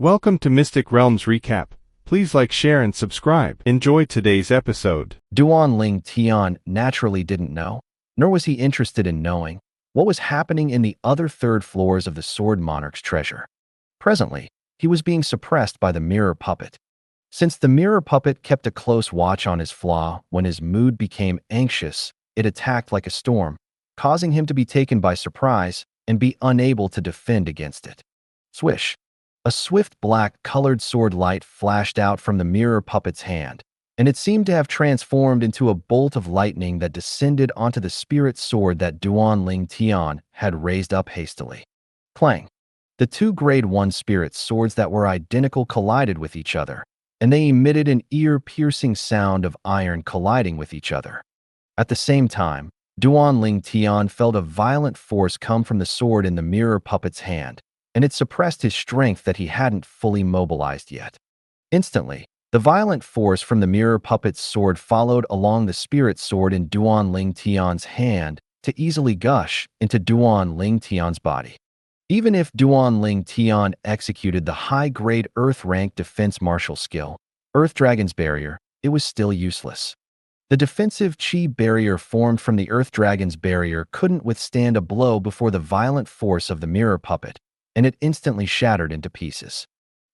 Welcome to Mystic Realms Recap. Please like, share, and subscribe. Enjoy today's episode. Duan Ling Tian naturally didn't know, nor was he interested in knowing, what was happening in the other third floors of the Sword Monarch's treasure. Presently, he was being suppressed by the mirror puppet. Since the mirror puppet kept a close watch on his flaw, when his mood became anxious, it attacked like a storm, causing him to be taken by surprise and be unable to defend against it. Swish! A swift black-colored sword light flashed out from the mirror puppet's hand, and it seemed to have transformed into a bolt of lightning that descended onto the spirit sword that Duan Ling Tian had raised up hastily. Clang! The two Grade 1 spirit swords that were identical collided with each other, and they emitted an ear-piercing sound of iron colliding with each other. At the same time, Duan Ling Tian felt a violent force come from the sword in the mirror puppet's hand, and it suppressed his strength that he hadn't fully mobilized yet. Instantly, the violent force from the mirror puppet's sword followed along the spirit sword in Duan Ling Tian's hand to easily gush into Duan Ling Tian's body. Even if Duan Ling Tian executed the high-grade Earth-rank defense martial skill, Earth Dragon's Barrier, it was still useless. The defensive Qi barrier formed from the Earth Dragon's Barrier couldn't withstand a blow before the violent force of the mirror puppet, and it instantly shattered into pieces.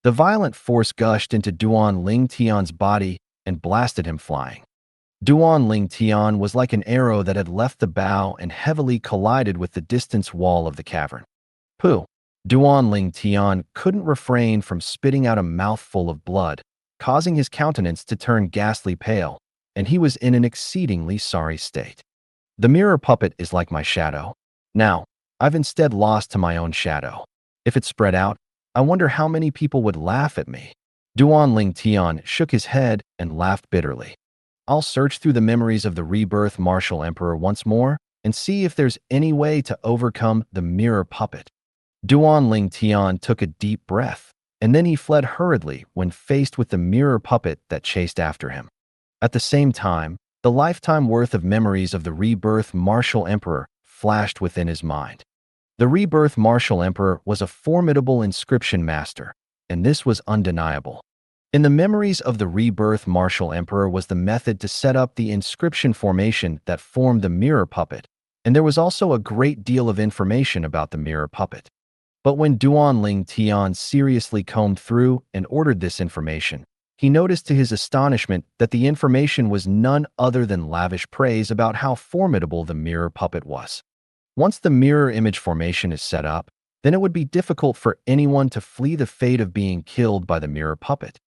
The violent force gushed into Duan Ling Tian's body and blasted him flying. Duan Ling Tian was like an arrow that had left the bow and heavily collided with the distance wall of the cavern. Pooh! Duan Ling Tian couldn't refrain from spitting out a mouthful of blood, causing his countenance to turn ghastly pale, and he was in an exceedingly sorry state. The mirror puppet is like my shadow. Now, I've instead lost to my own shadow. If it spread out, I wonder how many people would laugh at me. Duan Ling Tian shook his head and laughed bitterly. I'll search through the memories of the Rebirth Martial Emperor once more and see if there's any way to overcome the mirror puppet. Duan Ling Tian took a deep breath, and then he fled hurriedly when faced with the mirror puppet that chased after him. At the same time, the lifetime worth of memories of the Rebirth Martial Emperor flashed within his mind. The Rebirth Martial Emperor was a formidable inscription master, and this was undeniable. In the memories of the Rebirth Martial Emperor was the method to set up the inscription formation that formed the mirror puppet, and there was also a great deal of information about the mirror puppet. But when Duan Ling Tian seriously combed through and ordered this information, he noticed to his astonishment that the information was none other than lavish praise about how formidable the mirror puppet was. Once the mirror image formation is set up, then it would be difficult for anyone to flee the fate of being killed by the mirror puppet.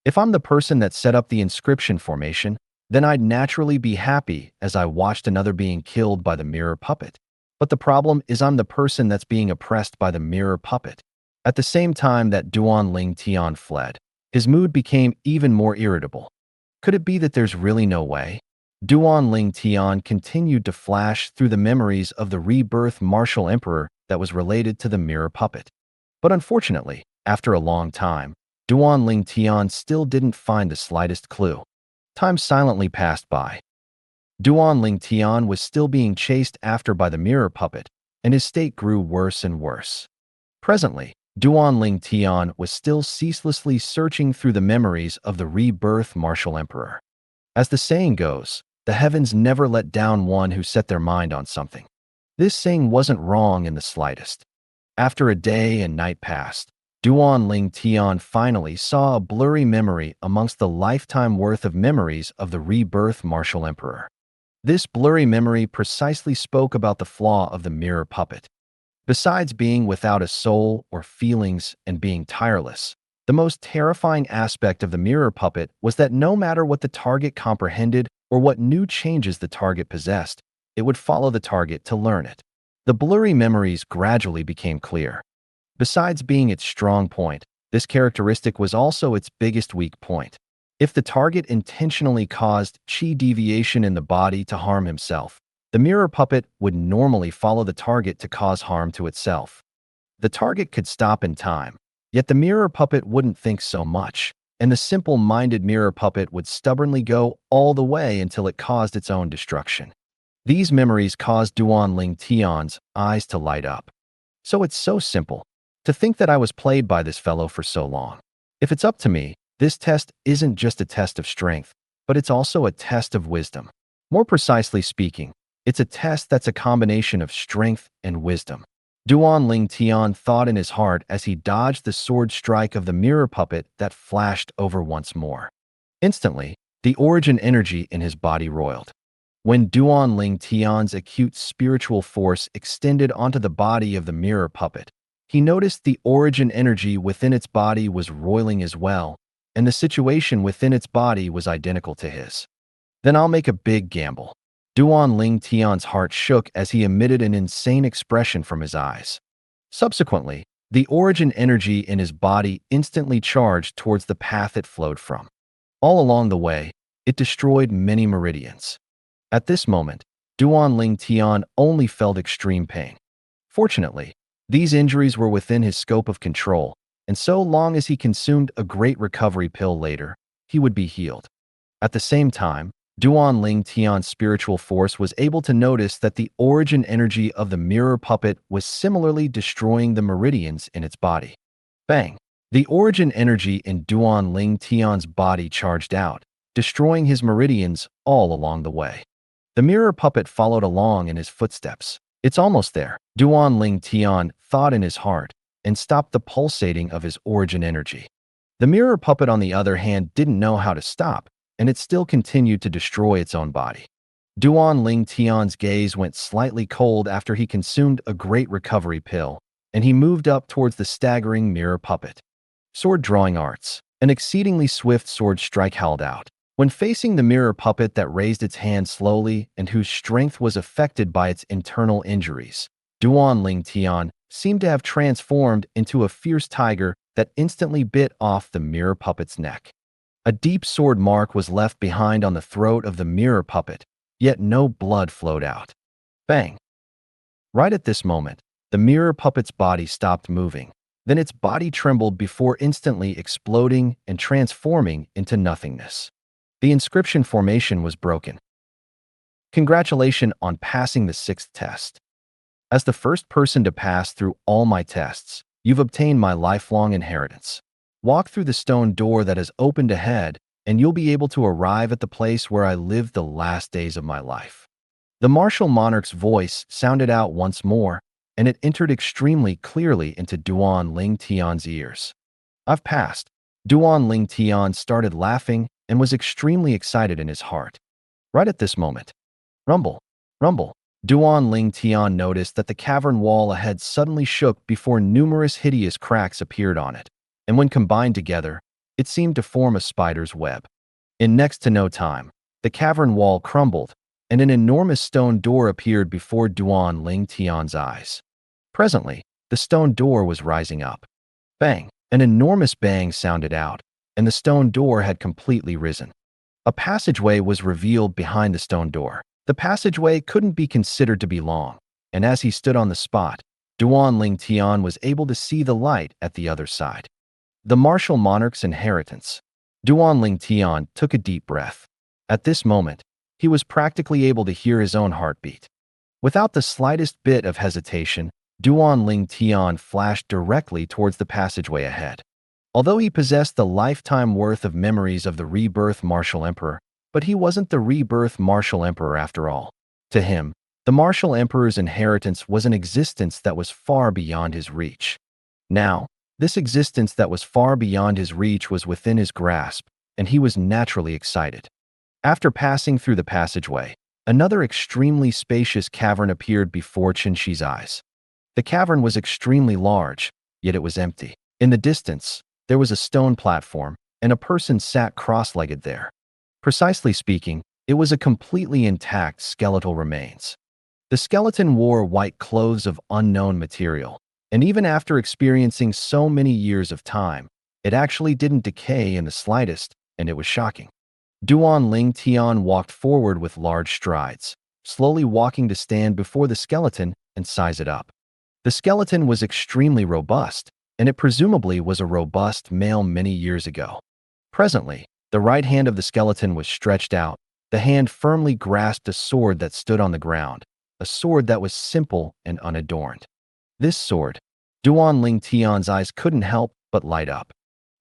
If I'm the person that set up the inscription formation, then I'd naturally be happy as I watched another being killed by the mirror puppet. But the problem is I'm the person that's being oppressed by the mirror puppet. At the same time that Duan Ling Tian fled, his mood became even more irritable. Could it be that there's really no way? Duan Ling Tian continued to flash through the memories of the Rebirth Martial Emperor that was related to the mirror puppet. But unfortunately, after a long time, Duan Ling Tian still didn't find the slightest clue. Time silently passed by. Duan Ling Tian was still being chased after by the mirror puppet, and his state grew worse and worse. Presently, Duan Ling Tian was still ceaselessly searching through the memories of the Rebirth Martial Emperor. As the saying goes, the heavens never let down one who set their mind on something. This saying wasn't wrong in the slightest. After a day and night passed, Duan Ling Tian finally saw a blurry memory amongst the lifetime worth of memories of the Rebirth Martial Emperor. This blurry memory precisely spoke about the flaw of the mirror puppet. Besides being without a soul or feelings and being tireless, the most terrifying aspect of the mirror puppet was that no matter what the target comprehended or what new changes the target possessed, it would follow the target to learn it. The blurry memories gradually became clear. Besides being its strong point, this characteristic was also its biggest weak point. If the target intentionally caused Qi deviation in the body to harm himself, the mirror puppet would normally follow the target to cause harm to itself. The target could stop in time, yet the mirror puppet wouldn't think so much, and the simple-minded mirror puppet would stubbornly go all the way until it caused its own destruction. These memories caused Duan Ling Tian's eyes to light up. So it's so simple. To think that I was played by this fellow for so long. If it's up to me, this test isn't just a test of strength, but it's also a test of wisdom. More precisely speaking, it's a test that's a combination of strength and wisdom. Duan Ling Tian thought in his heart as he dodged the sword strike of the mirror puppet that flashed over once more. Instantly, the origin energy in his body roiled. When Duan Ling Tian's acute spiritual force extended onto the body of the mirror puppet, he noticed the origin energy within its body was roiling as well, and the situation within its body was identical to his. Then I'll make a big gamble. Duan Ling Tian's heart shook as he emitted an insane expression from his eyes. Subsequently, the origin energy in his body instantly charged towards the path it flowed from. All along the way, it destroyed many meridians. At this moment, Duan Ling Tian only felt extreme pain. Fortunately, these injuries were within his scope of control, and so long as he consumed a great recovery pill later, he would be healed. At the same time, Duan Ling Tian's spiritual force was able to notice that the origin energy of the mirror puppet was similarly destroying the meridians in its body. Bang! The origin energy in Duan Ling Tian's body charged out, destroying his meridians all along the way. The mirror puppet followed along in his footsteps. It's almost there, Duan Ling Tian thought in his heart, and stopped the pulsating of his origin energy. The mirror puppet, on the other hand, didn't know how to stop, and it still continued to destroy its own body. Duan Ling Tian's gaze went slightly cold after he consumed a great recovery pill, and he moved up towards the staggering mirror puppet. Sword drawing arts. An exceedingly swift sword strike held out. When facing the mirror puppet that raised its hand slowly and whose strength was affected by its internal injuries, Duan Ling Tian seemed to have transformed into a fierce tiger that instantly bit off the mirror puppet's neck. A deep sword mark was left behind on the throat of the mirror puppet, yet no blood flowed out. Bang! Right at this moment, the mirror puppet's body stopped moving. Then its body trembled before instantly exploding and transforming into nothingness. The inscription formation was broken. Congratulations on passing the 6th test. As the first person to pass through all my tests, you've obtained my lifelong inheritance. Walk through the stone door that has opened ahead, and you'll be able to arrive at the place where I lived the last days of my life. The martial monarch's voice sounded out once more, and it entered extremely clearly into Duan Ling Tian's ears. I've passed. Duan Ling Tian started laughing and was extremely excited in his heart. Right at this moment, rumble, rumble. Duan Ling Tian noticed that the cavern wall ahead suddenly shook before numerous hideous cracks appeared on it, and when combined together, it seemed to form a spider's web. In next to no time, the cavern wall crumbled, and an enormous stone door appeared before Duan Ling Tian's eyes. Presently, the stone door was rising up. Bang! An enormous bang sounded out, and the stone door had completely risen. A passageway was revealed behind the stone door. The passageway couldn't be considered to be long, and as he stood on the spot, Duan Ling Tian was able to see the light at the other side. The martial monarch's inheritance. Duan Ling Tian took a deep breath. At this moment, he was practically able to hear his own heartbeat. Without the slightest bit of hesitation, Duan Ling Tian flashed directly towards the passageway ahead. Although he possessed the lifetime worth of memories of the Rebirth Martial Emperor, but he wasn't the Rebirth Martial Emperor after all. To him, the Martial Emperor's inheritance was an existence that was far beyond his reach. Now, this existence that was far beyond his reach was within his grasp, and he was naturally excited. After passing through the passageway, another extremely spacious cavern appeared before Qinshi's eyes. The cavern was extremely large, yet it was empty. In the distance, there was a stone platform, and a person sat cross-legged there. Precisely speaking, it was a completely intact skeletal remains. The skeleton wore white clothes of unknown material, and even after experiencing so many years of time, it actually didn't decay in the slightest, and it was shocking. Duan Ling Tian walked forward with large strides, slowly walking to stand before the skeleton and size it up. The skeleton was extremely robust, and it presumably was a robust male many years ago. Presently, the right hand of the skeleton was stretched out. The hand firmly grasped a sword that stood on the ground, a sword that was simple and unadorned. This sword, Duan Ling Tian's eyes couldn't help but light up.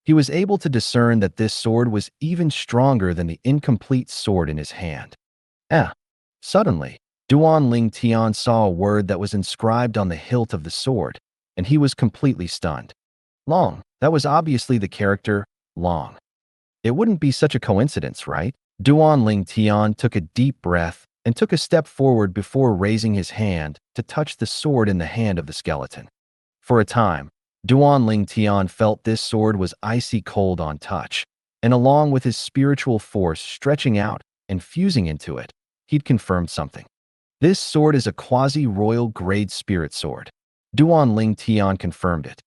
He was able to discern that this sword was even stronger than the incomplete sword in his hand. Eh. Suddenly, Duan Ling Tian saw a word that was inscribed on the hilt of the sword, and he was completely stunned. Long. That was obviously the character, Long. It wouldn't be such a coincidence, right? Duan Ling Tian took a deep breath and took a step forward before raising his hand to touch the sword in the hand of the skeleton. For a time, Duan Ling Tian felt this sword was icy cold on touch, and along with his spiritual force stretching out and fusing into it, he'd confirmed something. This sword is a quasi-royal grade spirit sword. Duan Ling Tian confirmed it.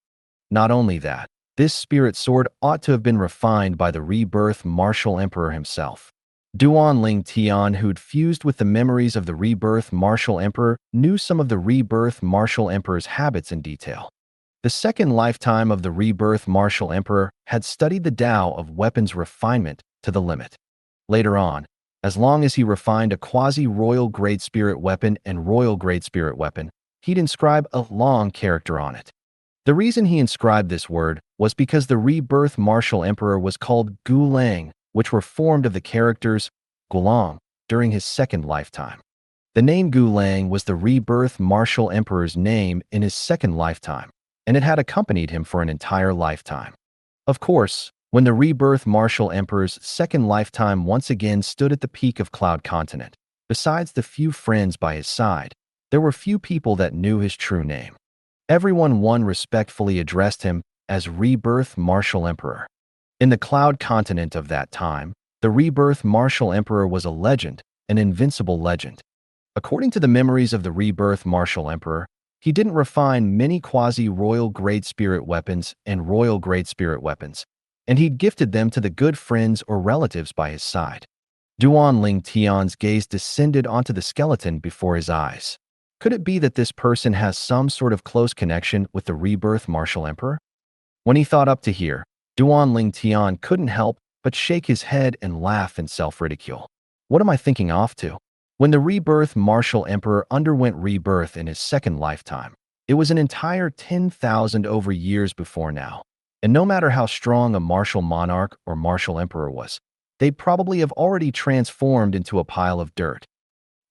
Not only that, this spirit sword ought to have been refined by the Rebirth Martial Emperor himself. Duan Ling Tian, who'd fused with the memories of the Rebirth Martial Emperor, knew some of the Rebirth Martial Emperor's habits in detail. The second lifetime of the Rebirth Martial Emperor had studied the Tao of weapons refinement to the limit. Later on, as long as he refined a quasi-royal grade spirit weapon and royal grade spirit weapon, he'd inscribe a long character on it. The reason he inscribed this word was because the Rebirth Martial Emperor was called Gulang, which were formed of the characters Gulang during his second lifetime. The name Gulang was the Rebirth Martial Emperor's name in his second lifetime, and it had accompanied him for an entire lifetime. Of course, when the Rebirth Martial Emperor's second lifetime once again stood at the peak of Cloud Continent, besides the few friends by his side, there were few people that knew his true name. Everyone respectfully addressed him as Rebirth Martial Emperor. In the Cloud Continent of that time, the Rebirth Martial Emperor was a legend, an invincible legend. According to the memories of the Rebirth Martial Emperor, he didn't refine many quasi-royal grade spirit weapons and royal grade spirit weapons, and he'd gifted them to the good friends or relatives by his side. Duan Ling Tian's gaze descended onto the skeleton before his eyes. Could it be that this person has some sort of close connection with the Rebirth Martial Emperor? When he thought up to here, Duan Ling Tian couldn't help but shake his head and laugh in self-ridicule. What am I thinking off to? When the Rebirth Martial Emperor underwent rebirth in his second lifetime, it was an entire 10,000 over years before now. And no matter how strong a martial monarch or martial emperor was, they'd probably have already transformed into a pile of dirt.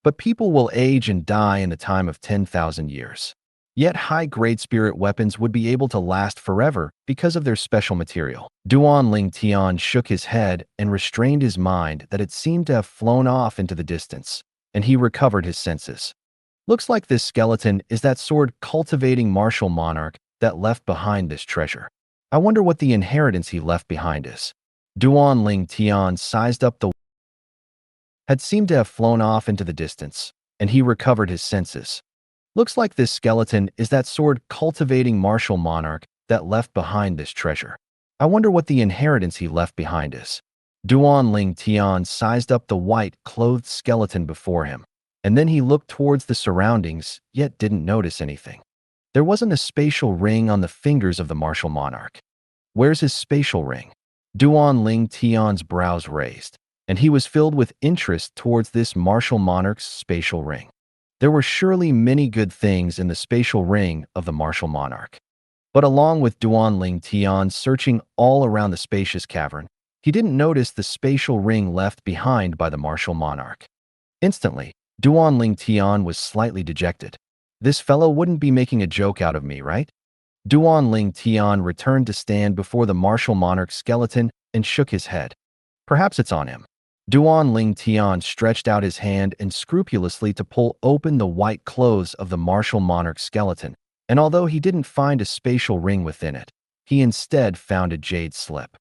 But people will age and die in the time of 10,000 years. Yet high-grade spirit weapons would be able to last forever because of their special material. Duan Ling Tian shook his head and restrained his mind that it seemed to have flown off into the distance, and he recovered his senses. Looks like this skeleton is that sword cultivating martial monarch that left behind this treasure. I wonder what the inheritance he left behind is. Duan Ling Tian sized up the had seemed to have flown off into the distance, and he recovered his senses. Looks like this skeleton is that sword cultivating martial monarch that left behind this treasure. I wonder what the inheritance he left behind is. Duan Ling Tian sized up the white-clothed skeleton before him, and then he looked towards the surroundings, yet didn't notice anything. There wasn't a spatial ring on the fingers of the martial monarch. Where's his spatial ring? Duan Ling Tian's brows raised, and he was filled with interest towards this martial monarch's spatial ring. There were surely many good things in the spatial ring of the martial monarch. But along with Duan Ling Tian searching all around the spacious cavern, he didn't notice the spatial ring left behind by the martial monarch. Instantly, Duan Ling Tian was slightly dejected. This fellow wouldn't be making a joke out of me, right? Duan Ling Tian returned to stand before the martial monarch's skeleton and shook his head. Perhaps it's on him. Duan Ling Tian stretched out his hand and scrupulously to pull open the white clothes of the martial monarch's skeleton, and although he didn't find a spatial ring within it, he instead found a jade slip.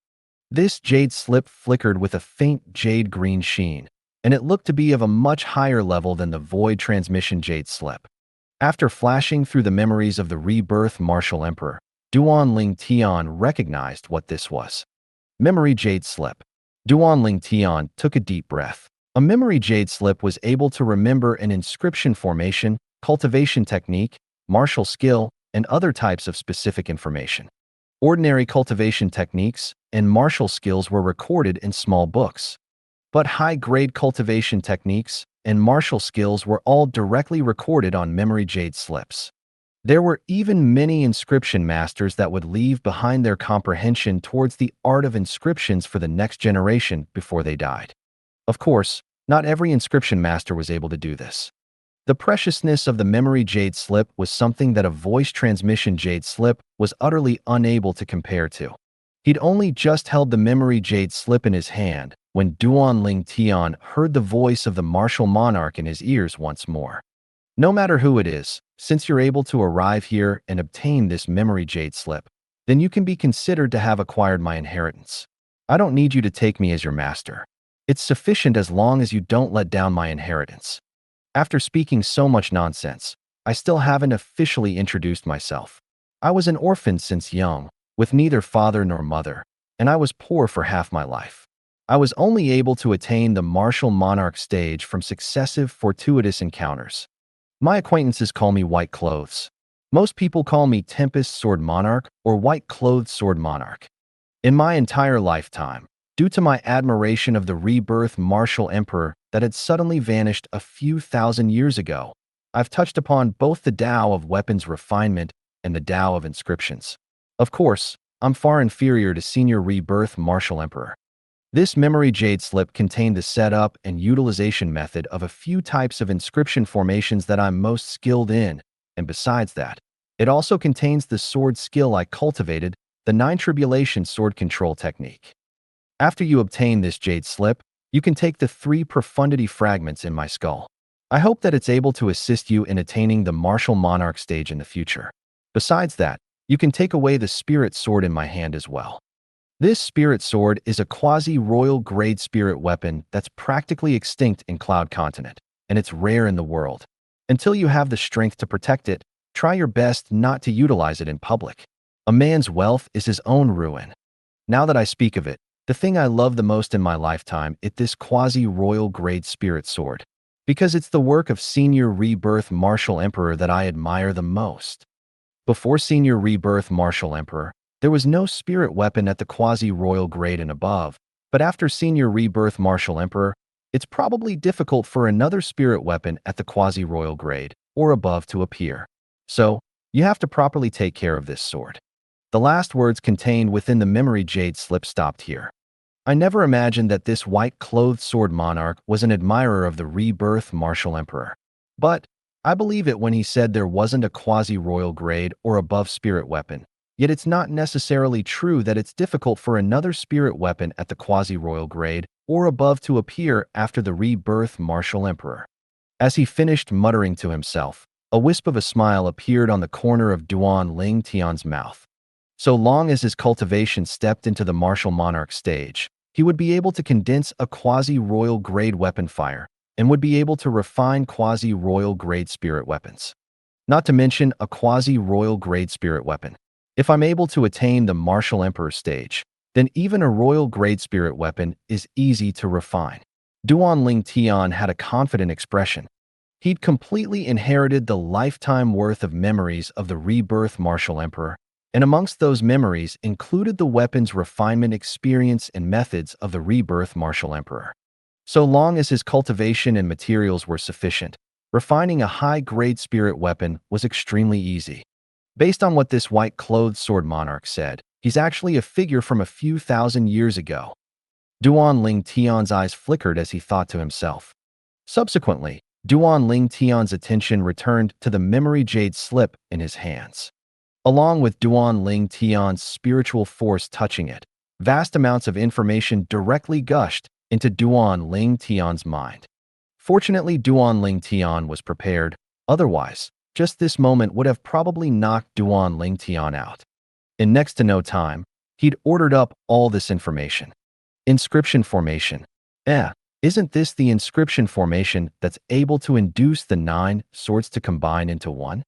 This jade slip flickered with a faint jade green sheen, and it looked to be of a much higher level than the void transmission jade slip. After flashing through the memories of the Rebirth Martial Emperor, Duan Ling Tian recognized what this was. Memory jade slip. Duan Ling Tian took a deep breath. A memory jade slip was able to remember an inscription formation, cultivation technique, martial skill, and other types of specific information. Ordinary cultivation techniques and martial skills were recorded in small books. But high-grade cultivation techniques and martial skills were all directly recorded on memory jade slips. There were even many inscription masters that would leave behind their comprehension towards the art of inscriptions for the next generation before they died. Of course, not every inscription master was able to do this. The preciousness of the memory jade slip was something that a voice transmission jade slip was utterly unable to compare to. He'd only just held the memory jade slip in his hand when Duan Ling Tian heard the voice of the martial monarch in his ears once more. No matter who it is, since you're able to arrive here and obtain this memory jade slip, then you can be considered to have acquired my inheritance. I don't need you to take me as your master. It's sufficient as long as you don't let down my inheritance. After speaking so much nonsense, I still haven't officially introduced myself. I was an orphan since young, with neither father nor mother, and I was poor for half my life. I was only able to attain the martial monarch stage from successive fortuitous encounters. My acquaintances call me White Clothes. Most people call me Tempest Sword Monarch or White Clothed Sword Monarch. In my entire lifetime, due to my admiration of the Rebirth Martial Emperor that had suddenly vanished a few thousand years ago, I've touched upon both the Tao of weapons refinement and the Tao of inscriptions. Of course, I'm far inferior to Senior Rebirth Martial Emperor. This memory jade slip contained the setup and utilization method of a few types of inscription formations that I'm most skilled in, and besides that, it also contains the sword skill I cultivated, the 9 Tribulation sword control technique. After you obtain this jade slip, you can take the 3 profundity fragments in my skull. I hope that it's able to assist you in attaining the martial monarch stage in the future. Besides that, you can take away the spirit sword in my hand as well. This spirit sword is a quasi-royal grade spirit weapon that's practically extinct in Cloud Continent, and it's rare in the world. Until you have the strength to protect it, try your best not to utilize it in public. A man's wealth is his own ruin. Now that I speak of it, the thing I love the most in my lifetime is this quasi-royal grade spirit sword, because it's the work of Senior Rebirth Martial Emperor that I admire the most. Before Senior Rebirth Martial Emperor, there was no spirit weapon at the quasi-royal grade and above, but after Senior Rebirth Martial Emperor, it's probably difficult for another spirit weapon at the quasi-royal grade or above to appear. So, you have to properly take care of this sword. The last words contained within the memory jade slip stopped here. I never imagined that this white-clothed sword monarch was an admirer of the Rebirth Martial Emperor. But I believe it when he said there wasn't a quasi-royal grade or above spirit weapon. Yet it's not necessarily true that it's difficult for another spirit weapon at the quasi-royal grade or above to appear after the Rebirth Martial Emperor. As he finished muttering to himself, a wisp of a smile appeared on the corner of Duan Ling Tian's mouth. So long as his cultivation stepped into the martial monarch stage, he would be able to condense a quasi-royal grade weapon fire and would be able to refine quasi-royal grade spirit weapons. Not to mention a quasi-royal grade spirit weapon. If I'm able to attain the Martial Emperor stage, then even a royal grade spirit weapon is easy to refine. Duan Ling Tian had a confident expression. He'd completely inherited the lifetime worth of memories of the Rebirth Martial Emperor, and amongst those memories included the weapons refinement experience and methods of the Rebirth Martial Emperor. So long as his cultivation and materials were sufficient, refining a high-grade spirit weapon was extremely easy. Based on what this white-clothed sword monarch said, he's actually a figure from a few thousand years ago. Duan Ling Tian's eyes flickered as he thought to himself. Subsequently, Duan Ling Tian's attention returned to the memory jade slip in his hands. Along with Duan Ling Tian's spiritual force touching it, vast amounts of information directly gushed into Duan Ling Tian's mind. Fortunately, Duan Ling Tian was prepared, otherwise, just this moment would have probably knocked Duan Ling Tian out. In next to no time, he'd ordered up all this information. Inscription formation. Isn't this the inscription formation that's able to induce the 9 swords to combine into one?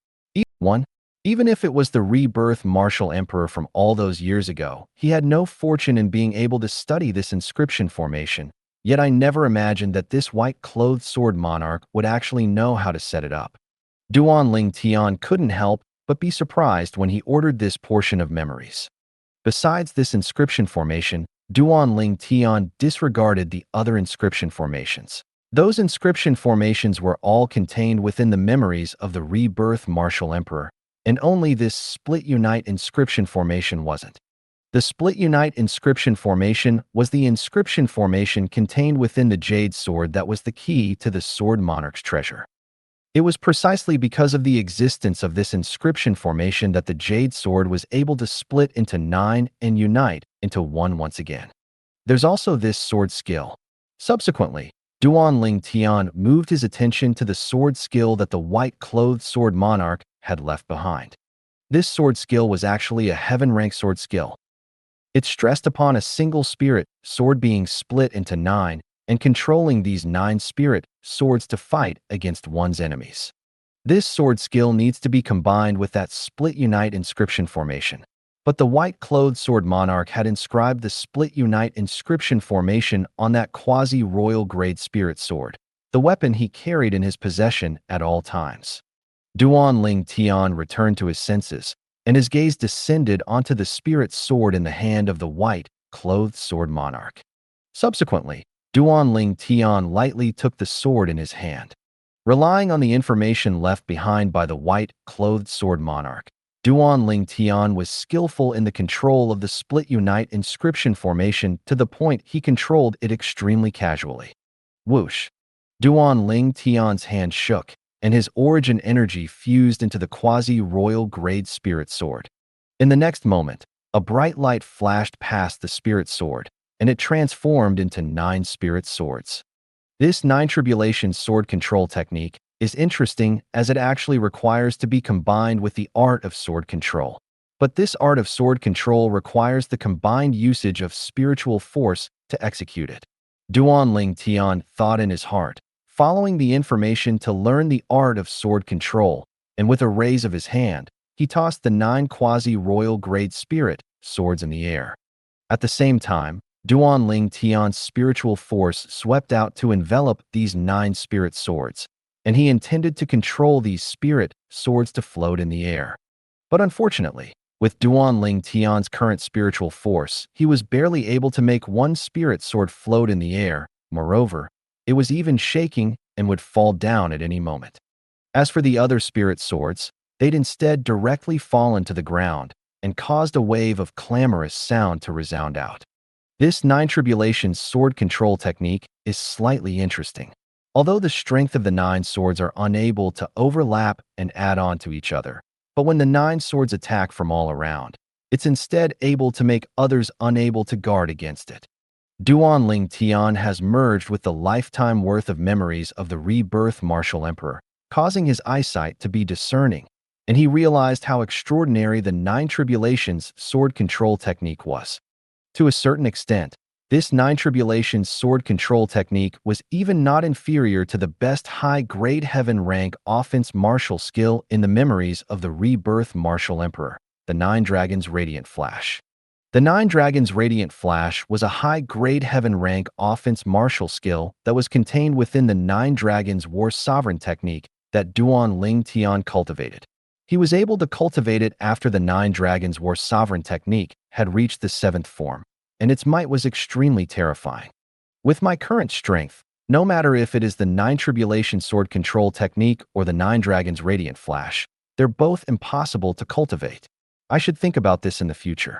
Even if it was the Rebirth Martial Emperor from all those years ago, he had no fortune in being able to study this inscription formation, yet I never imagined that this white-clothed sword monarch would actually know how to set it up. Duan Ling Tian couldn't help but be surprised when he ordered this portion of memories. Besides this inscription formation, Duan Ling Tian disregarded the other inscription formations. Those inscription formations were all contained within the memories of the Rebirth Martial Emperor, And only this split-unite inscription formation wasn't. The split-unite inscription formation was the inscription formation contained within the jade sword that was the key to the sword monarch's treasure. It was precisely because of the existence of this inscription formation that the jade sword was able to split into 9 and unite into 1 once again. There's also this sword skill. Subsequently, Duan Ling Tian moved his attention to the sword skill that the white-clothed sword monarch had left behind. This sword skill was actually a heaven-rank sword skill. It stressed upon a single spirit sword being split into 9 and controlling these 9 spirit swords to fight against one's enemies. This sword skill needs to be combined with that split-unite inscription formation. But the white-clothed sword monarch had inscribed the split-unite inscription formation on that quasi-royal grade spirit sword, the weapon he carried in his possession at all times. Duan Ling Tian returned to his senses, and his gaze descended onto the spirit sword in the hand of the white-clothed sword monarch. Subsequently, Duan Ling Tian lightly took the sword in his hand. Relying on the information left behind by the white-clothed sword monarch, Duan Ling Tian was skillful in the control of the split-unite inscription formation to the point he controlled it extremely casually. Whoosh! Duan Ling Tian's hand shook, and his origin energy fused into the quasi-royal grade spirit sword. In the next moment, a bright light flashed past the spirit sword, and it transformed into 9 spirit swords. This 9 tribulation sword control technique is interesting as it actually requires to be combined with the art of sword control. But this art of sword control requires the combined usage of spiritual force to execute it. Duan Ling Tian thought in his heart, following the information to learn the art of sword control, and with a raise of his hand, he tossed the 9 quasi-royal grade spirit swords in the air. At the same time, Duan Ling Tian's spiritual force swept out to envelop these 9 spirit swords, and he intended to control these spirit swords to float in the air. But unfortunately, with Duan Ling Tian's current spiritual force, he was barely able to make one spirit sword float in the air. Moreover, it was even shaking and would fall down at any moment. As for the other spirit swords, they'd instead directly fallen to the ground and caused a wave of clamorous sound to resound out. This 9 tribulation sword control technique is slightly interesting. Although the strength of the 9 swords are unable to overlap and add on to each other, but when the 9 swords attack from all around, it's instead able to make others unable to guard against it. Duan Ling Tian has merged with the lifetime worth of memories of the Rebirth Martial Emperor, causing his eyesight to be discerning, and he realized how extraordinary the 9 tribulations sword control technique was. To a certain extent, this 9 tribulations sword control technique was even not inferior to the best high-grade heaven-rank offense martial skill in the memories of the Rebirth Martial Emperor, the 9 Dragons Radiant Flash. The 9 Dragons Radiant Flash was a high-grade heaven-rank offense martial skill that was contained within the 9 Dragons War Sovereign technique that Duan Ling Tian cultivated. He was able to cultivate it after the 9 Dragons War Sovereign technique had reached the 7th form, and its might was extremely terrifying. With my current strength, no matter if it is the 9 Tribulation Sword Control technique or the 9 Dragons Radiant Flash, they're both impossible to cultivate. I should think about this in the future.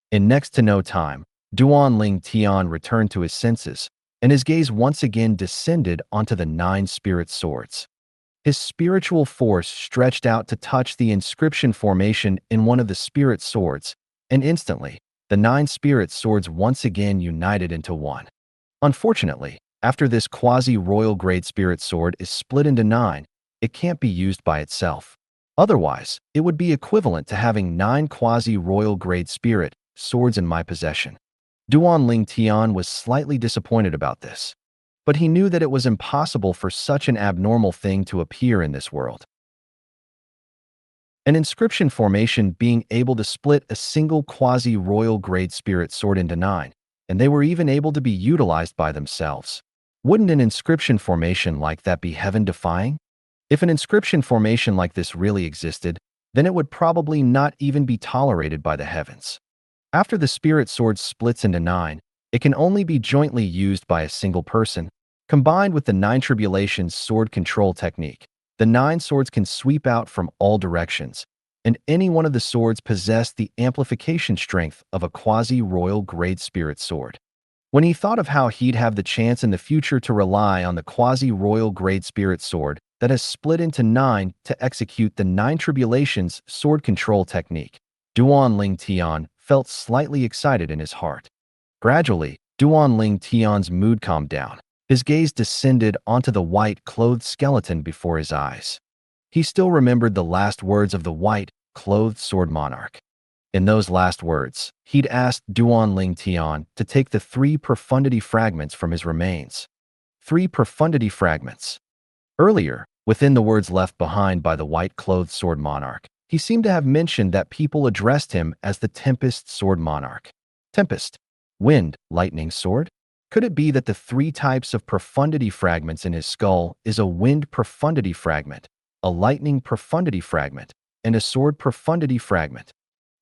In next to no time, Duan Ling Tian returned to his senses, and his gaze once again descended onto the 9 spirit swords. His spiritual force stretched out to touch the inscription formation in one of the spirit swords, and instantly, the 9 spirit swords once again united into one. Unfortunately, after this quasi-royal grade spirit sword is split into 9, it can't be used by itself. Otherwise, it would be equivalent to having 9 quasi-royal grade spirit swords in my possession. Duan Ling Tian was slightly disappointed about this, but he knew that it was impossible for such an abnormal thing to appear in this world. An inscription formation being able to split a single quasi-royal grade spirit sword into 9, and they were even able to be utilized by themselves. Wouldn't an inscription formation like that be heaven-defying? If an inscription formation like this really existed, then it would probably not even be tolerated by the heavens. After the spirit sword splits into 9, it can only be jointly used by a single person. Combined with the 9 tribulations sword control technique, the 9 swords can sweep out from all directions, and any one of the swords possessed the amplification strength of a quasi-royal grade spirit sword. When he thought of how he'd have the chance in the future to rely on the quasi-royal grade spirit sword that has split into 9 to execute the 9 tribulations sword control technique, Duan Ling Tian felt slightly excited in his heart. Gradually, Duan Ling Tian's mood calmed down. His gaze descended onto the white-clothed skeleton before his eyes. He still remembered the last words of the white-clothed sword monarch. In those last words, he'd asked Duan Ling Tian to take the 3 profundity fragments from his remains. 3 profundity fragments. Earlier, within the words left behind by the white-clothed sword monarch, he seemed to have mentioned that people addressed him as the Tempest Sword Monarch. Tempest. Wind, lightning sword? Could it be that the 3 types of profundity fragments in his skull is a wind profundity fragment, a lightning profundity fragment, and a sword profundity fragment?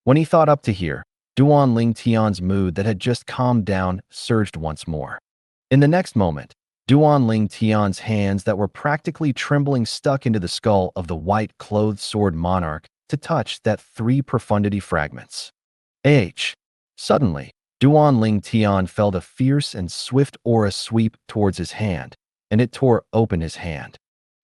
When he thought up to here, Duan Ling Tian's mood that had just calmed down surged once more. In the next moment, Duan Ling Tian's hands that were practically trembling stuck into the skull of the white-clothed sword monarch to touch that 3 profundity fragments. Suddenly, Duan Ling Tian felt a fierce and swift aura sweep towards his hand, and it tore open his hand.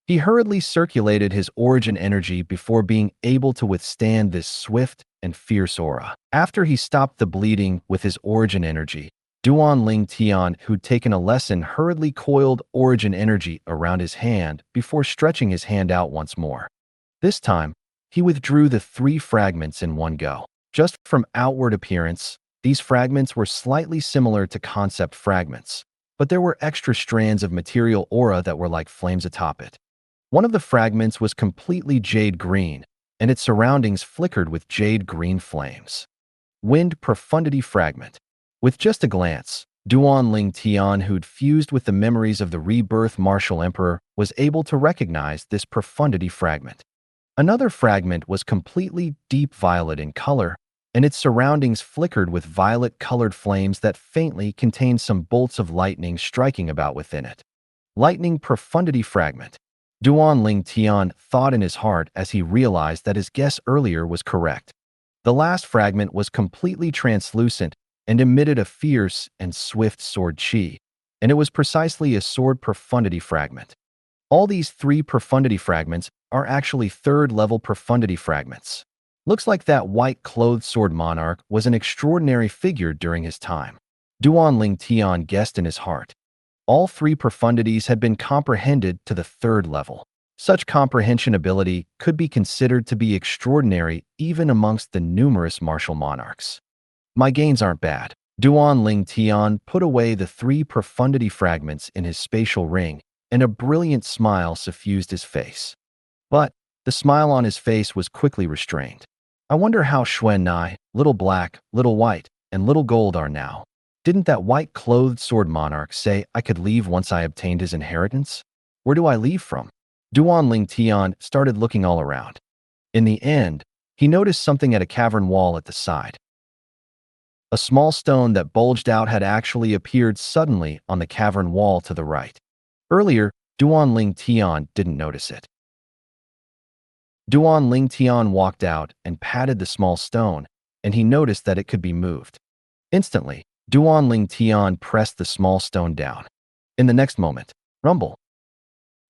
He hurriedly circulated his origin energy before being able to withstand this swift and fierce aura. After he stopped the bleeding with his origin energy, Duan Ling Tian, who'd taken a lesson, hurriedly coiled origin energy around his hand before stretching his hand out once more. This time, he withdrew the 3 fragments in one go. Just from outward appearance, these fragments were slightly similar to concept fragments, but there were extra strands of material aura that were like flames atop it. One of the fragments was completely jade green, and its surroundings flickered with jade green flames. Wind profundity fragment. With just a glance, Duan Ling Tian, who'd fused with the memories of the Rebirth Martial Emperor, was able to recognize this profundity fragment. Another fragment was completely deep violet in color, and its surroundings flickered with violet-colored flames that faintly contained some bolts of lightning striking about within it. Lightning profundity fragment. Duan Ling Tian thought in his heart as he realized that his guess earlier was correct. The last fragment was completely translucent and emitted a fierce and swift sword chi, and it was precisely a sword profundity fragment. All these 3 profundity fragments are actually 3rd-level profundity fragments. Looks like that white-clothed sword monarch was an extraordinary figure during his time. Duan Ling Tian guessed in his heart. All 3 profundities had been comprehended to the 3rd level. Such comprehension ability could be considered to be extraordinary even amongst the numerous martial monarchs. My gains aren't bad. Duan Ling Tian put away the 3 profundity fragments in his spatial ring, and a brilliant smile suffused his face. But the smile on his face was quickly restrained. I wonder how Xuan Nai, Little Black, Little White, and Little Gold are now. Didn't that white-clothed sword monarch say I could leave once I obtained his inheritance? Where do I leave from? Duan Ling Tian started looking all around. In the end, he noticed something at a cavern wall at the side. A small stone that bulged out had actually appeared suddenly on the cavern wall to the right. Earlier, Duan Ling Tian didn't notice it. Duan Ling Tian walked out and patted the small stone, and he noticed that it could be moved. Instantly, Duan Ling Tian pressed the small stone down. In the next moment, rumble.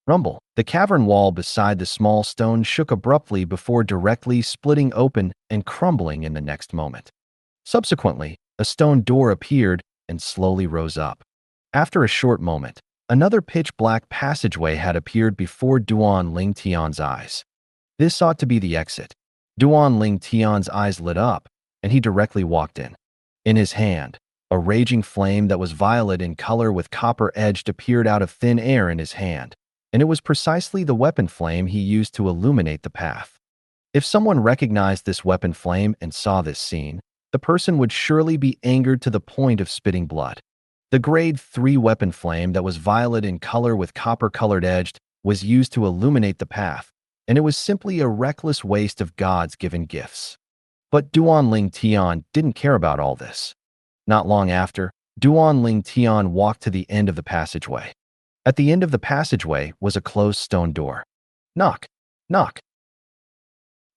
Rumble. The cavern wall beside the small stone shook abruptly before directly splitting open and crumbling in the next moment. Subsequently, a stone door appeared and slowly rose up. After a short moment, another pitch-black passageway had appeared before Duan Ling Tian's eyes. This ought to be the exit. Duan Ling Tian's eyes lit up, and he directly walked in. In his hand, a raging flame that was violet in color with copper-edged appeared out of thin air in his hand, and it was precisely the weapon flame he used to illuminate the path. If someone recognized this weapon flame and saw this scene, the person would surely be angered to the point of spitting blood. The grade 3 weapon flame that was violet in color with copper-colored edged was used to illuminate the path, and it was simply a reckless waste of God's given gifts. But Duan Ling Tian didn't care about all this. Not long after, Duan Ling Tian walked to the end of the passageway. At the end of the passageway was a closed stone door. Knock, knock.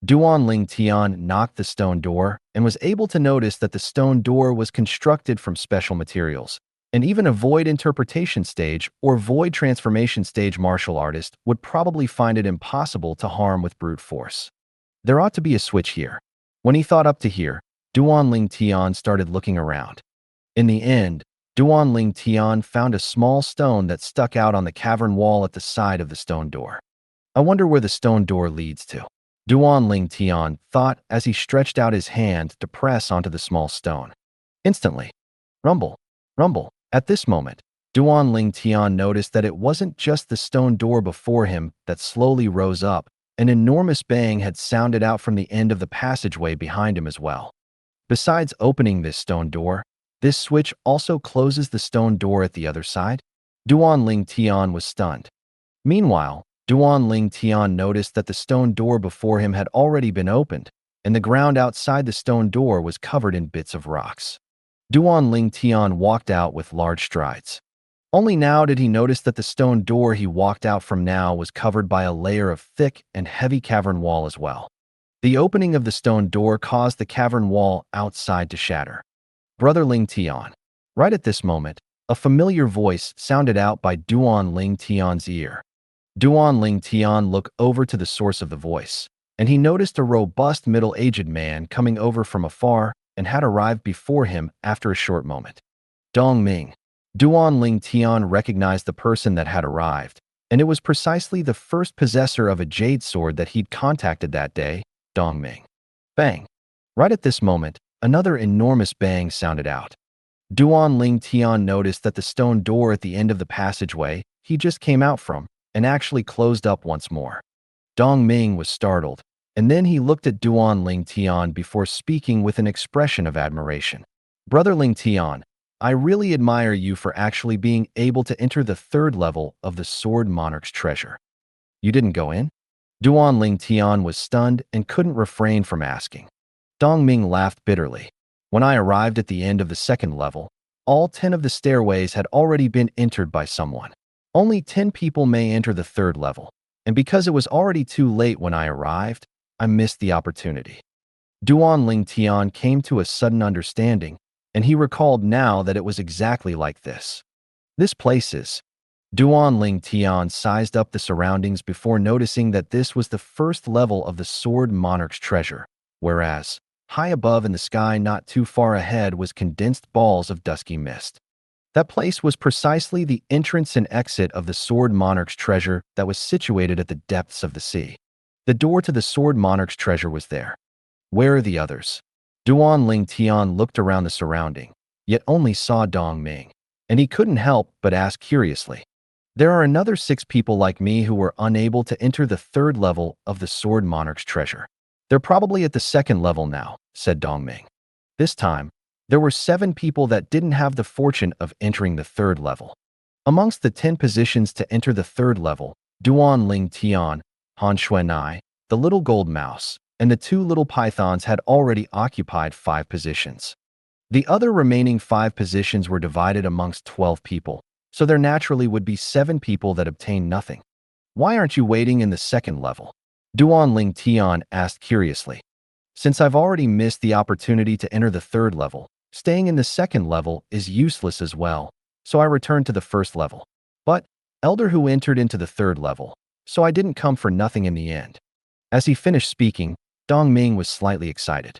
Duan Ling Tian knocked the stone door and was able to notice that the stone door was constructed from special materials, and even a void interpretation stage or void transformation stage martial artist would probably find it impossible to harm with brute force. There ought to be a switch here. When he thought up to here, Duan Ling Tian started looking around. In the end, Duan Ling Tian found a small stone that stuck out on the cavern wall at the side of the stone door. I wonder where the stone door leads to. Duan Ling Tian thought as he stretched out his hand to press onto the small stone. Instantly, rumble, rumble. At this moment, Duan Ling Tian noticed that it wasn't just the stone door before him that slowly rose up. An enormous bang had sounded out from the end of the passageway behind him as well. Besides opening this stone door, this switch also closes the stone door at the other side. Duan Ling Tian was stunned. Meanwhile, Duan Ling Tian noticed that the stone door before him had already been opened, and the ground outside the stone door was covered in bits of rocks. Duan Ling Tian walked out with large strides. Only now did he notice that the stone door he walked out from now was covered by a layer of thick and heavy cavern wall as well. The opening of the stone door caused the cavern wall outside to shatter. Brother Ling Tian. Right at this moment, a familiar voice sounded out by Duan Ling Tian's ear. Duan Ling Tian looked over to the source of the voice, and he noticed a robust middle-aged man coming over from afar and had arrived before him after a short moment. Dong Ming. Duan Ling Tian recognized the person that had arrived, and it was precisely the first possessor of a jade sword that he'd contacted that day, Dong Ming. Bang! Right at this moment, another enormous bang sounded out. Duan Ling Tian noticed that the stone door at the end of the passageway he just came out from and actually closed up once more. Dong Ming was startled, and then he looked at Duan Ling Tian before speaking with an expression of admiration. Brother Ling Tian, I really admire you for actually being able to enter the third level of the Sword Monarch's treasure. You didn't go in? Duan Ling Tian was stunned and couldn't refrain from asking. Dong Ming laughed bitterly. When I arrived at the end of the second level, all 10 of the stairways had already been entered by someone. Only 10 people may enter the third level, and because it was already too late when I arrived, I missed the opportunity. Duan Ling Tian came to a sudden understanding, and he recalled now that it was exactly like this. This place is. Duan Ling Tian sized up the surroundings before noticing that this was the first level of the Sword Monarch's treasure, whereas, high above in the sky not too far ahead was condensed balls of dusky mist. That place was precisely the entrance and exit of the Sword Monarch's treasure that was situated at the depths of the sea. The door to the Sword Monarch's treasure was there. Where are the others? Duan Ling Tian looked around the surrounding, yet only saw Dong Ming, and he couldn't help but ask curiously. There are another 6 people like me who were unable to enter the third level of the Sword Monarch's treasure. They're probably at the second level now, said Dong Ming. This time, there were 7 people that didn't have the fortune of entering the third level. Amongst the 10 positions to enter the third level, Duan Ling Tian, Han Xuanai, the little gold mouse, and the 2 little pythons had already occupied 5 positions. The other remaining 5 positions were divided amongst 12 people, so there naturally would be 7 people that obtained nothing. Why aren't you waiting in the second level? Duan Ling Tian asked curiously. Since I've already missed the opportunity to enter the third level, staying in the second level is useless as well, so I returned to the first level. But, Elder who entered into the third level, so I didn't come for nothing in the end. As he finished speaking, Dong Ming was slightly excited.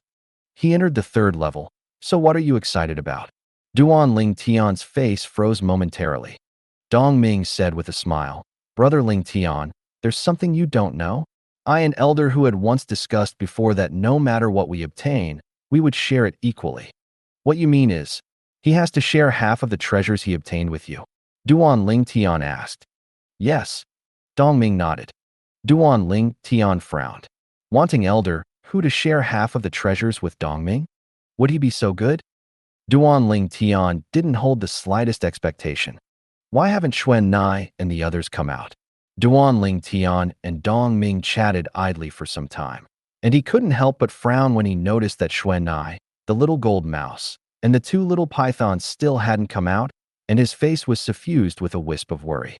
He entered the third level, so what are you excited about? Duan Ling Tian's face froze momentarily. Dong Ming said with a smile, Brother Ling Tian, there's something you don't know? I and Elder who had once discussed before that no matter what we obtain, we would share it equally. What you mean is, he has to share half of the treasures he obtained with you? Duan Ling Tian asked. Yes. Dong Ming nodded. Duan Ling Tian frowned. Wanting Elder who to share half of the treasures with Dong Ming? Would he be so good? Duan Ling Tian didn't hold the slightest expectation. Why haven't Xuan Nai and the others come out? Duan Ling Tian and Dong Ming chatted idly for some time, and he couldn't help but frown when he noticed that Xuan Nai, the little gold mouse, and the 2 little pythons still hadn't come out, and his face was suffused with a wisp of worry.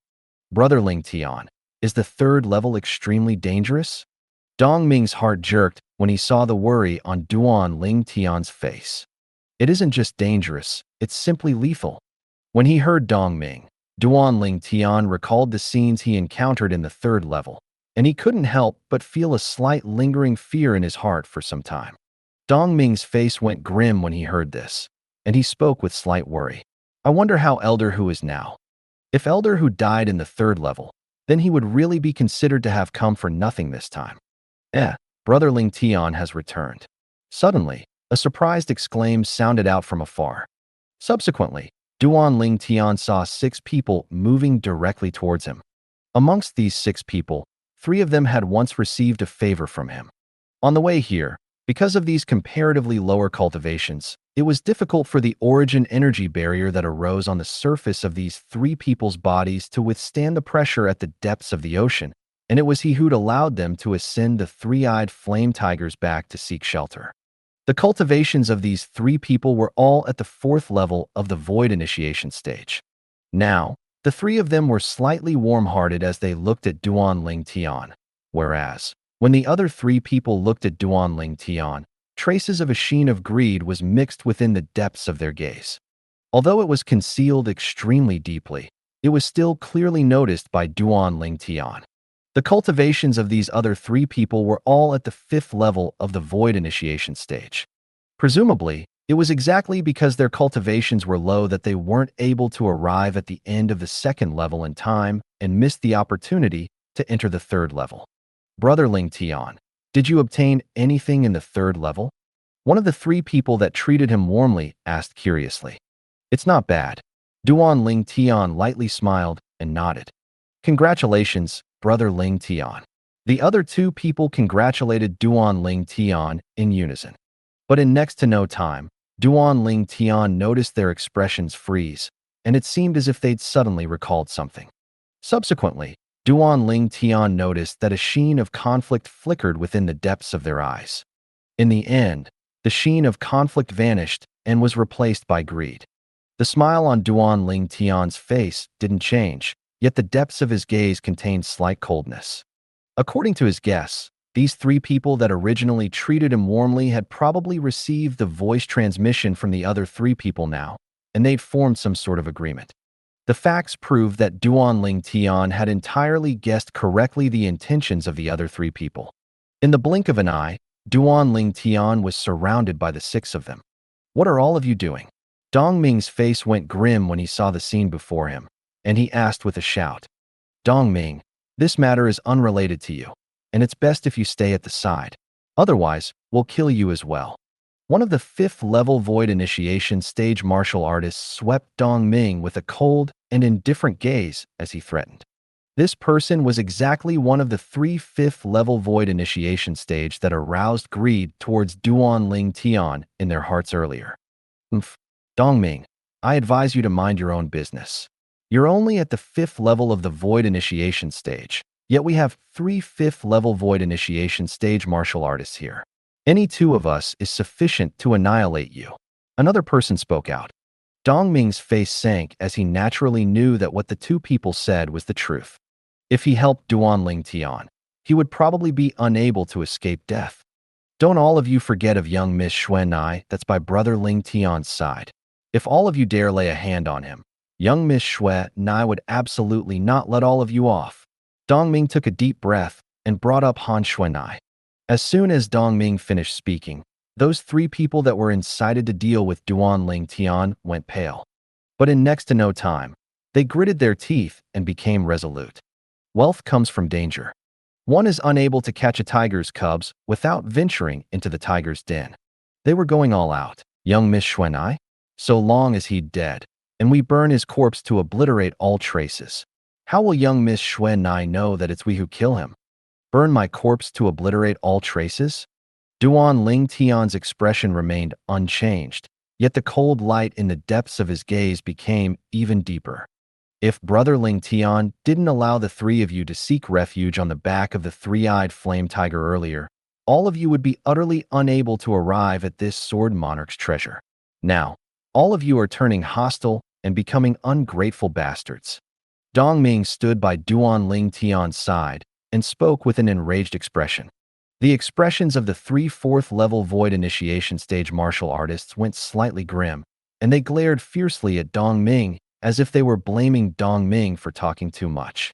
Brother Ling Tian, is the third level extremely dangerous? Dong Ming's heart jerked when he saw the worry on Duan Ling Tian's face. It isn't just dangerous, it's simply lethal. When he heard Dong Ming, Duan Ling Tian recalled the scenes he encountered in the third level, and he couldn't help but feel a slight lingering fear in his heart for some time. Dong Ming's face went grim when he heard this, and he spoke with slight worry. I wonder how Elder Hu is now. If Elder Hu died in the third level, then he would really be considered to have come for nothing this time. Brother Ling Tian has returned. Suddenly, a surprised exclaim sounded out from afar. Subsequently, Duan Ling Tian saw 6 people moving directly towards him. Amongst these 6 people, 3 of them had once received a favor from him. On the way here, because of these comparatively lower cultivations, it was difficult for the origin energy barrier that arose on the surface of these 3 people's bodies to withstand the pressure at the depths of the ocean, and it was he who'd allowed them to ascend the 3-eyed flame tiger's back to seek shelter. The cultivations of these 3 people were all at the 4th level of the void initiation stage. Now, the 3 of them were slightly warm-hearted as they looked at Duan Ling Tian, whereas, when the other 3 people looked at Duan Ling Tian, traces of a sheen of greed was mixed within the depths of their gaze. Although it was concealed extremely deeply, it was still clearly noticed by Duan Ling Tian. The cultivations of these other 3 people were all at the 5th level of the void initiation stage. Presumably, it was exactly because their cultivations were low that they weren't able to arrive at the end of the 2nd level in time and missed the opportunity to enter the 3rd level. Brother Ling Tian, did you obtain anything in the 3rd level? One of the 3 people that treated him warmly asked curiously. It's not bad. Duan Ling Tian lightly smiled and nodded. Congratulations, Brother Ling Tian. The other 2 people congratulated Duan Ling Tian in unison. But in next to no time, Duan Ling Tian noticed their expressions freeze, and it seemed as if they'd suddenly recalled something. Subsequently, Duan Ling Tian noticed that a sheen of conflict flickered within the depths of their eyes. In the end, the sheen of conflict vanished and was replaced by greed. The smile on Duan Ling Tian's face didn't change, yet the depths of his gaze contained slight coldness. According to his guess, these 3 people that originally treated him warmly had probably received the voice transmission from the other 3 people now, and they'd formed some sort of agreement. The facts proved that Duan Ling Tian had entirely guessed correctly the intentions of the other 3 people. In the blink of an eye, Duan Ling Tian was surrounded by the 6 of them. What are all of you doing? Dong Ming's face went grim when he saw the scene before him, and he asked with a shout. Dong Ming, this matter is unrelated to you, and it's best if you stay at the side. Otherwise, we'll kill you as well. One of the 5th level void initiation stage martial artists swept Dong Ming with a cold and indifferent gaze as he threatened. This person was exactly one of the 3 5th level void initiation stage that aroused greed towards Duan Ling Tian in their hearts earlier. Dong Ming, I advise you to mind your own business. You're only at the 5th level of the void initiation stage, yet we have 3 5th level void initiation stage martial artists here. Any 2 of us is sufficient to annihilate you. Another person spoke out. Dong Ming's face sank as he naturally knew that what the 2 people said was the truth. If he helped Duan Ling Tian, he would probably be unable to escape death. Don't all of you forget of young Miss Xuan Ai that's by Brother Ling Tian's side. If all of you dare lay a hand on him, young Miss Xuan Ai would absolutely not let all of you off. Dong Ming took a deep breath and brought up Han Xuan Ai. As soon as Dong Ming finished speaking, those 3 people that were incited to deal with Duan Ling Tian went pale. But in next to no time, they gritted their teeth and became resolute. Wealth comes from danger. One is unable to catch a tiger's cubs without venturing into the tiger's den. They were going all out. Young Miss Xuan Ai? So long as he'd dead, and we burn his corpse to obliterate all traces. How will young Miss Xuan Ai know that it's we who kill him? Burn my corpse to obliterate all traces? Duan Ling Tian's expression remained unchanged, yet the cold light in the depths of his gaze became even deeper. If Brother Ling Tian didn't allow the 3 of you to seek refuge on the back of the 3-eyed flame tiger earlier, all of you would be utterly unable to arrive at this sword monarch's treasure. Now, all of you are turning hostile and becoming ungrateful bastards. Dong Ming stood by Duan Ling Tian's side and spoke with an enraged expression. The expressions of the 3 4th level void initiation stage martial artists went slightly grim, and they glared fiercely at Dong Ming as if they were blaming Dong Ming for talking too much.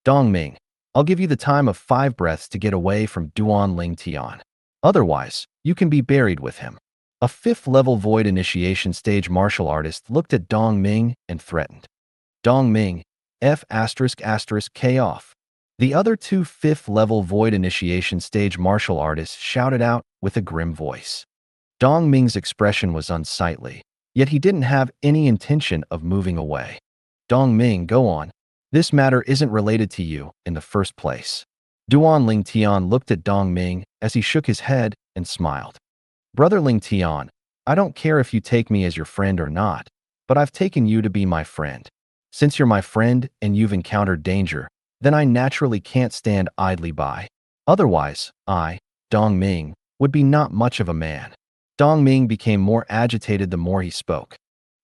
Dong Ming, I'll give you the time of 5 breaths to get away from Duan Ling Tian. Otherwise, you can be buried with him. A 5th level void initiation stage martial artist looked at Dong Ming and threatened. Dong Ming, K off. The other 2 5th level void initiation stage martial artists shouted out with a grim voice. Dong Ming's expression was unsightly, yet he didn't have any intention of moving away. Dong Ming, go on. This matter isn't related to you in the first place. Duan Ling Tian looked at Dong Ming as he shook his head and smiled. Brother Ling Tian, I don't care if you take me as your friend or not, but I've taken you to be my friend. Since you're my friend and you've encountered danger, then I naturally can't stand idly by. Otherwise, I, Dong Ming, would be not much of a man. Dong Ming became more agitated the more he spoke.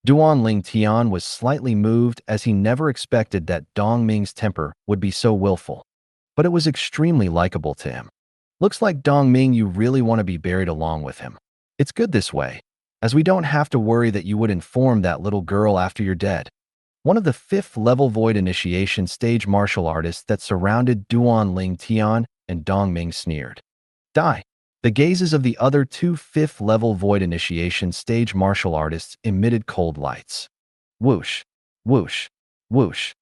Duan Ling Tian was slightly moved as he never expected that Dong Ming's temper would be so willful. But it was extremely likable to him. Looks like Dong Ming, you really want to be buried along with him. It's good this way, as we don't have to worry that you would inform that little girl after you're dead. One of the 5th level void initiation stage martial artists that surrounded Duan Ling Tian and Dong Ming sneered. Die. The gazes of the other 2 5th level void initiation stage martial artists emitted cold lights. Whoosh, whoosh, whoosh.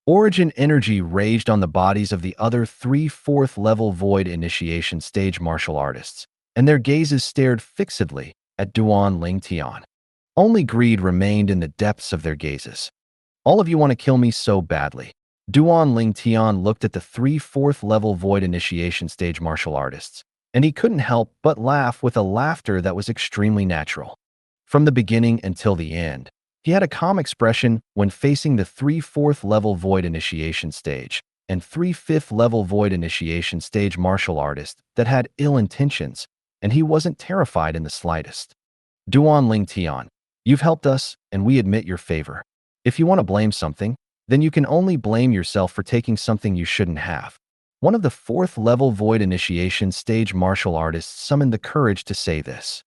Origin energy raged on the bodies of the other 3 4th level void initiation stage martial artists, and their gazes stared fixedly at Duan Ling Tian. Only greed remained in the depths of their gazes. All of you want to kill me so badly. Duan Ling Tian looked at the 3 4th level void initiation stage martial artists, and he couldn't help but laugh with a laughter that was extremely natural. From the beginning until the end, he had a calm expression when facing the 3 4th level void initiation stage and 3 5th level void initiation stage martial artist that had ill intentions, and he wasn't terrified in the slightest. Duan Ling Tian, you've helped us, and we admit your favor. If you want to blame something, then you can only blame yourself for taking something you shouldn't have. One of the 4th level void initiation stage martial artists summoned the courage to say this.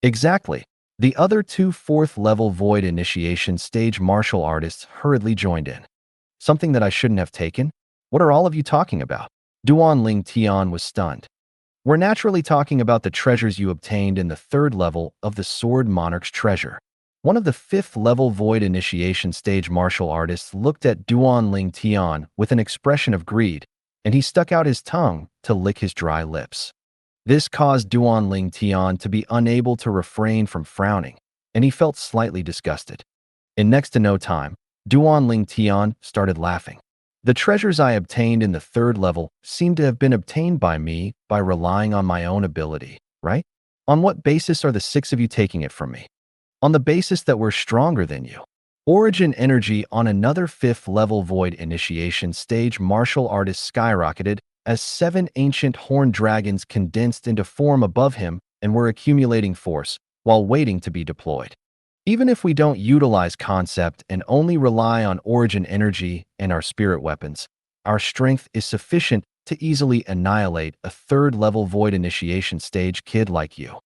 Exactly. The other 2 4th level void initiation stage martial artists hurriedly joined in. Something that I shouldn't have taken? What are all of you talking about? Duan Ling Tian was stunned. We're naturally talking about the treasures you obtained in the 3rd level of the Sword Monarch's treasure. One of the 5th level void initiation stage martial artists looked at Duan Ling Tian with an expression of greed, and he stuck out his tongue to lick his dry lips. This caused Duan Ling Tian to be unable to refrain from frowning, and he felt slightly disgusted. In next to no time, Duan Ling Tian started laughing. The treasures I obtained in the 3rd level seem to have been obtained by me by relying on my own ability, right? On what basis are the 6 of you taking it from me? On the basis that we're stronger than you. Origin energy on another 5th level void initiation stage martial artist skyrocketed as 7 ancient horned dragons condensed into form above him and were accumulating force while waiting to be deployed. Even if we don't utilize concept and only rely on origin energy and our spirit weapons, our strength is sufficient to easily annihilate a 3rd level void initiation stage kid like you.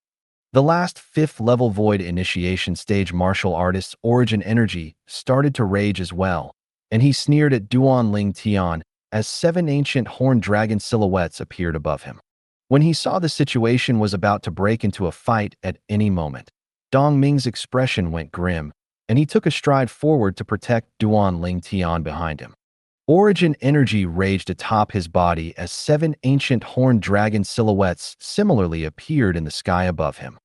The last 5th level void initiation stage martial artist's origin energy started to rage as well, and he sneered at Duan Ling Tian as 7 ancient horned dragon silhouettes appeared above him. When he saw the situation was about to break into a fight at any moment, Dong Ming's expression went grim, and he took a stride forward to protect Duan Ling Tian behind him. Origin energy raged atop his body as 7 ancient horned dragon silhouettes similarly appeared in the sky above him.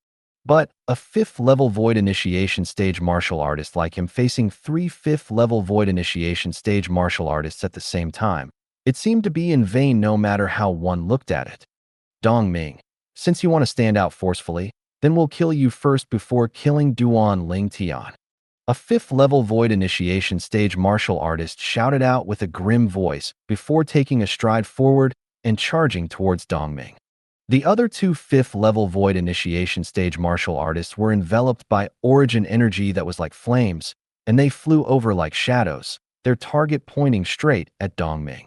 But a 5th level void initiation stage martial artist like him facing 3 5th level void initiation stage martial artists at the same time, it seemed to be in vain no matter how one looked at it. Dong Ming, since you want to stand out forcefully, then we'll kill you first before killing Duan Ling Tian. A 5th level void initiation stage martial artist shouted out with a grim voice before taking a stride forward and charging towards Dong Ming. The other 2 5th level void initiation stage martial artists were enveloped by origin energy that was like flames, and they flew over like shadows, their target pointing straight at Dong Ming.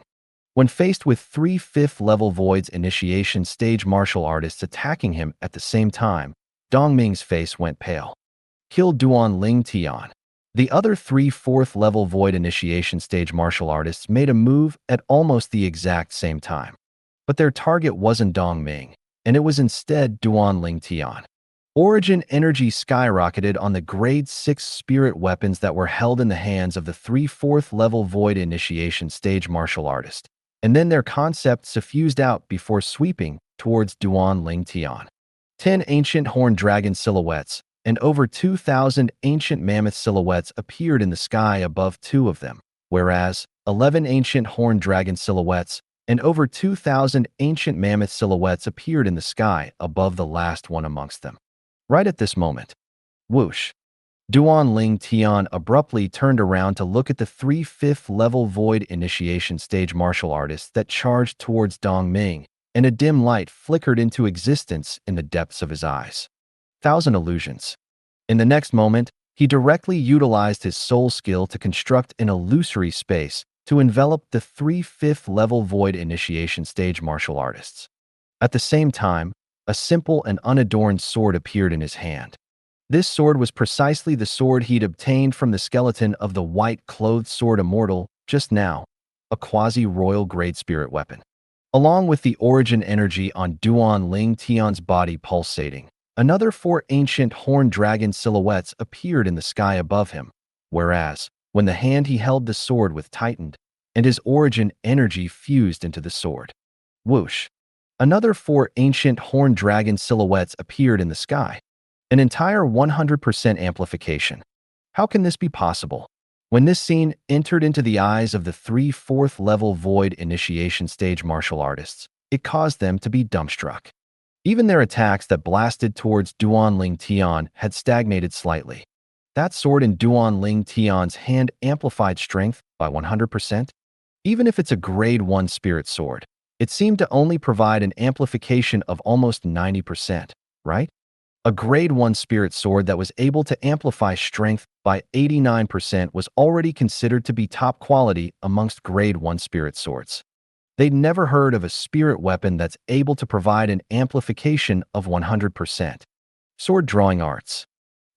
When faced with 3 5th-level Void's initiation stage martial artists attacking him at the same time, Dongming's face went pale. Kill Duan Ling Tian. The other 3 4th-level Void initiation stage martial artists made a move at almost the exact same time. But their target wasn't Dongming, and it was instead Duan Ling Tian. Origin energy skyrocketed on the grade 6 spirit weapons that were held in the hands of the 3 4th-level Void initiation stage martial artist, and then their concept suffused out before sweeping towards Duan Ling Tian. 10 ancient horned dragon silhouettes and over 2,000 ancient mammoth silhouettes appeared in the sky above 2 of them, whereas 11 ancient horned dragon silhouettes and over 2,000 ancient mammoth silhouettes appeared in the sky above the last one amongst them. Right at this moment, whoosh, Duan Ling Tian abruptly turned around to look at the 3 5th-level Void initiation stage martial artists that charged towards Dongming, and a dim light flickered into existence in the depths of his eyes. 1,000 illusions. In the next moment, he directly utilized his soul skill to construct an illusory space to envelop the 3 5th-level Void initiation stage martial artists. At the same time, a simple and unadorned sword appeared in his hand. This sword was precisely the sword he'd obtained from the skeleton of the white-clothed sword immortal just now, a quasi-royal grade spirit weapon. Along with the origin energy on Duan Ling Tian's body pulsating, another 4 ancient horned dragon silhouettes appeared in the sky above him, whereas, when the hand he held the sword with tightened, and his origin energy fused into the sword. Whoosh! Another 4 ancient horned dragon silhouettes appeared in the sky. An entire 100% amplification. How can this be possible? When this scene entered into the eyes of the 3 4th-level Void initiation stage martial artists, it caused them to be dumbstruck. Even their attacks that blasted towards Duan Ling Tian had stagnated slightly. That sword in Duan Ling Tian's hand amplified strength by 100%. Even if it's a grade 1 spirit sword, it seemed to only provide an amplification of almost 90%, right? A grade 1 spirit sword that was able to amplify strength by 89% was already considered to be top quality amongst grade 1 spirit swords. They'd never heard of a spirit weapon that's able to provide an amplification of 100%. Sword drawing arts.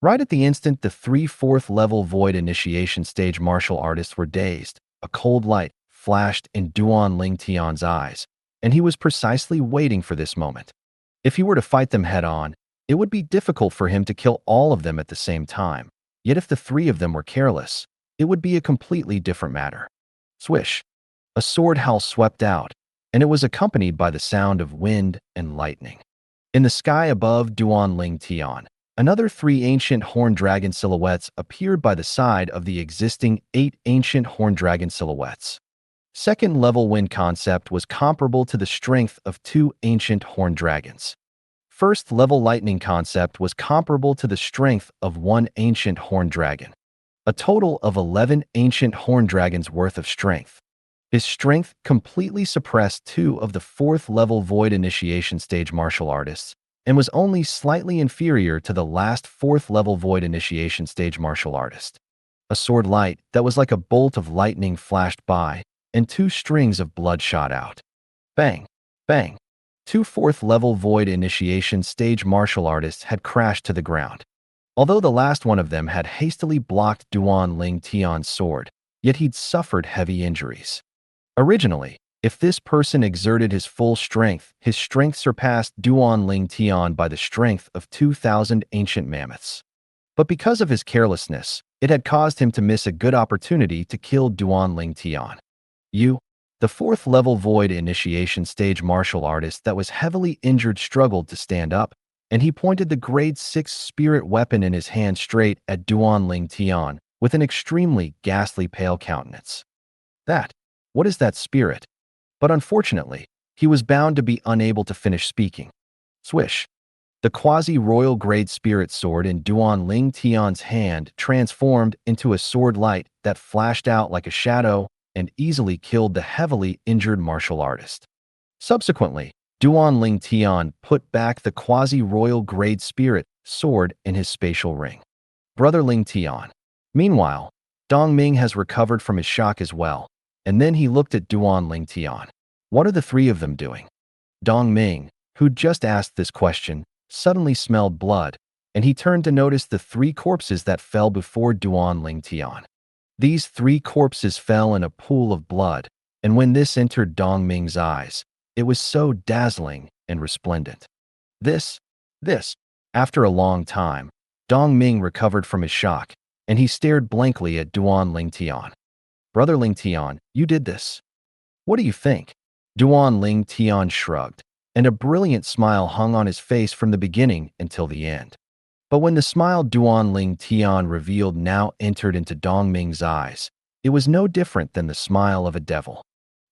Right at the instant the 3 4th-level Void initiation stage martial artists were dazed, a cold light flashed in Duan Ling Tian's eyes, and he was precisely waiting for this moment. If he were to fight them head-on, it would be difficult for him to kill all of them at the same time, yet if the 3 of them were careless, it would be a completely different matter. Swish! A sword howl swept out, and it was accompanied by the sound of wind and lightning. In the sky above Duan Ling Tian, another 3 ancient horned dragon silhouettes appeared by the side of the existing 8 ancient horned dragon silhouettes. Second-level wind concept was comparable to the strength of 2 ancient horned dragons. First-level lightning concept was comparable to the strength of 1 ancient horned dragon. A total of 11 ancient horned dragons worth of strength. His strength completely suppressed 2 of the 4th-level Void initiation stage martial artists, and was only slightly inferior to the last 4th-level Void initiation stage martial artist. A sword light that was like a bolt of lightning flashed by, and 2 strings of blood shot out. Bang! Bang! 2 4th-level Void initiation stage martial artists had crashed to the ground. Although the last one of them had hastily blocked Duan Ling Tian's sword, yet he'd suffered heavy injuries. Originally, if this person exerted his full strength, his strength surpassed Duan Ling Tian by the strength of 2,000 ancient mammoths. But because of his carelessness, it had caused him to miss a good opportunity to kill Duan Ling Tian. The 4th-level Void initiation stage martial artist that was heavily injured struggled to stand up, and he pointed the grade 6 spirit weapon in his hand straight at Duan Ling Tian with an extremely ghastly pale countenance. What is that spirit? But unfortunately, he was bound to be unable to finish speaking. Swish! The quasi-royal grade spirit sword in Duan Ling Tian's hand transformed into a sword light that flashed out like a shadow and easily killed the heavily injured martial artist. Subsequently, Duan Ling Tian put back the quasi-royal grade spirit sword in his spatial ring. Brother Ling Tian. Meanwhile, Dongming has recovered from his shock as well, and then he looked at Duan Ling Tian. What are the three of them doing? Dong Ming, who'd just asked this question, suddenly smelled blood, and he turned to notice the three corpses that fell before Duan Ling Tian. These three corpses fell in a pool of blood, and when this entered Dong Ming's eyes, it was so dazzling and resplendent. This. After a long time, Dong Ming recovered from his shock, and he stared blankly at Duan Ling Tian. Brother Ling Tian, you did this. What do you think? Duan Ling Tian shrugged, and a brilliant smile hung on his face from the beginning until the end. But when the smile Duan Ling Tian revealed now entered into Dong Ming's eyes, it was no different than the smile of a devil.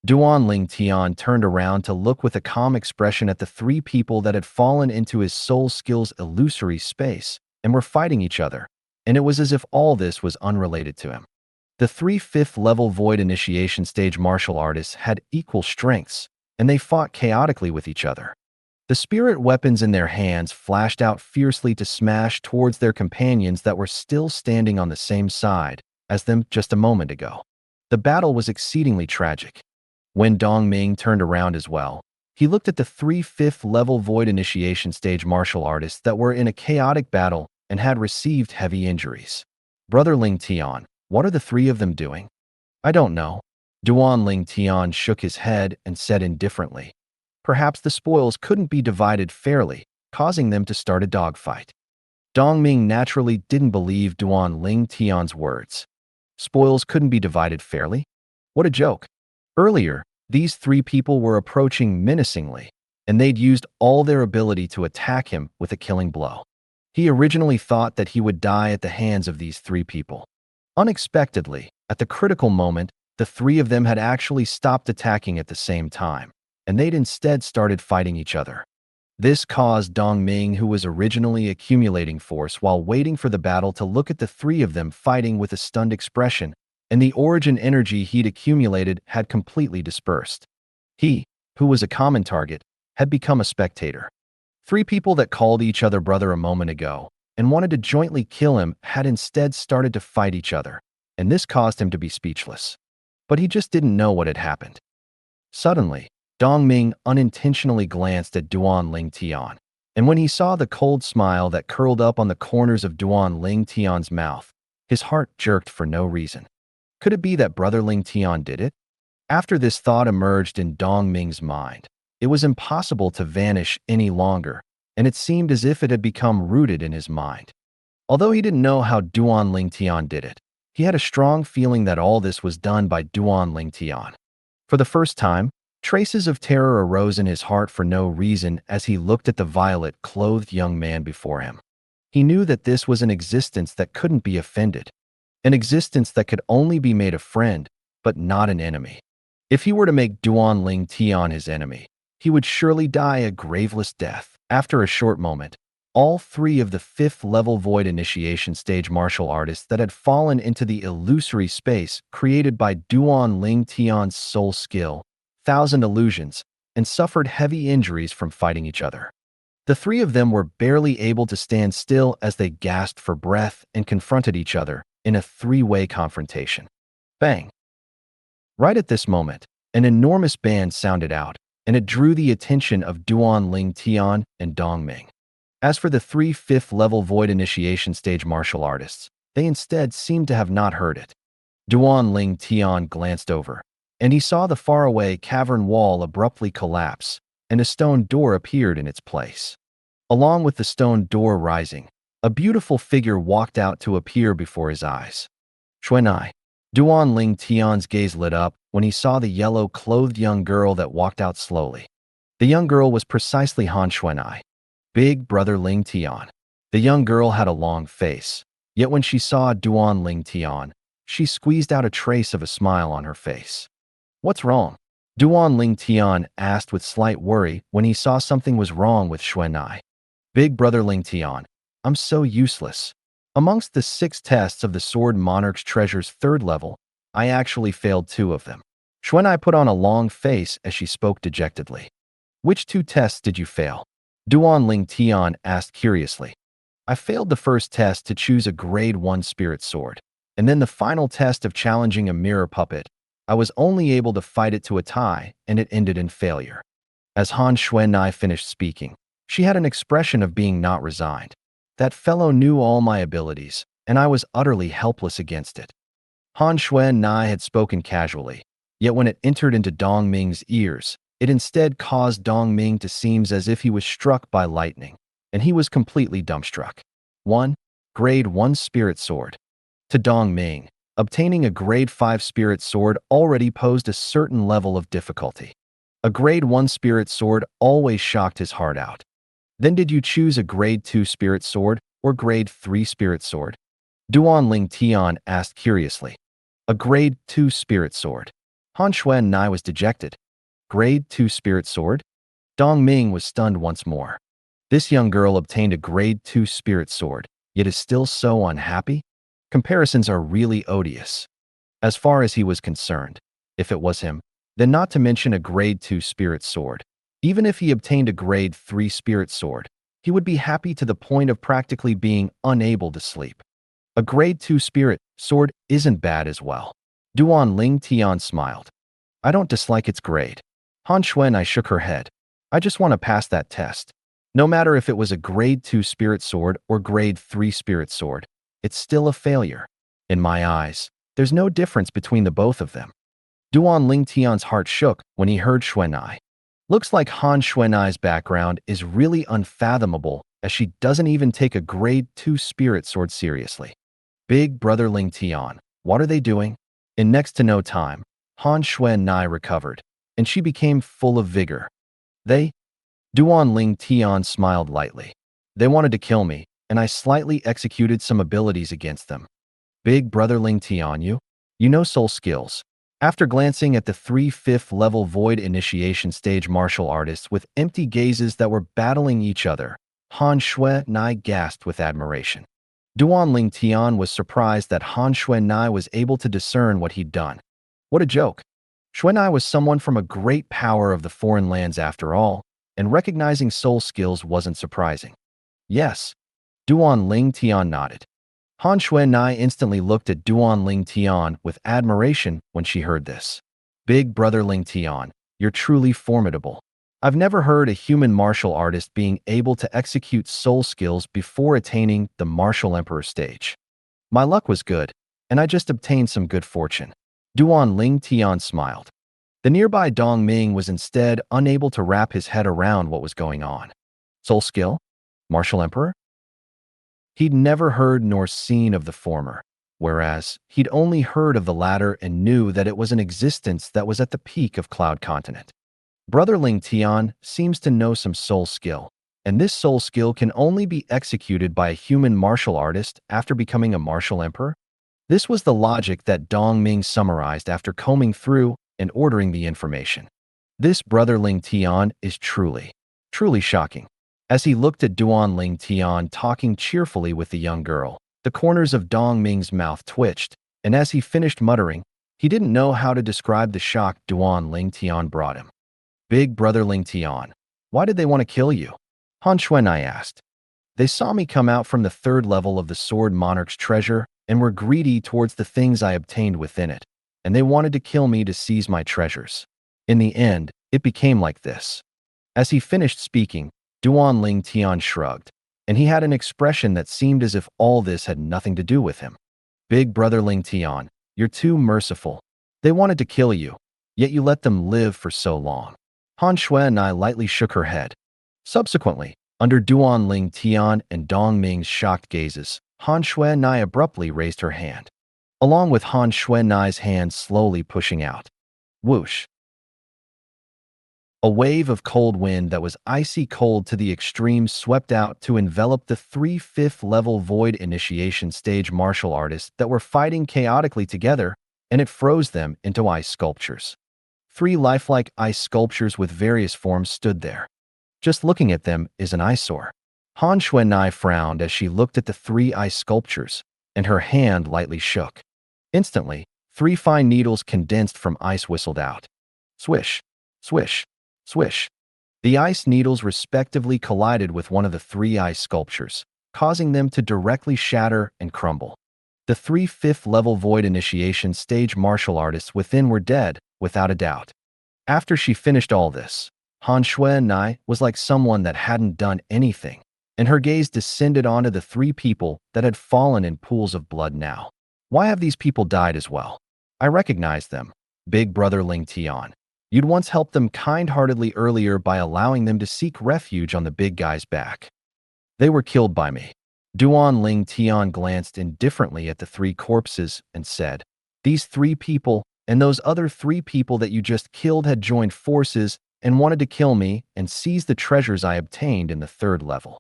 Duan Ling Tian turned around to look with a calm expression at the three people that had fallen into his soul skill's illusory space and were fighting each other, and it was as if all this was unrelated to him. The three fifth-level Void Initiation Stage martial artists had equal strengths, and they fought chaotically with each other. The spirit weapons in their hands flashed out fiercely to smash towards their companions that were still standing on the same side as them just a moment ago. The battle was exceedingly tragic. When Dong Ming turned around as well, he looked at the three fifth-level Void Initiation Stage martial artists that were in a chaotic battle and had received heavy injuries. Brother Ling Tian, what are the three of them doing? I don't know. Duan Ling Tian shook his head and said indifferently. Perhaps the spoils couldn't be divided fairly, causing them to start a dogfight. Dong Ming naturally didn't believe Duan Ling Tian's words. Spoils couldn't be divided fairly? What a joke. Earlier, these three people were approaching menacingly, and they'd used all their ability to attack him with a killing blow. He originally thought that he would die at the hands of these three people. Unexpectedly, at the critical moment, the three of them had actually stopped attacking at the same time, and they'd instead started fighting each other. This caused Dong Ming, who was originally accumulating force while waiting for the battle, to look at the three of them fighting with a stunned expression, and the origin energy he'd accumulated had completely dispersed. He, who was a common target, had become a spectator. Three people that called each other brother a moment ago and wanted to jointly kill him had instead started to fight each other, and this caused him to be speechless. But he just didn't know what had happened. Suddenly, Dong Ming unintentionally glanced at Duan Ling Tian, and when he saw the cold smile that curled up on the corners of Duan Ling Tian's mouth, his heart jerked for no reason. Could it be that Brother Ling Tian did it? After this thought emerged in Dong Ming's mind, it was impossible to vanish any longer, and it seemed as if it had become rooted in his mind. Although he didn't know how Duan Ling Tian did it, he had a strong feeling that all this was done by Duan Ling Tian. For the first time, traces of terror arose in his heart for no reason as he looked at the violet-clothed young man before him. He knew that this was an existence that couldn't be offended, an existence that could only be made a friend, but not an enemy. If he were to make Duan Ling Tian his enemy, he would surely die a graveless death. After a short moment, all three of the fifth-level Void Initiation Stage martial artists that had fallen into the illusory space created by Duan Ling Tian's soul skill, thousand illusions, and suffered heavy injuries from fighting each other. The three of them were barely able to stand still as they gasped for breath and confronted each other in a three-way confrontation. Bang! Right at this moment, an enormous band sounded out, and it drew the attention of Duan Ling Tian and Dong Ming. As for the three fifth-level Void Initiation Stage martial artists, they instead seemed to have not heard it. Duan Ling Tian glanced over, and he saw the faraway cavern wall abruptly collapse, and a stone door appeared in its place. Along with the stone door rising, a beautiful figure walked out to appear before his eyes. Xuanai. Duan Ling Tian's gaze lit up when he saw the yellow-clothed young girl that walked out slowly. The young girl was precisely Han Xuanai, Big Brother Ling Tian. The young girl had a long face, yet when she saw Duan Ling Tian, she squeezed out a trace of a smile on her face. What's wrong? Duan Ling Tian asked with slight worry when he saw something was wrong with Xuanai. Big Brother Ling Tian, I'm so useless. Amongst the 6 tests of the Sword Monarch's Treasure's 3rd level, I actually failed 2 of them. Xuanai put on a long face as she spoke dejectedly. Which 2 tests did you fail? Duan Ling Tian asked curiously. I failed the first test to choose a grade 1 spirit sword, and then the final test of challenging a mirror puppet, I was only able to fight it to a tie, and it ended in failure. As Han Xuanai finished speaking, she had an expression of being not resigned. That fellow knew all my abilities, and I was utterly helpless against it. Han Xuanai had spoken casually, yet when it entered into Dong Ming's ears, it instead caused Dong Ming to seem as if he was struck by lightning, and he was completely dumbstruck. 1. Grade 1 Spirit Sword. To Dong Ming, obtaining a Grade 5 Spirit Sword already posed a certain level of difficulty. A Grade 1 Spirit Sword always shocked his heart out. Then did you choose a Grade 2 Spirit Sword or Grade 3 Spirit Sword? Duan Ling Tian asked curiously. A Grade 2 Spirit Sword. Han Xuanai was dejected. Grade 2 Spirit Sword? Dong Ming was stunned once more. This young girl obtained a Grade 2 Spirit Sword, yet is still so unhappy? Comparisons are really odious. As far as he was concerned, if it was him, then not to mention a Grade 2 Spirit Sword. Even if he obtained a Grade 3 Spirit Sword, he would be happy to the point of practically being unable to sleep. A Grade 2 Spirit Sword isn't bad as well. Duan Ling Tian smiled. I don't dislike its grade. Han Xuanai shook her head. I just want to pass that test. No matter if it was a Grade 2 Spirit Sword or Grade 3 Spirit Sword, it's still a failure. In my eyes, there's no difference between the both of them. Duan Ling Tian's heart shook when he heard Xuanai. Looks like Han Xuanai's background is really unfathomable, as she doesn't even take a Grade 2 Spirit Sword seriously. Big brother Ling Tian, what are they doing? In next to no time, Han Xuanai recovered, and she became full of vigor. They? Duan Ling Tian smiled lightly. They wanted to kill me, and I slightly executed some abilities against them. Big brother Ling Tian, you know soul skills. After glancing at the 3 5th level void initiation stage martial artists with empty gazes that were battling each other, Han Xuanai gasped with admiration. Duan Ling Tian was surprised that Han Xuanai was able to discern what he'd done. What a joke. Xuanai was someone from a great power of the foreign lands after all, and recognizing soul skills wasn't surprising. Yes. Duan Ling Tian nodded. Han Xuanai instantly looked at Duan Ling Tian with admiration when she heard this. Big brother Ling Tian, you're truly formidable. I've never heard a human martial artist being able to execute soul skills before attaining the Martial Emperor stage. My luck was good, and I just obtained some good fortune. Duan Ling Tian smiled. The nearby Dong Ming was instead unable to wrap his head around what was going on. Soul skill? Martial Emperor? He'd never heard nor seen of the former, whereas he'd only heard of the latter and knew that it was an existence that was at the peak of Cloud Continent. Brother Ling Tian seems to know some soul skill, and this soul skill can only be executed by a human martial artist after becoming a martial emperor? This was the logic that Dong Ming summarized after combing through and ordering the information. This brother Ling Tian is truly shocking. As he looked at Duan Ling Tian talking cheerfully with the young girl, the corners of Dong Ming's mouth twitched, and as he finished muttering, he didn't know how to describe the shock Duan Ling Tian brought him. Big brother Ling Tian, why did they want to kill you? Han Xuanai asked. They saw me come out from the 3rd level of the Sword Monarch's treasure and were greedy towards the things I obtained within it, and they wanted to kill me to seize my treasures. In the end, it became like this. As he finished speaking, Duan Ling Tian shrugged, and he had an expression that seemed as if all this had nothing to do with him. Big brother Ling Tian, you're too merciful. They wanted to kill you, yet you let them live for so long. Han Xuanai lightly shook her head. Subsequently, under Duan Ling Tian and Dong Ming's shocked gazes, Han Xuanai abruptly raised her hand, along with Han Xuanai's hand slowly pushing out. Whoosh! A wave of cold wind that was icy cold to the extreme swept out to envelop the 3 5th level void initiation stage martial artists that were fighting chaotically together, and it froze them into ice sculptures. 3 lifelike ice sculptures with various forms stood there. Just looking at them is an eyesore. Han Xuanai frowned as she looked at the 3 ice sculptures, and her hand lightly shook. Instantly, 3 fine needles condensed from ice whistled out. Swish, swish, swish. The ice needles respectively collided with one of the 3 ice sculptures, causing them to directly shatter and crumble. The 3 5th-level Void Initiation stage martial artists within were dead, without a doubt. After she finished all this, Han Shui was like someone that hadn't done anything, and her gaze descended onto the 3 people that had fallen in pools of blood now. Why have these people died as well? I recognized them. Big brother Ling Tian. You'd once helped them kind-heartedly earlier by allowing them to seek refuge on the big guy's back. They were killed by me. Duan Ling Tian glanced indifferently at the 3 corpses and said, "These 3 people and those other 3 people that you just killed had joined forces and wanted to kill me and seize the treasures I obtained in the 3rd level."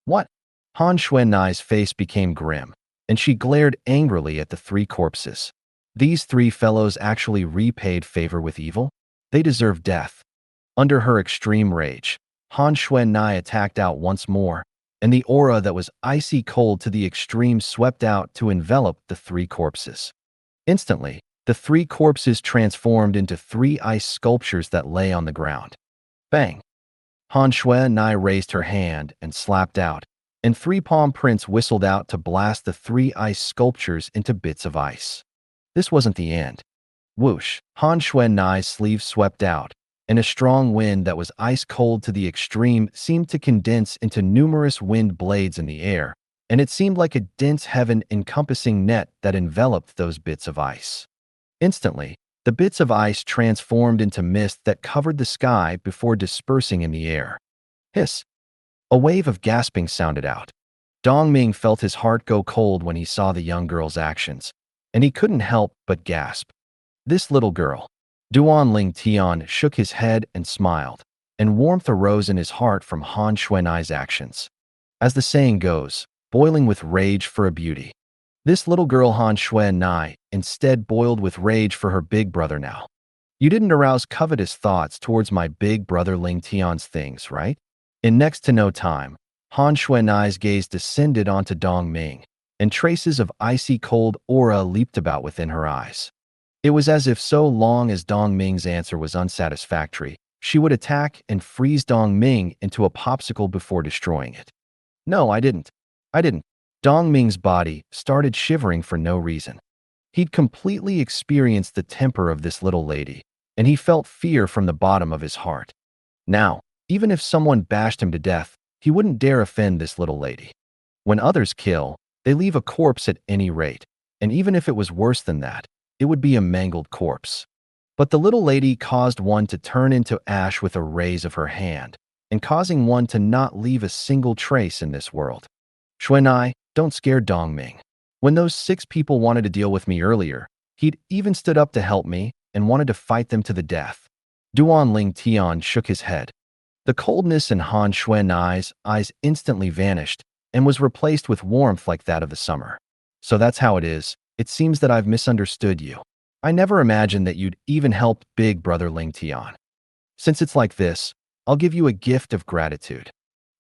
What? Han Xuanai's face became grim, and she glared angrily at the 3 corpses. These 3 fellows actually repaid favor with evil? They deserve death. Under her extreme rage, Han Xuanai attacked out once more, and the aura that was icy cold to the extreme swept out to envelop the 3 corpses. Instantly, the 3 corpses transformed into 3 ice sculptures that lay on the ground. Bang! Han Xuanai raised her hand and slapped out, and 3 palm prints whistled out to blast the 3 ice sculptures into bits of ice. This wasn't the end. Whoosh! Han Xuanai's sleeve swept out, and a strong wind that was ice cold to the extreme seemed to condense into numerous wind blades in the air, and it seemed like a dense heaven-encompassing net that enveloped those bits of ice. Instantly, the bits of ice transformed into mist that covered the sky before dispersing in the air. Hiss! A wave of gasping sounded out. Dongming felt his heart go cold when he saw the young girl's actions, and he couldn't help but gasp. This little girl. Duan Ling Tian shook his head and smiled, and warmth arose in his heart from Han Xuanai's actions. As the saying goes, boiling with rage for a beauty. This little girl Han Xuanai instead boiled with rage for her big brother now. You didn't arouse covetous thoughts towards my big brother Ling Tian's things, right? In next to no time, Han Xuanai's gaze descended onto Dongming, and traces of icy cold aura leaped about within her eyes. It was as if so long as Dongming's answer was unsatisfactory, she would attack and freeze Dongming into a popsicle before destroying it. No, I didn't. Dongming's body started shivering for no reason. He'd completely experienced the temper of this little lady, and he felt fear from the bottom of his heart. Now, even if someone bashed him to death, he wouldn't dare offend this little lady. When others kill, they leave a corpse at any rate, and even if it was worse than that, it would be a mangled corpse. But the little lady caused one to turn into ash with a raise of her hand, and causing one to not leave a single trace in this world. Xuanai, don't scare Dongming. When those 6 people wanted to deal with me earlier, he'd even stood up to help me and wanted to fight them to the death. Duan Ling Tian shook his head. The coldness in Han Xuanai's eyes instantly vanished and was replaced with warmth like that of the summer. So that's how it is. It seems that I've misunderstood you. I never imagined that you'd even help big brother Ling Tian. Since it's like this, I'll give you a gift of gratitude.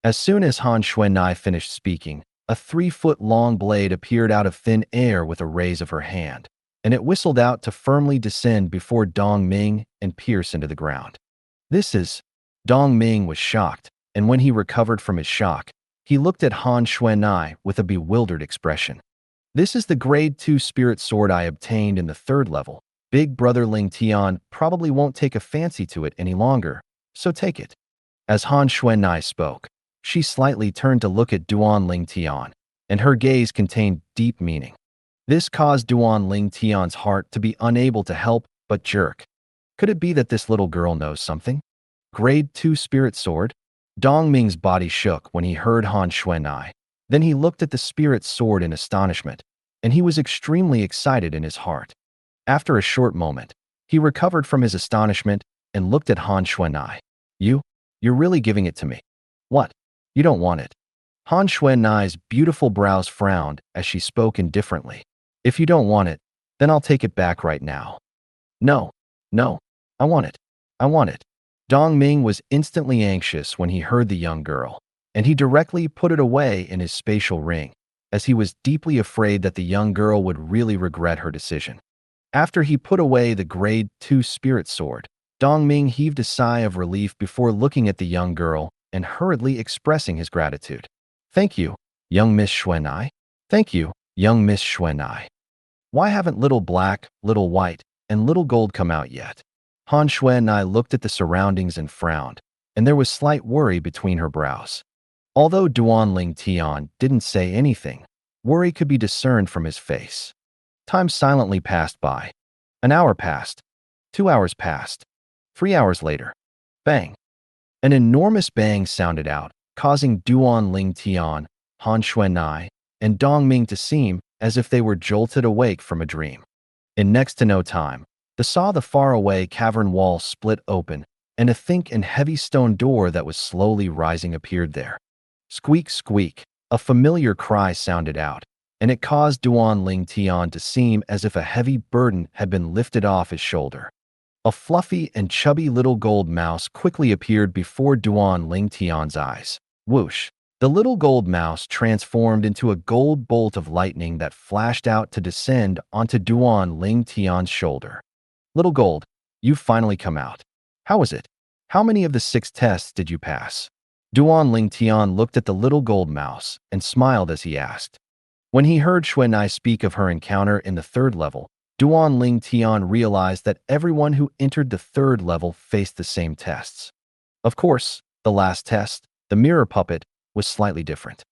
As soon as Han Xuanai finished speaking, a 3-foot-long blade appeared out of thin air with a raise of her hand, and it whistled out to firmly descend before Dongming and pierce into the ground. Dongming was shocked, and when he recovered from his shock, he looked at Han Xuanai with a bewildered expression. This is the grade 2 spirit sword I obtained in the 3rd level. Big brother Ling Tian probably won't take a fancy to it any longer, so take it. As Han Xuanai spoke, she slightly turned to look at Duan Ling Tian, and her gaze contained deep meaning. This caused Duan Ling Tian's heart to be unable to help but jerk. Could it be that this little girl knows something? Grade 2 spirit sword? Dongming's body shook when he heard Han Xuanai. Then he looked at the spirit sword in astonishment, and he was extremely excited in his heart. After a short moment, he recovered from his astonishment and looked at Han Xuanai. You're really giving it to me. What? You don't want it. Han Xuanai's beautiful brows frowned as she spoke indifferently. If you don't want it, then I'll take it back right now. No, I want it. Dongming was instantly anxious when he heard the young girl, and he directly put it away in his spatial ring, as he was deeply afraid that the young girl would really regret her decision. After he put away the grade 2 spirit sword, Dongming heaved a sigh of relief before looking at the young girl and hurriedly expressing his gratitude. Thank you, young Miss Xuanai. Thank you. Young Miss Xuanai. Why haven't little black, little white, and little gold come out yet? Han Xuanai looked at the surroundings and frowned, and there was slight worry between her brows. Although Duan Ling Tian didn't say anything, worry could be discerned from his face. Time silently passed by. An hour passed. 2 hours passed. 3 hours later. Bang! An enormous bang sounded out, causing Duan Ling Tian, Han Xuanai, and Dong Ming to seem as if they were jolted awake from a dream. In next to no time, the faraway cavern wall split open, and a thick and heavy stone door that was slowly rising appeared there. Squeak, squeak, a familiar cry sounded out, and it caused Duan Ling Tian to seem as if a heavy burden had been lifted off his shoulder. A fluffy and chubby little gold mouse quickly appeared before Duan Ling Tian's eyes. Whoosh! The little gold mouse transformed into a gold bolt of lightning that flashed out to descend onto Duan Ling Tian's shoulder. Little Gold, you've finally come out. How was it? How many of the 6 tests did you pass? Duan Ling Tian looked at the little gold mouse and smiled as he asked. When he heard Xuanai speak of her encounter in the 3rd level, Duan Ling Tian realized that everyone who entered the 3rd level faced the same tests. Of course, the last test, the mirror puppet, was slightly different.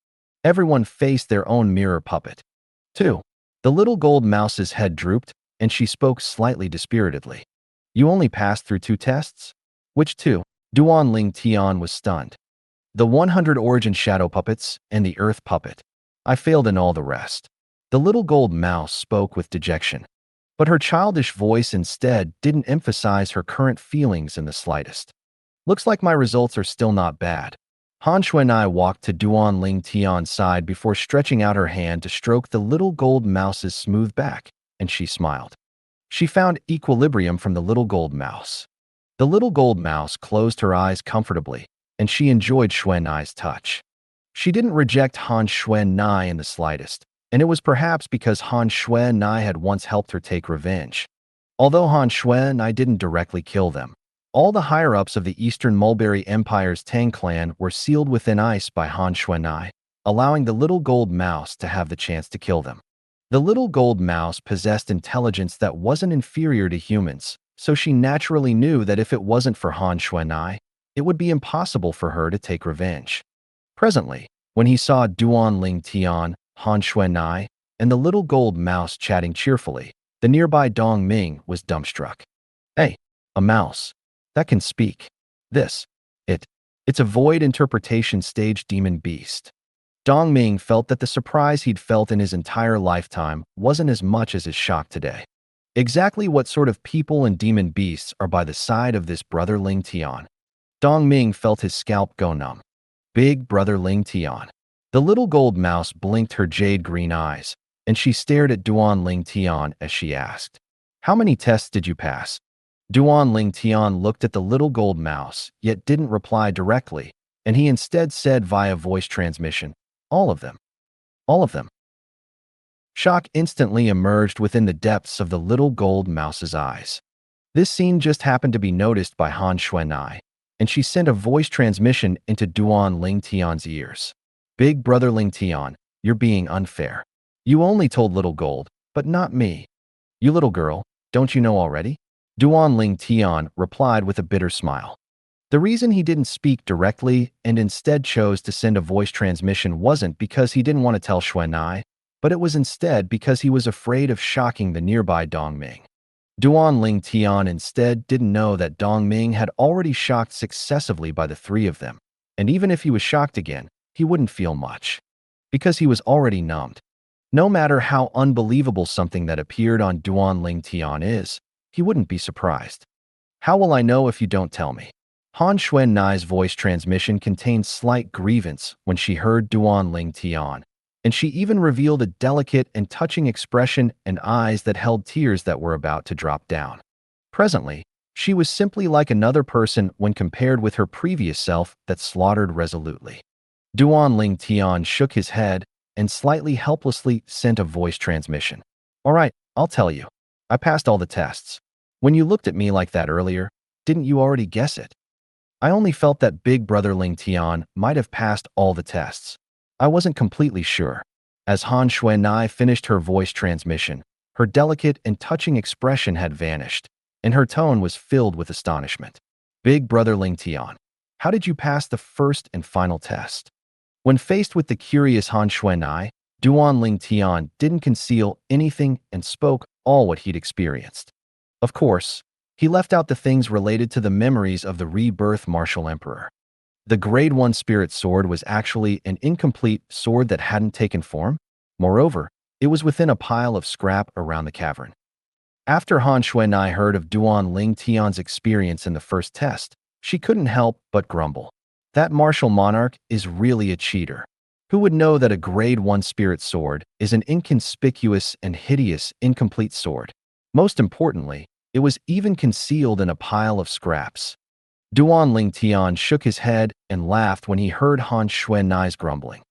Everyone faced their own mirror puppet. 2. The little gold mouse's head drooped, and she spoke slightly dispiritedly. You only passed through 2 tests? Which 2? Duan Ling Tian was stunned. The 100 origin shadow puppets and the earth puppet. I failed in all the rest. The little gold mouse spoke with dejection. But her childish voice instead didn't emphasize her current feelings in the slightest. Looks like my results are still not bad. Han Xuanai walked to Duan Ling Tian's side before stretching out her hand to stroke the little gold mouse's smooth back, and she smiled. She found equilibrium from the little gold mouse. The little gold mouse closed her eyes comfortably, and she enjoyed Xuanai's touch. She didn't reject Han Xuanai in the slightest, and it was perhaps because Han Xuanai had once helped her take revenge. Although Han Xuanai didn't directly kill them, all the higher-ups of the Eastern Mulberry Empire's Tang clan were sealed within ice by Han Xuanai, allowing the little gold mouse to have the chance to kill them. The little gold mouse possessed intelligence that wasn't inferior to humans, so she naturally knew that if it wasn't for Han Xuanai, it would be impossible for her to take revenge. Presently, when he saw Duan Ling Tian, Han Xuanai, and the little gold mouse chatting cheerfully, the nearby Dong Ming was dumbstruck. Hey, a mouse. That can speak. It's a void interpretation stage demon beast. Dong Ming felt that the surprise he'd felt in his entire lifetime wasn't as much as his shock today. Exactly what sort of people and demon beasts are by the side of this brother Ling Tian? Dong Ming felt his scalp go numb. Big brother Ling Tian. The little gold mouse blinked her jade green eyes, and she stared at Duan Ling Tian as she asked, How many tests did you pass? Duan Ling Tian looked at the little gold mouse, yet didn't reply directly, and he instead said via voice transmission, All of them. All of them. Shock instantly emerged within the depths of the little gold mouse's eyes. This scene just happened to be noticed by Han Xuanai, and she sent a voice transmission into Duan Ling Tian's ears. Big brother Ling Tian, you're being unfair. You only told little gold, but not me. You little girl, don't you know already? Duan Ling Tian replied with a bitter smile. The reason he didn't speak directly and instead chose to send a voice transmission wasn't because he didn't want to tell Xuanai, but it was instead because he was afraid of shocking the nearby Dong Ming. Duan Ling Tian instead didn't know that Dong Ming had already shocked successively by the 3 of them, and even if he was shocked again, he wouldn't feel much, because he was already numbed. No matter how unbelievable something that appeared on Duan Ling Tian is, he wouldn't be surprised. How will I know if you don't tell me? Han Xuanai's voice transmission contained slight grievance when she heard Duan Ling Tian, and she even revealed a delicate and touching expression and eyes that held tears that were about to drop down. Presently, she was simply like another person when compared with her previous self that slaughtered resolutely. Duan Ling Tian shook his head and slightly helplessly sent a voice transmission. All right, I'll tell you. I passed all the tests. When you looked at me like that earlier, didn't you already guess it? I only felt that big brother Ling Tian might have passed all the tests. I wasn't completely sure. As Han Xuanai finished her voice transmission, her delicate and touching expression had vanished, and her tone was filled with astonishment. Big Brother Ling Tian, how did you pass the first and final test? When faced with the curious Han Xuanai, Duan Ling Tian didn't conceal anything and spoke all what he'd experienced. Of course, he left out the things related to the memories of the Rebirth Martial Emperor. The Grade 1 Spirit Sword was actually an incomplete sword that hadn't taken form. Moreover, it was within a pile of scrap around the cavern. After Han Xuanai heard of Duan Ling Tian's experience in the first test, she couldn't help but grumble. That martial monarch is really a cheater. Who would know that a Grade 1 Spirit Sword is an inconspicuous and hideous incomplete sword? Most importantly, it was even concealed in a pile of scraps. Duan Ling Tian shook his head and laughed when he heard Han Xuanai's grumbling.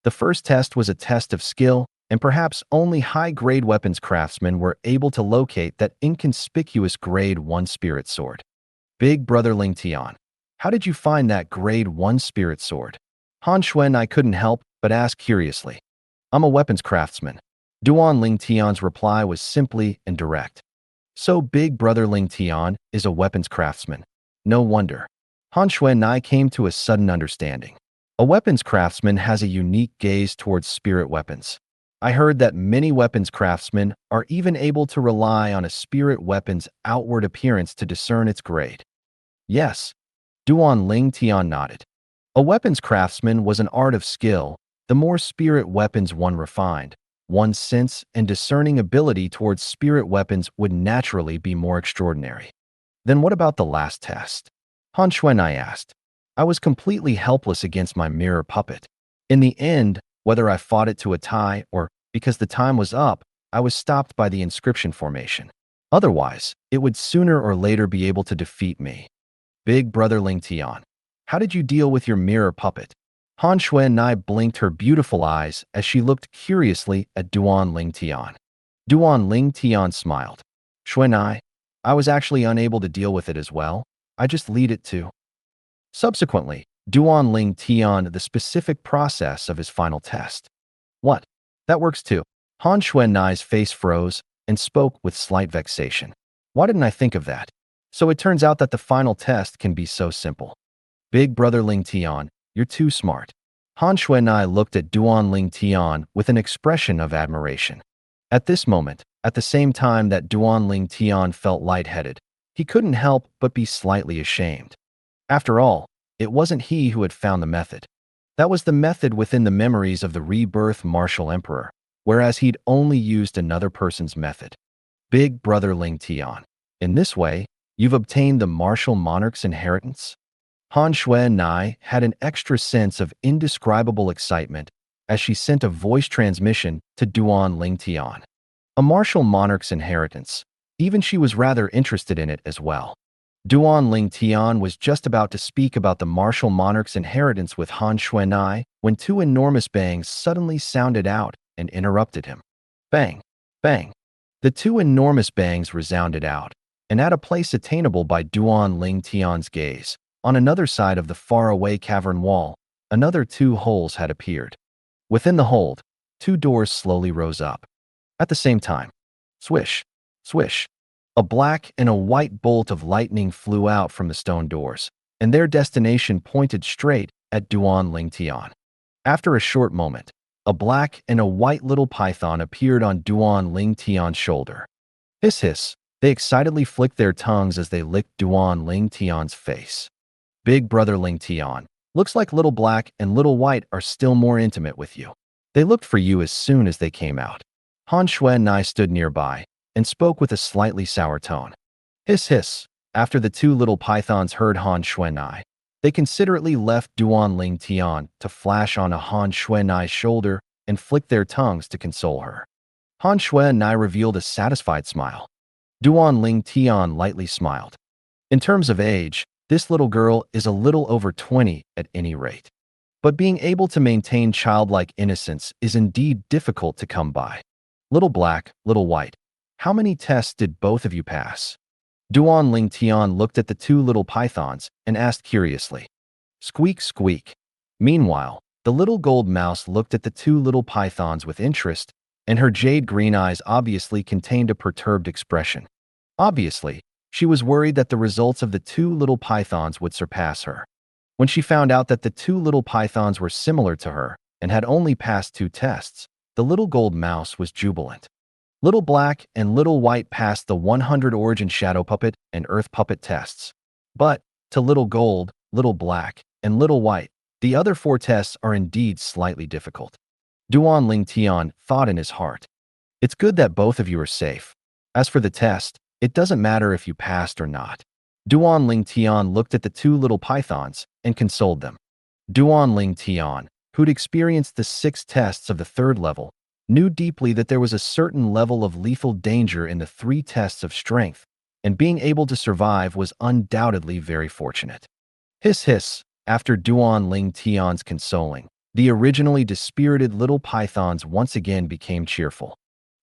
The first test was a test of skill, and perhaps only high-grade weapons craftsmen were able to locate that inconspicuous Grade 1 Spirit Sword. Big Brother Ling Tian, how did you find that Grade 1 Spirit Sword? Han Xuanai couldn't help but ask curiously. I'm a weapons craftsman. Duan Ling Tian's reply was simply and direct. So Big Brother Ling Tian is a weapons craftsman. No wonder. Han Xuanai came to a sudden understanding. A weapons craftsman has a unique gaze towards spirit weapons. I heard that many weapons craftsmen are even able to rely on a spirit weapon's outward appearance to discern its grade. Yes, Duan Ling Tian nodded. A weapons craftsman was an art of skill. The more spirit weapons one refined, one's sense and discerning ability towards spirit weapons would naturally be more extraordinary. Then what about the last test? Han Xuanai asked. I was completely helpless against my mirror puppet. In the end, whether I fought it to a tie or because the time was up, I was stopped by the inscription formation. Otherwise, it would sooner or later be able to defeat me. Big Brother Ling Tian, how did you deal with your mirror puppet? Han Xuanai blinked her beautiful eyes as she looked curiously at Duan Ling Tian. Duan Ling Tian smiled. Xuanai, I was actually unable to deal with it as well. I just lead it to. Subsequently, Duan Ling Tian the specific process of his final test. What? That works too. Han Xuanai's face froze and spoke with slight vexation. Why didn't I think of that? So it turns out that the final test can be so simple. Big Brother Ling Tian, you're too smart. Han Xuanai looked at Duan Ling Tian with an expression of admiration. At this moment, at the same time that Duan Ling Tian felt lightheaded, he couldn't help but be slightly ashamed. After all, it wasn't he who had found the method. That was the method within the memories of the Rebirth Martial Emperor, whereas he'd only used another person's method. Big Brother Ling Tian, in this way, you've obtained the martial monarch's inheritance? Han Xuanai had an extra sense of indescribable excitement as she sent a voice transmission to Duan Ling Tian. A martial monarch's inheritance. Even she was rather interested in it as well. Duan Ling Tian was just about to speak about the martial monarch's inheritance with Han Xuanai when two enormous bangs suddenly sounded out and interrupted him. Bang! Bang! The two enormous bangs resounded out, and at a place attainable by Duan Ling Tian's gaze, on another side of the faraway cavern wall, another two holes had appeared. Within the hold, two doors slowly rose up. At the same time, swish, swish, a black and a white bolt of lightning flew out from the stone doors, and their destination pointed straight at Duan Ling Tian. After a short moment, a black and a white little python appeared on Duan Ling Tian's shoulder. Hiss hiss, they excitedly flicked their tongues as they licked Duan Ling Tian's face. Big Brother Ling Tian, looks like Little Black and Little White are still more intimate with you. They looked for you as soon as they came out. Han Xuanai stood nearby and spoke with a slightly sour tone. Hiss hiss, after the two little pythons heard Han Xuanai, they considerately left Duan Ling Tian to flash on a Han Xuanai's shoulder and flick their tongues to console her. Han Xuanai revealed a satisfied smile. Duan Ling Tian lightly smiled. In terms of age, this little girl is a little over 20 at any rate. But being able to maintain childlike innocence is indeed difficult to come by. Little Black, Little White, how many tests did both of you pass? Duan Ling Tian looked at the two little pythons and asked curiously. Squeak, squeak. Meanwhile, The little gold mouse looked at the two little pythons with interest, and her jade green eyes obviously contained a perturbed expression. Obviously, she was worried that the results of the two little pythons would surpass her. When she found out that the two little pythons were similar to her and had only passed 2 tests, the little gold mouse was jubilant. Little Black and Little White passed the 100 Origin Shadow Puppet and Earth Puppet tests. But, to Little Gold, Little Black, and Little White, the other 4 tests are indeed slightly difficult. Duan Ling Tian thought in his heart. It's good that both of you are safe. As for the test, it doesn't matter if you passed or not. Duan Ling Tian looked at the 2 little pythons and consoled them. Duan Ling Tian, who'd experienced the 6 tests of the 3rd level, knew deeply that there was a certain level of lethal danger in the 3 tests of strength, and being able to survive was undoubtedly very fortunate. Hiss hiss, after Duan Ling Tian's consoling, the originally dispirited little pythons once again became cheerful.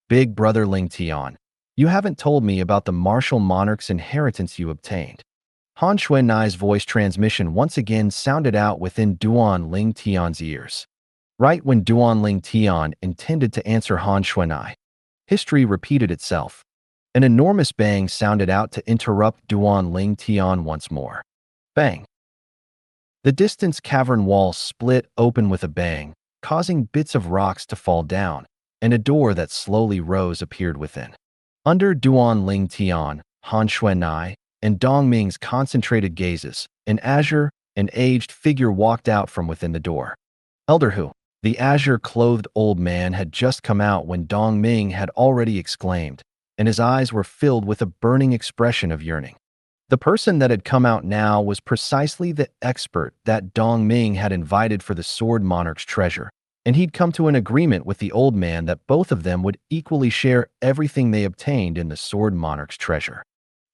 Big brother Ling Tian, you haven't told me about the martial monarch's inheritance you obtained. Han Xuanai's voice transmission once again sounded out within Duan Ling Tian's ears. Right when Duan Ling Tian intended to answer Han Xuanai, history repeated itself. An enormous bang sounded out to interrupt Duan Ling Tian once more. Bang! The distance cavern wall split open with a bang, causing bits of rocks to fall down, and a door that slowly rose appeared within. Under Duan Ling Tian, Han Xuanai, and Dong Ming's concentrated gazes, an azure, an aged figure walked out from within the door. Elder Hu, the azure-clothed old man, had just come out when Dong Ming had already exclaimed, and his eyes were filled with a burning expression of yearning. The person that had come out now was precisely the expert that Dong Ming had invited for the Sword Monarch's treasure, and he'd come to an agreement with the old man that both of them would equally share everything they obtained in the Sword Monarch's treasure.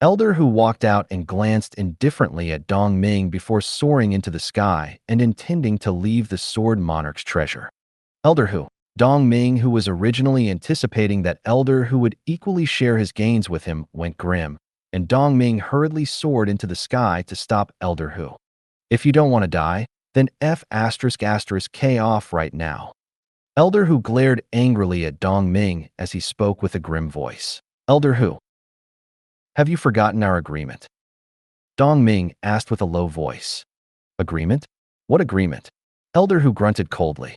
Elder Hu walked out and glanced indifferently at Dong Ming before soaring into the sky and intending to leave the Sword Monarch's treasure. Elder Hu, Dong Ming, who was originally anticipating that Elder Hu would equally share his gains with him, went grim, and Dong Ming hurriedly soared into the sky to stop Elder Hu. If you don't want to die, then F***K off right now. Elder Hu glared angrily at Dong Ming as he spoke with a grim voice. Elder Hu, have you forgotten our agreement? Dong Ming asked with a low voice. Agreement? What agreement? Elder Hu grunted coldly.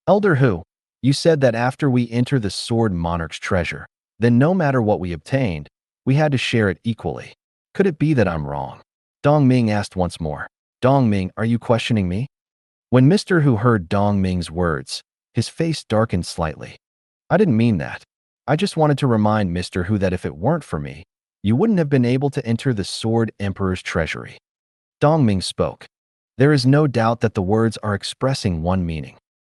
Elder Hu, you said that after we enter the Sword Monarch's treasure, then no matter what we obtained, we had to share it equally. Could it be that I'm wrong? Dong Ming asked once more. Dong Ming, are you questioning me? When Mr. Hu heard Dong Ming's words, his face darkened slightly. I didn't mean that. I just wanted to remind Mr. Hu that if it weren't for me, you wouldn't have been able to enter the Sword Emperor's treasury. Dong Ming spoke. There is no doubt that the words are expressing one meaning.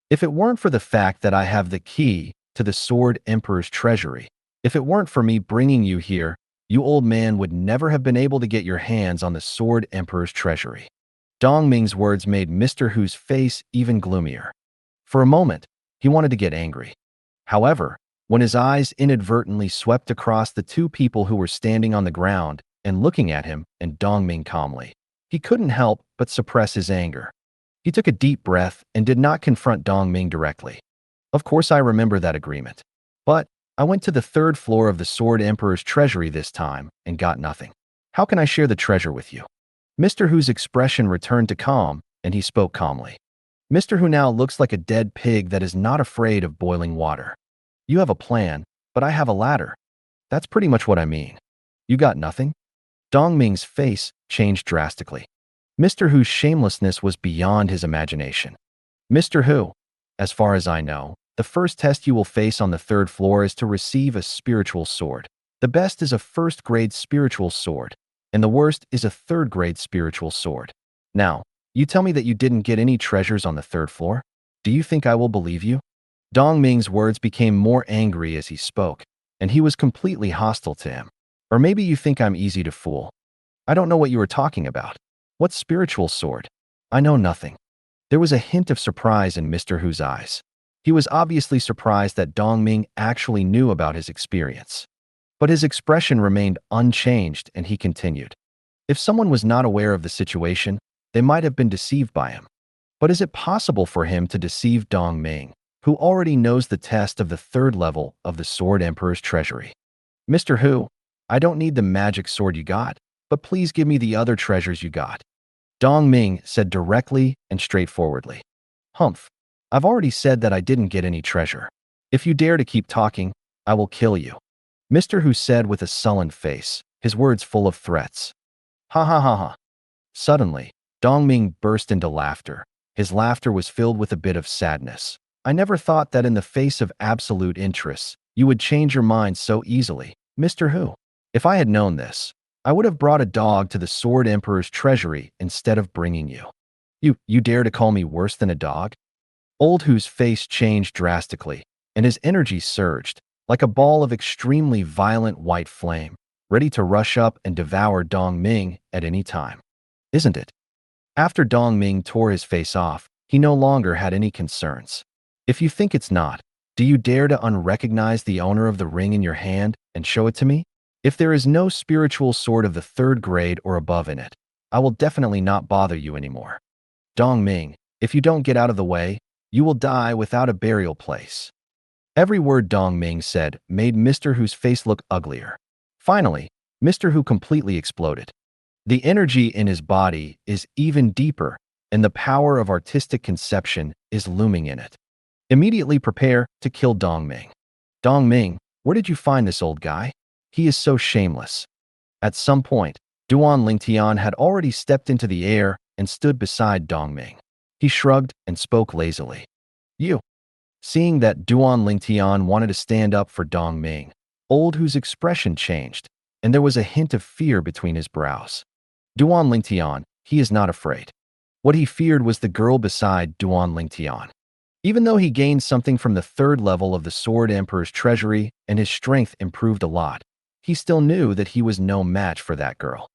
If it weren't for the fact that I have the key to the Sword Emperor's treasury, if it weren't for me bringing you here, you old man would never have been able to get your hands on the Sword Emperor's treasury. Dong Ming's words made Mr. Hu's face even gloomier. For a moment, he wanted to get angry. However, when his eyes inadvertently swept across the 2 people who were standing on the ground and looking at him and Dong Ming calmly, he couldn't help but suppress his anger. He took a deep breath and did not confront Dong Ming directly. Of course I remember that agreement. But I went to the 3rd floor of the Sword Emperor's treasury this time and got nothing. How can I share the treasure with you? Mr. Hu's expression returned to calm, and he spoke calmly. Mr. Hu now looks like a dead pig that is not afraid of boiling water. You have a plan, but I have a ladder. That's pretty much what I mean. You got nothing? Dong Ming's face changed drastically. Mr. Hu's shamelessness was beyond his imagination. Mr. Hu, as far as I know, the first test you will face on the 3rd floor is to receive a spiritual sword. The best is a 1st-grade spiritual sword, and the worst is a 3rd-grade spiritual sword. Now, you tell me that you didn't get any treasures on the 3rd floor? Do you think I will believe you? Dong Ming's words became more angry as he spoke, and he was completely hostile to him. Or maybe you think I'm easy to fool. I don't know what you are talking about. What spiritual sword? I know nothing. There was a hint of surprise in Mr. Hu's eyes. He was obviously surprised that Dong Ming actually knew about his experience. But his expression remained unchanged and he continued. If someone was not aware of the situation, they might have been deceived by him. But is it possible for him to deceive Dong Ming, who already knows the test of the third level of the Sword Emperor's treasury? Mr. Hu, I don't need the magic sword you got, but please give me the other treasures you got. Dong Ming said directly and straightforwardly. Humph, I've already said that I didn't get any treasure. If you dare to keep talking, I will kill you. Mr. Hu said with a sullen face, his words full of threats. Ha ha ha ha. Suddenly, Dong Ming burst into laughter. His laughter was filled with a bit of sadness. I never thought that in the face of absolute interests, you would change your mind so easily, Mr. Hu. If I had known this, I would have brought a dog to the Sword Emperor's treasury instead of bringing you. You dare to call me worse than a dog? Old Hu's face changed drastically, and his energy surged, like a ball of extremely violent white flame, ready to rush up and devour Dong Ming at any time. Isn't it? After Dong Ming tore his face off, he no longer had any concerns. If you think it's not, do you dare to unrecognize the owner of the ring in your hand and show it to me? If there is no spiritual sword of the third grade or above in it, I will definitely not bother you anymore. Dong Ming, if you don't get out of the way, you will die without a burial place. Every word Dong Ming said made Mr. Hu's face look uglier. Finally, Mr. Hu completely exploded. The energy in his body is even deeper, and the power of artistic conception is looming in it. Immediately prepare to kill Dong Ming. Dong Ming, where did you find this old guy? He is so shameless. At some point, Duan Lingtian had already stepped into the air and stood beside Dong Ming. He shrugged and spoke lazily. You. Seeing that Duan Lingtian wanted to stand up for Dong Ming, Old Hu's expression changed, and there was a hint of fear between his brows. Duan Lingtian, he is not afraid. What he feared was the girl beside Duan Lingtian. Even though he gained something from the third level of the Sword Emperor's treasury and his strength improved a lot, he still knew that he was no match for that girl.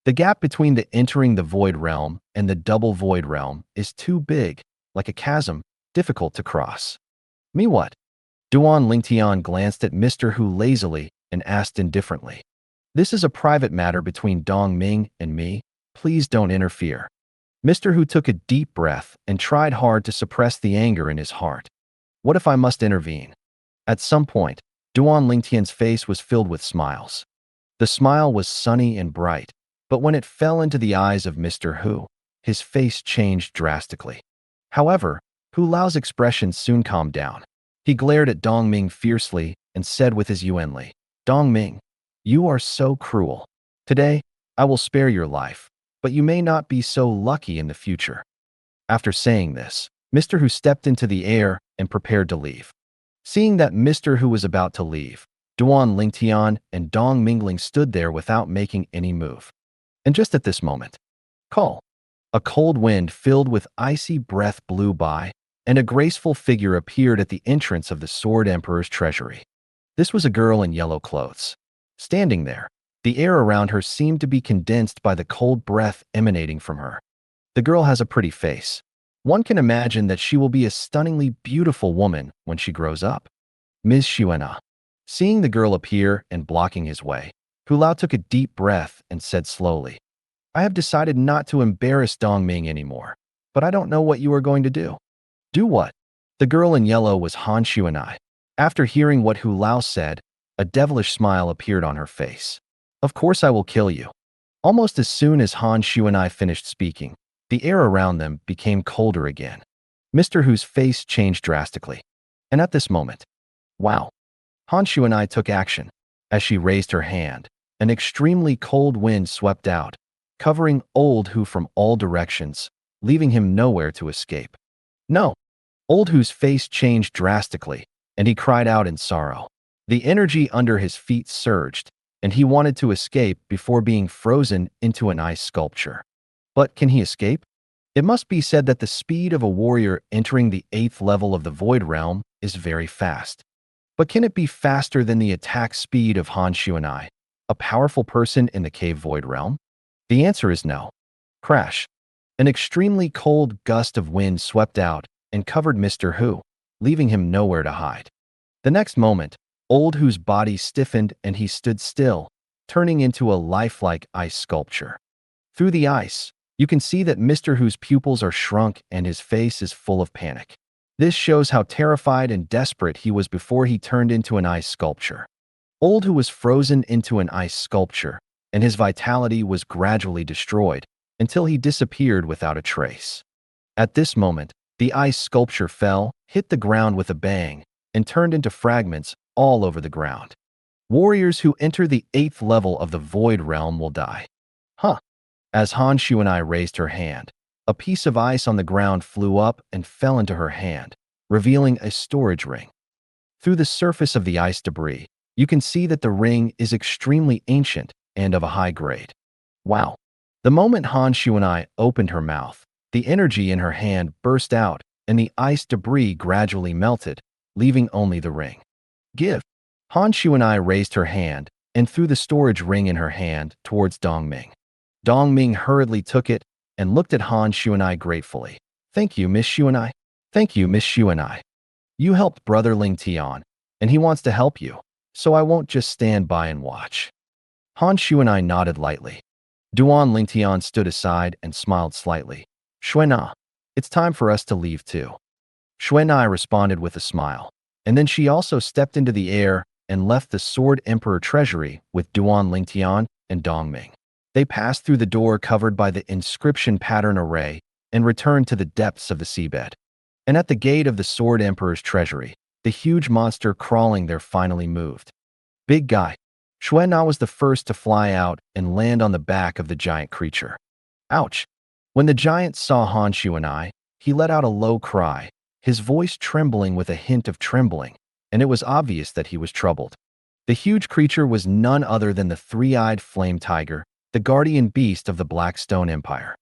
The gap between the entering the Void Realm and the double Void Realm is too big, like a chasm, difficult to cross. Me what? Duan Lingtian glanced at Mr. Hu lazily and asked indifferently. This is a private matter between Dong Ming and me. Please don't interfere. Mr. Hu took a deep breath and tried hard to suppress the anger in his heart. What if I must intervene? At some point, Duan Lingtian's face was filled with smiles. The smile was sunny and bright, but when it fell into the eyes of Mr. Hu, his face changed drastically. However, Hu Lao's expression soon calmed down. He glared at Dong Ming fiercely and said with his Yuanli, Dong Ming, you are so cruel. Today, I will spare your life, but you may not be so lucky in the future. After saying this, Mr. Hu stepped into the air and prepared to leave. Seeing that Mr. Hu was about to leave, Duan Lingtian and Dong Mingling stood there without making any move. And just at this moment, call. A cold wind filled with icy breath blew by, and a graceful figure appeared at the entrance of the Sword Emperor's treasury. This was a girl in yellow clothes. Standing there, the air around her seemed to be condensed by the cold breath emanating from her. The girl has a pretty face. One can imagine that she will be a stunningly beautiful woman when she grows up. Ms. Xuana. Seeing the girl appear and blocking his way, Hu Lao took a deep breath and said slowly, I have decided not to embarrass Dong Ming anymore, but I don't know what you are going to do. Do what? The girl in yellow was Han Xuanai. After hearing what Hu Lao said, a devilish smile appeared on her face. Of course I will kill you. Almost as soon as Han Xuanai finished speaking, the air around them became colder again. Mr. Hu's face changed drastically. And at this moment, wow! Han Xuanai took action. As she raised her hand, an extremely cold wind swept out, covering Old Hu from all directions, leaving him nowhere to escape. No! Old Hu's face changed drastically, and he cried out in sorrow. The energy under his feet surged, and he wanted to escape before being frozen into an ice sculpture. But can he escape? It must be said that the speed of a warrior entering the 8th level of the Void Realm is very fast. But can it be faster than the attack speed of Han Xuanai, a powerful person in the Cave Void Realm? The answer is no. Crash. An extremely cold gust of wind swept out and covered Mr. Hu, leaving him nowhere to hide. The next moment, Old Hu's body stiffened and he stood still, turning into a lifelike ice sculpture. Through the ice, You can see that Mr. Hu's pupils are shrunk and his face is full of panic. This shows how terrified and desperate he was before he turned into an ice sculpture. Old Hu was frozen into an ice sculpture, and his vitality was gradually destroyed until he disappeared without a trace. At this moment, the ice sculpture fell, hit the ground with a bang, and turned into fragments all over the ground. Warriors who enter the 8th level of the Void Realm will die. Huh. As Han Shuanai raised her hand, a piece of ice on the ground flew up and fell into her hand, revealing a storage ring. Through the surface of the ice debris, you can see that the ring is extremely ancient and of a high grade. Wow. The moment Han Shuanai opened her mouth, the energy in her hand burst out and the ice debris gradually melted, leaving only the ring. Give. Han Shuanai raised her hand and threw the storage ring in her hand towards Dongming. Dongming hurriedly took it and looked at Han Shuanai gratefully. Thank you, Miss Shuanai. Thank you, Miss Shuanai. You helped Brother Ling Tian, and he wants to help you, so I won't just stand by and watch. Han Shuanai nodded lightly. Duan Lingtian stood aside and smiled slightly. Xuena, it's time for us to leave too. Xuenai responded with a smile, and then she also stepped into the air and left the Sword Emperor treasury with Duan Lingtian and Dongming. They passed through the door covered by the inscription pattern array and returned to the depths of the seabed. And at the gate of the Sword Emperor's treasury, the huge monster crawling there finally moved. Big guy. Xuena was the first to fly out and land on the back of the giant creature. Ouch! When the giant saw Han Shuanai, he let out a low cry, his voice trembling with a hint of trembling, and it was obvious that he was troubled. The huge creature was none other than the three-eyed flame tiger, the guardian beast of the Blackstone Empire.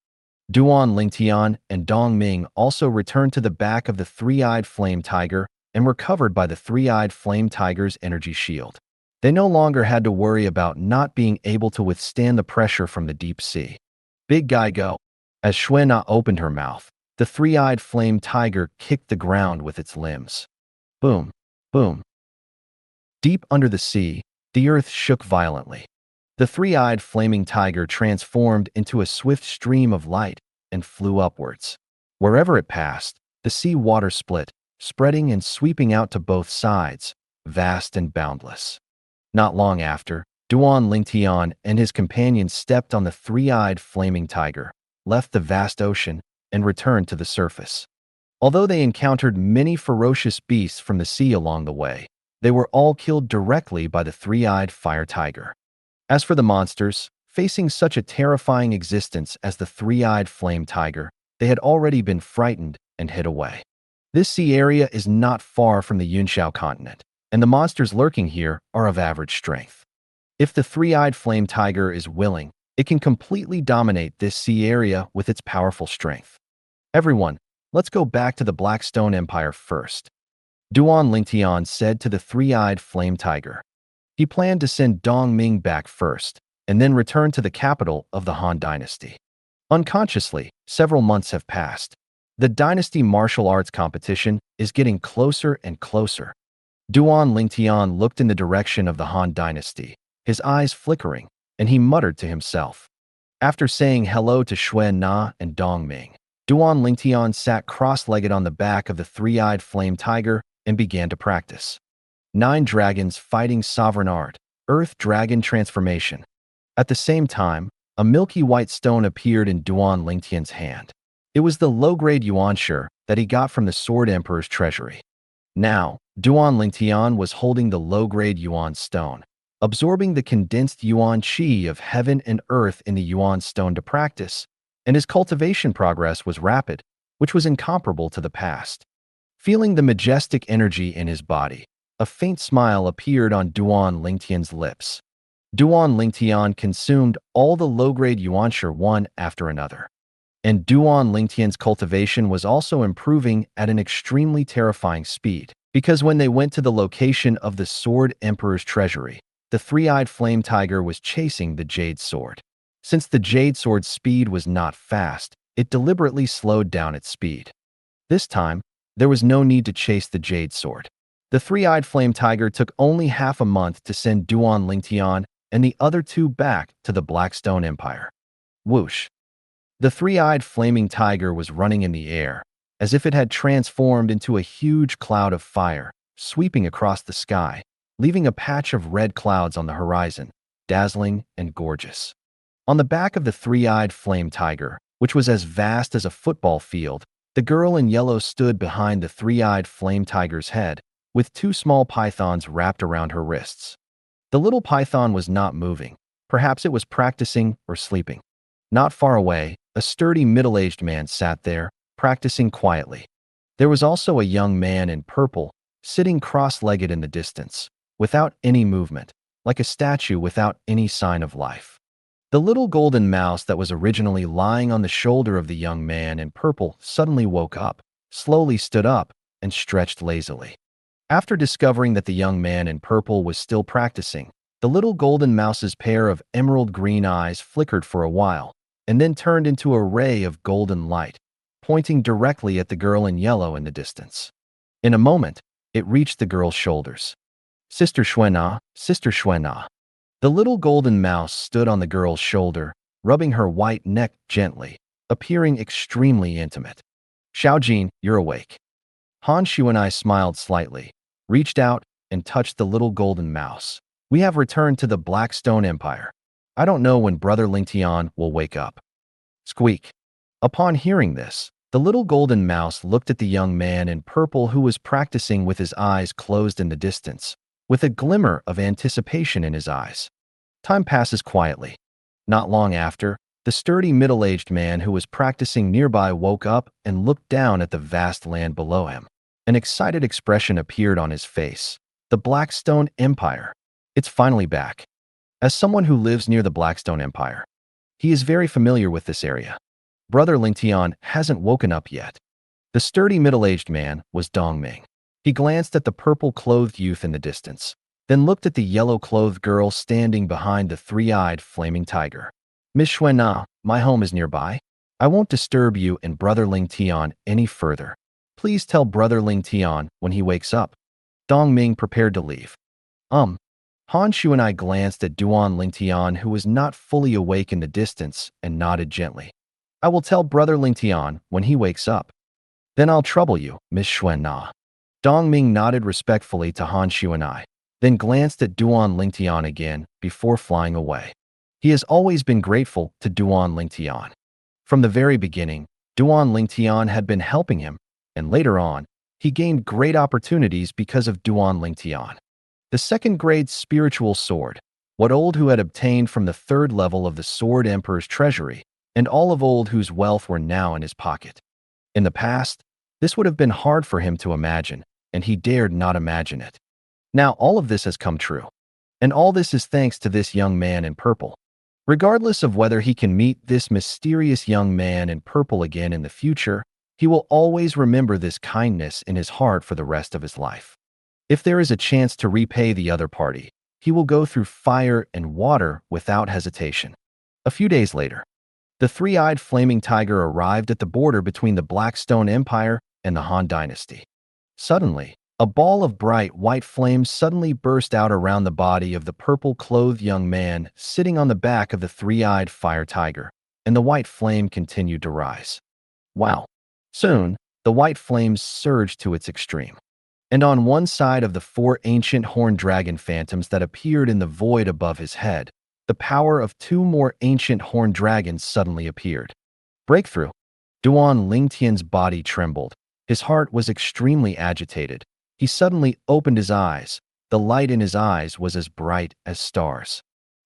Duan Lingtian and Dongming also returned to the back of the three-eyed flame tiger and were covered by the three-eyed flame tiger's energy shield. They no longer had to worry about not being able to withstand the pressure from the deep sea. Big guy go. As Xuena opened her mouth, the three-eyed flame tiger kicked the ground with its limbs. Boom, boom. Deep under the sea, the earth shook violently. The three-eyed flaming tiger transformed into a swift stream of light and flew upwards. Wherever it passed, the sea water split, spreading and sweeping out to both sides, vast and boundless. Not long after, Duan Lingtian and his companions stepped on the three-eyed flaming tiger, left the vast ocean, and returned to the surface. Although they encountered many ferocious beasts from the sea along the way, they were all killed directly by the three-eyed fire tiger. As for the monsters, facing such a terrifying existence as the three-eyed flame tiger, they had already been frightened and hid away. This sea area is not far from the Yunxiao continent, and the monsters lurking here are of average strength. If the three-eyed flame tiger is willing, it can completely dominate this sea area with its powerful strength. Everyone, let's go back to the Blackstone Empire first. Duan Lingtian said to the three-eyed flame tiger. He planned to send Dongming back first, and then return to the capital of the Han dynasty. Unconsciously, several months have passed. The dynasty martial arts competition is getting closer and closer. Duan Lingtian looked in the direction of the Han dynasty, his eyes flickering, and he muttered to himself. After saying hello to Xuena and Dongming, Duan Lingtian sat cross-legged on the back of the three-eyed flame tiger and began to practice. 9 dragons fighting sovereign art, earth dragon transformation. At the same time, a milky white stone appeared in Duan Lingtian's hand. It was the low-grade yuanshi that he got from the Sword Emperor's treasury. Now, Duan Lingtian was holding the low-grade yuan stone, absorbing the condensed yuan qi of heaven and earth in the yuan stone to practice, and his cultivation progress was rapid, which was incomparable to the past. Feeling the majestic energy in his body, a faint smile appeared on Duan Lingtian's lips. Duan Lingtian consumed all the low-grade yuanshi one after another. And Duan Lingtian's cultivation was also improving at an extremely terrifying speed, because when they went to the location of the Sword Emperor's treasury, the three-eyed flame tiger was chasing the jade sword. Since the jade sword's speed was not fast, it deliberately slowed down its speed. This time, there was no need to chase the jade sword. The three-eyed flame tiger took only half a month to send Duan Lingtian and the other 2 back to the Blackstone Empire. Whoosh! The three-eyed flaming tiger was running in the air, as if it had transformed into a huge cloud of fire, sweeping across the sky, leaving a patch of red clouds on the horizon, dazzling and gorgeous. On the back of the three-eyed flame tiger, which was as vast as a football field, the girl in yellow stood behind the three-eyed flame tiger's head, with two small pythons wrapped around her wrists. The little python was not moving. Perhaps it was practicing or sleeping. Not far away, a sturdy middle-aged man sat there, practicing quietly. There was also a young man in purple, sitting cross-legged in the distance, without any movement, like a statue without any sign of life. The little golden mouse that was originally lying on the shoulder of the young man in purple suddenly woke up, slowly stood up, and stretched lazily. After discovering that the young man in purple was still practicing, the little golden mouse's pair of emerald green eyes flickered for a while, and then turned into a ray of golden light, pointing directly at the girl in yellow in the distance. In a moment, it reached the girl's shoulders. Sister Xuena, Sister Xuena. The little golden mouse stood on the girl's shoulder, rubbing her white neck gently, appearing extremely intimate. Xiaojin, you're awake. Han Xuanai smiled slightly, reached out, and touched the little golden mouse. We have returned to the Blackstone Empire. I don't know when Brother Lingtian will wake up. Squeak. Upon hearing this, the little golden mouse looked at the young man in purple who was practicing with his eyes closed in the distance, with a glimmer of anticipation in his eyes. Time passes quietly. Not long after, the sturdy middle-aged man who was practicing nearby woke up and looked down at the vast land below him. An excited expression appeared on his face. The Blackstone Empire. It's finally back. As someone who lives near the Blackstone Empire, he is very familiar with this area. Brother Lingtian hasn't woken up yet. The sturdy middle-aged man was Dongming. He glanced at the purple-clothed youth in the distance, then looked at the yellow-clothed girl standing behind the three-eyed flaming tiger. Miss Xuena, my home is nearby. I won't disturb you and Brother Lingtian any further. Please tell Brother Lingtian when he wakes up. Dongming prepared to leave. Han Xuanai glanced at Duan Lingtian, who was not fully awake in the distance, and nodded gently. I will tell Brother Lingtian when he wakes up. Then I'll trouble you, Miss Xuena. Dongming nodded respectfully to Han Xuanai, then glanced at Duan Lingtian again before flying away. He has always been grateful to Duan Lingtian. From the very beginning, Duan Lingtian had been helping him, and later on, he gained great opportunities because of Duan Lingtian. The second-grade spiritual sword, what old who had obtained from the third level of the Sword Emperor's treasury, and all of old whose wealth were now in his pocket. In the past, this would have been hard for him to imagine, and he dared not imagine it. Now all of this has come true. And all this is thanks to this young man in purple. Regardless of whether he can meet this mysterious young man in purple again in the future, he will always remember this kindness in his heart for the rest of his life. If there is a chance to repay the other party, he will go through fire and water without hesitation. A few days later, the three-eyed flaming tiger arrived at the border between the Blackstone Empire and the Han Dynasty. Suddenly, a ball of bright white flame suddenly burst out around the body of the purple-clothed young man sitting on the back of the three-eyed fire tiger, and the white flame continued to rise. Wow! Soon, the white flames surged to its extreme. And on one side of the four ancient horned dragon phantoms that appeared in the void above his head, the power of two more ancient horned dragons suddenly appeared. Breakthrough! Duan Lingtian's body trembled. His heart was extremely agitated. He suddenly opened his eyes. The light in his eyes was as bright as stars.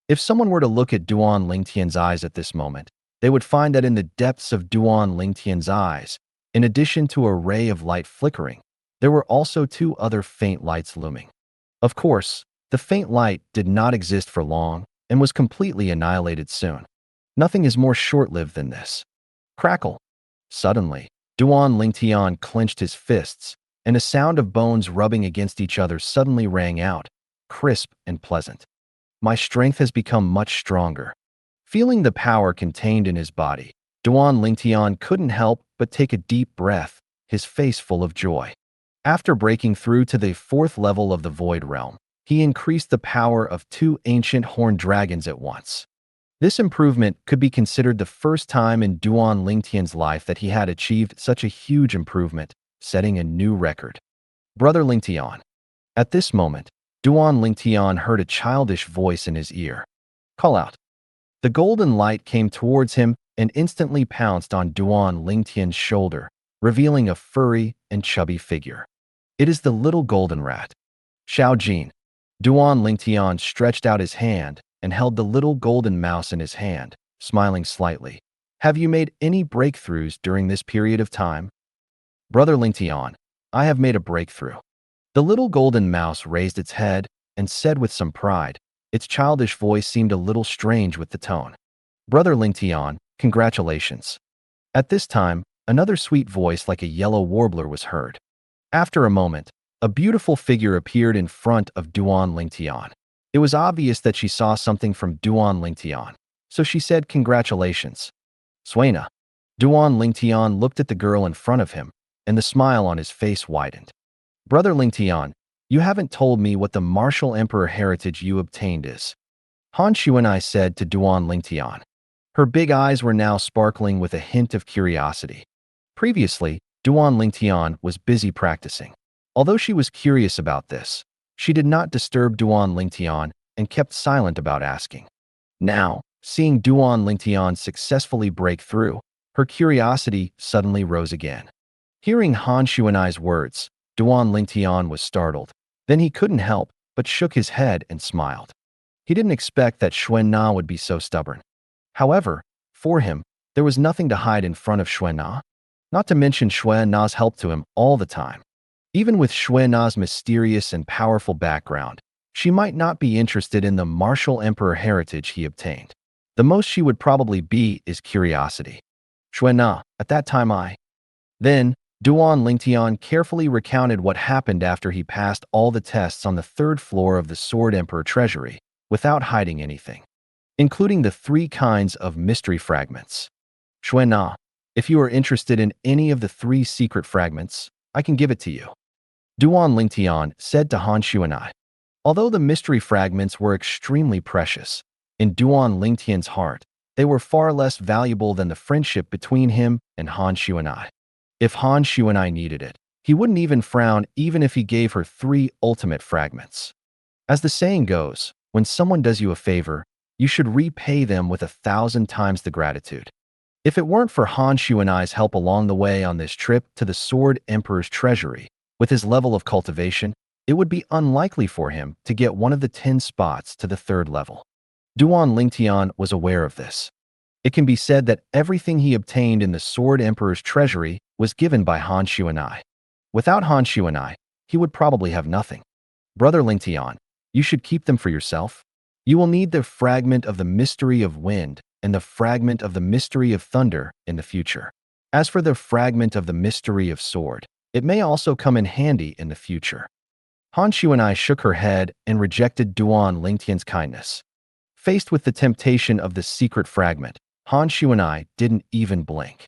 If someone were to look at Duan Lingtian's eyes at this moment, they would find that in the depths of Duan Lingtian's eyes, in addition to a ray of light flickering, there were also two other faint lights looming. Of course, the faint light did not exist for long and was completely annihilated soon. Nothing is more short-lived than this. Crackle! Suddenly, Duan Lingtian clenched his fists, and a sound of bones rubbing against each other suddenly rang out, crisp and pleasant. My strength has become much stronger. Feeling the power contained in his body, Duan Lingtian couldn't help but take a deep breath, his face full of joy. After breaking through to the fourth level of the Void Realm, he increased the power of two ancient horned dragons at once. This improvement could be considered the first time in Duan Lingtian's life that he had achieved such a huge improvement, setting a new record. Brother Lingtian. At this moment, Duan Lingtian heard a childish voice in his ear. Call out. The golden light came towards him and instantly pounced on Duan Lingtian's shoulder, revealing a furry and chubby figure. It is the little golden rat. Xiao Jin. Duan Lingtian stretched out his hand and held the little golden mouse in his hand, smiling slightly. Have you made any breakthroughs during this period of time? Brother Lingtian, I have made a breakthrough. The little golden mouse raised its head and said with some pride. Its childish voice seemed a little strange with the tone. Brother Lingtian, congratulations. At this time, another sweet voice like a yellow warbler was heard. After a moment, a beautiful figure appeared in front of Duan Lingtian. It was obvious that she saw something from Duan Lingtian, so she said congratulations. Suena. Duan Lingtian looked at the girl in front of him, and the smile on his face widened. Brother Lingtian, you haven't told me what the Martial Emperor heritage you obtained is. Han Xuanai said to Duan Lingtian. Her big eyes were now sparkling with a hint of curiosity. Previously, Duan Lingtian was busy practicing. Although she was curious about this, she did not disturb Duan Lingtian and kept silent about asking. Now, seeing Duan Lingtian successfully break through, her curiosity suddenly rose again. Hearing Han Xuanai's words, Duan Lingtian was startled. Then he couldn't help but shook his head and smiled. He didn't expect that Xuan Na would be so stubborn. However, for him, there was nothing to hide in front of Xuan Na, not to mention Xuan Na's help to him all the time. Even with Xuan Na's mysterious and powerful background, she might not be interested in the Martial Emperor heritage he obtained. The most she would probably be is curiosity. Xuan Na, at that time Then, Duan Lingtian carefully recounted what happened after he passed all the tests on the third floor of the Sword Emperor treasury, without hiding anything, including the 3 kinds of mystery fragments. Xuan Na, if you are interested in any of the 3 secret fragments, I can give it to you. Duan Lingtian said to Han Xuanai. Although the mystery fragments were extremely precious, in Duan Lingtian's heart, they were far less valuable than the friendship between him and Han Xuanai. If Han Xuanai needed it, he wouldn't even frown even if he gave her 3 ultimate fragments. As the saying goes, when someone does you a favor, you should repay them with 1,000 times the gratitude. If it weren't for Han Xuanai's help along the way on this trip to the Sword Emperor's treasury, with his level of cultivation, it would be unlikely for him to get one of the 10 spots to the 3rd level. Duan Lingtian was aware of this. It can be said that everything he obtained in the Sword Emperor's treasury was given by Han Xuanai. Without Han Xuanai, he would probably have nothing. Brother Lingtian, you should keep them for yourself. You will need the fragment of the mystery of wind and the fragment of the mystery of thunder in the future. As for the fragment of the mystery of sword, it may also come in handy in the future. Han Xuanai shook her head and rejected Duan Lingtian's kindness. Faced with the temptation of the secret fragment, Han Xuanai didn't even blink.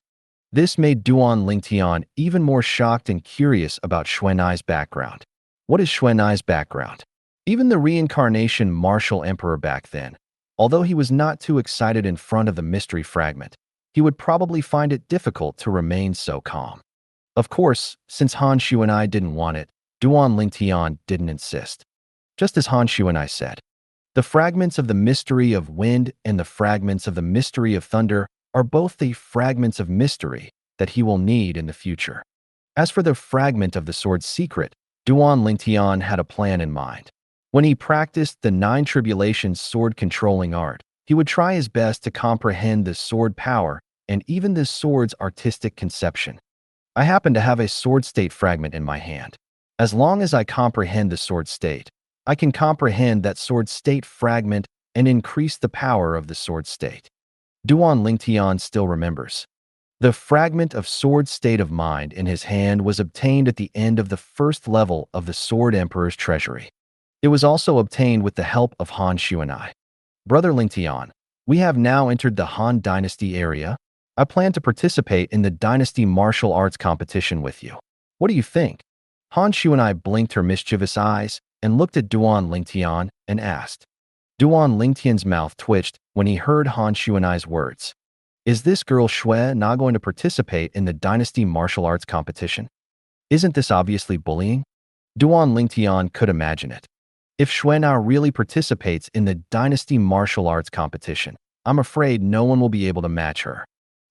This made Duan Lingtian even more shocked and curious about Xuanai's background. What is Xuanai's background? Even the reincarnation Martial Emperor back then, although he was not too excited in front of the mystery fragment, he would probably find it difficult to remain so calm. Of course, since Han Xuanai didn't want it, Duan Lingtian didn't insist. Just as Han Xuanai said, the fragments of the mystery of wind and the fragments of the mystery of thunder are both the fragments of mystery that he will need in the future. As for the fragment of the sword's secret, Duan Lingtian had a plan in mind. When he practiced the 9 tribulations sword-controlling art, he would try his best to comprehend the sword power and even the sword's artistic conception. I happen to have a sword state fragment in my hand. As long as I comprehend the sword state, I can comprehend that sword state fragment and increase the power of the sword state. Duan Lingtian still remembers. The fragment of sword state of mind in his hand was obtained at the end of the 1st level of the Sword Emperor's treasury. It was also obtained with the help of Han Xuanai. Brother Lingtian, we have now entered the Han Dynasty area. I plan to participate in the Dynasty Martial Arts competition with you. What do you think? Han Xuanai blinked her mischievous eyes and looked at Duan Lingtian and asked. Duan Lingtian's mouth twitched when he heard Han Xuanai's words. Is this girl Shui not going to participate in the dynasty martial arts competition? Isn't this obviously bullying? Duan Lingtian could imagine it. If Shui Na really participates in the dynasty martial arts competition, I'm afraid no one will be able to match her.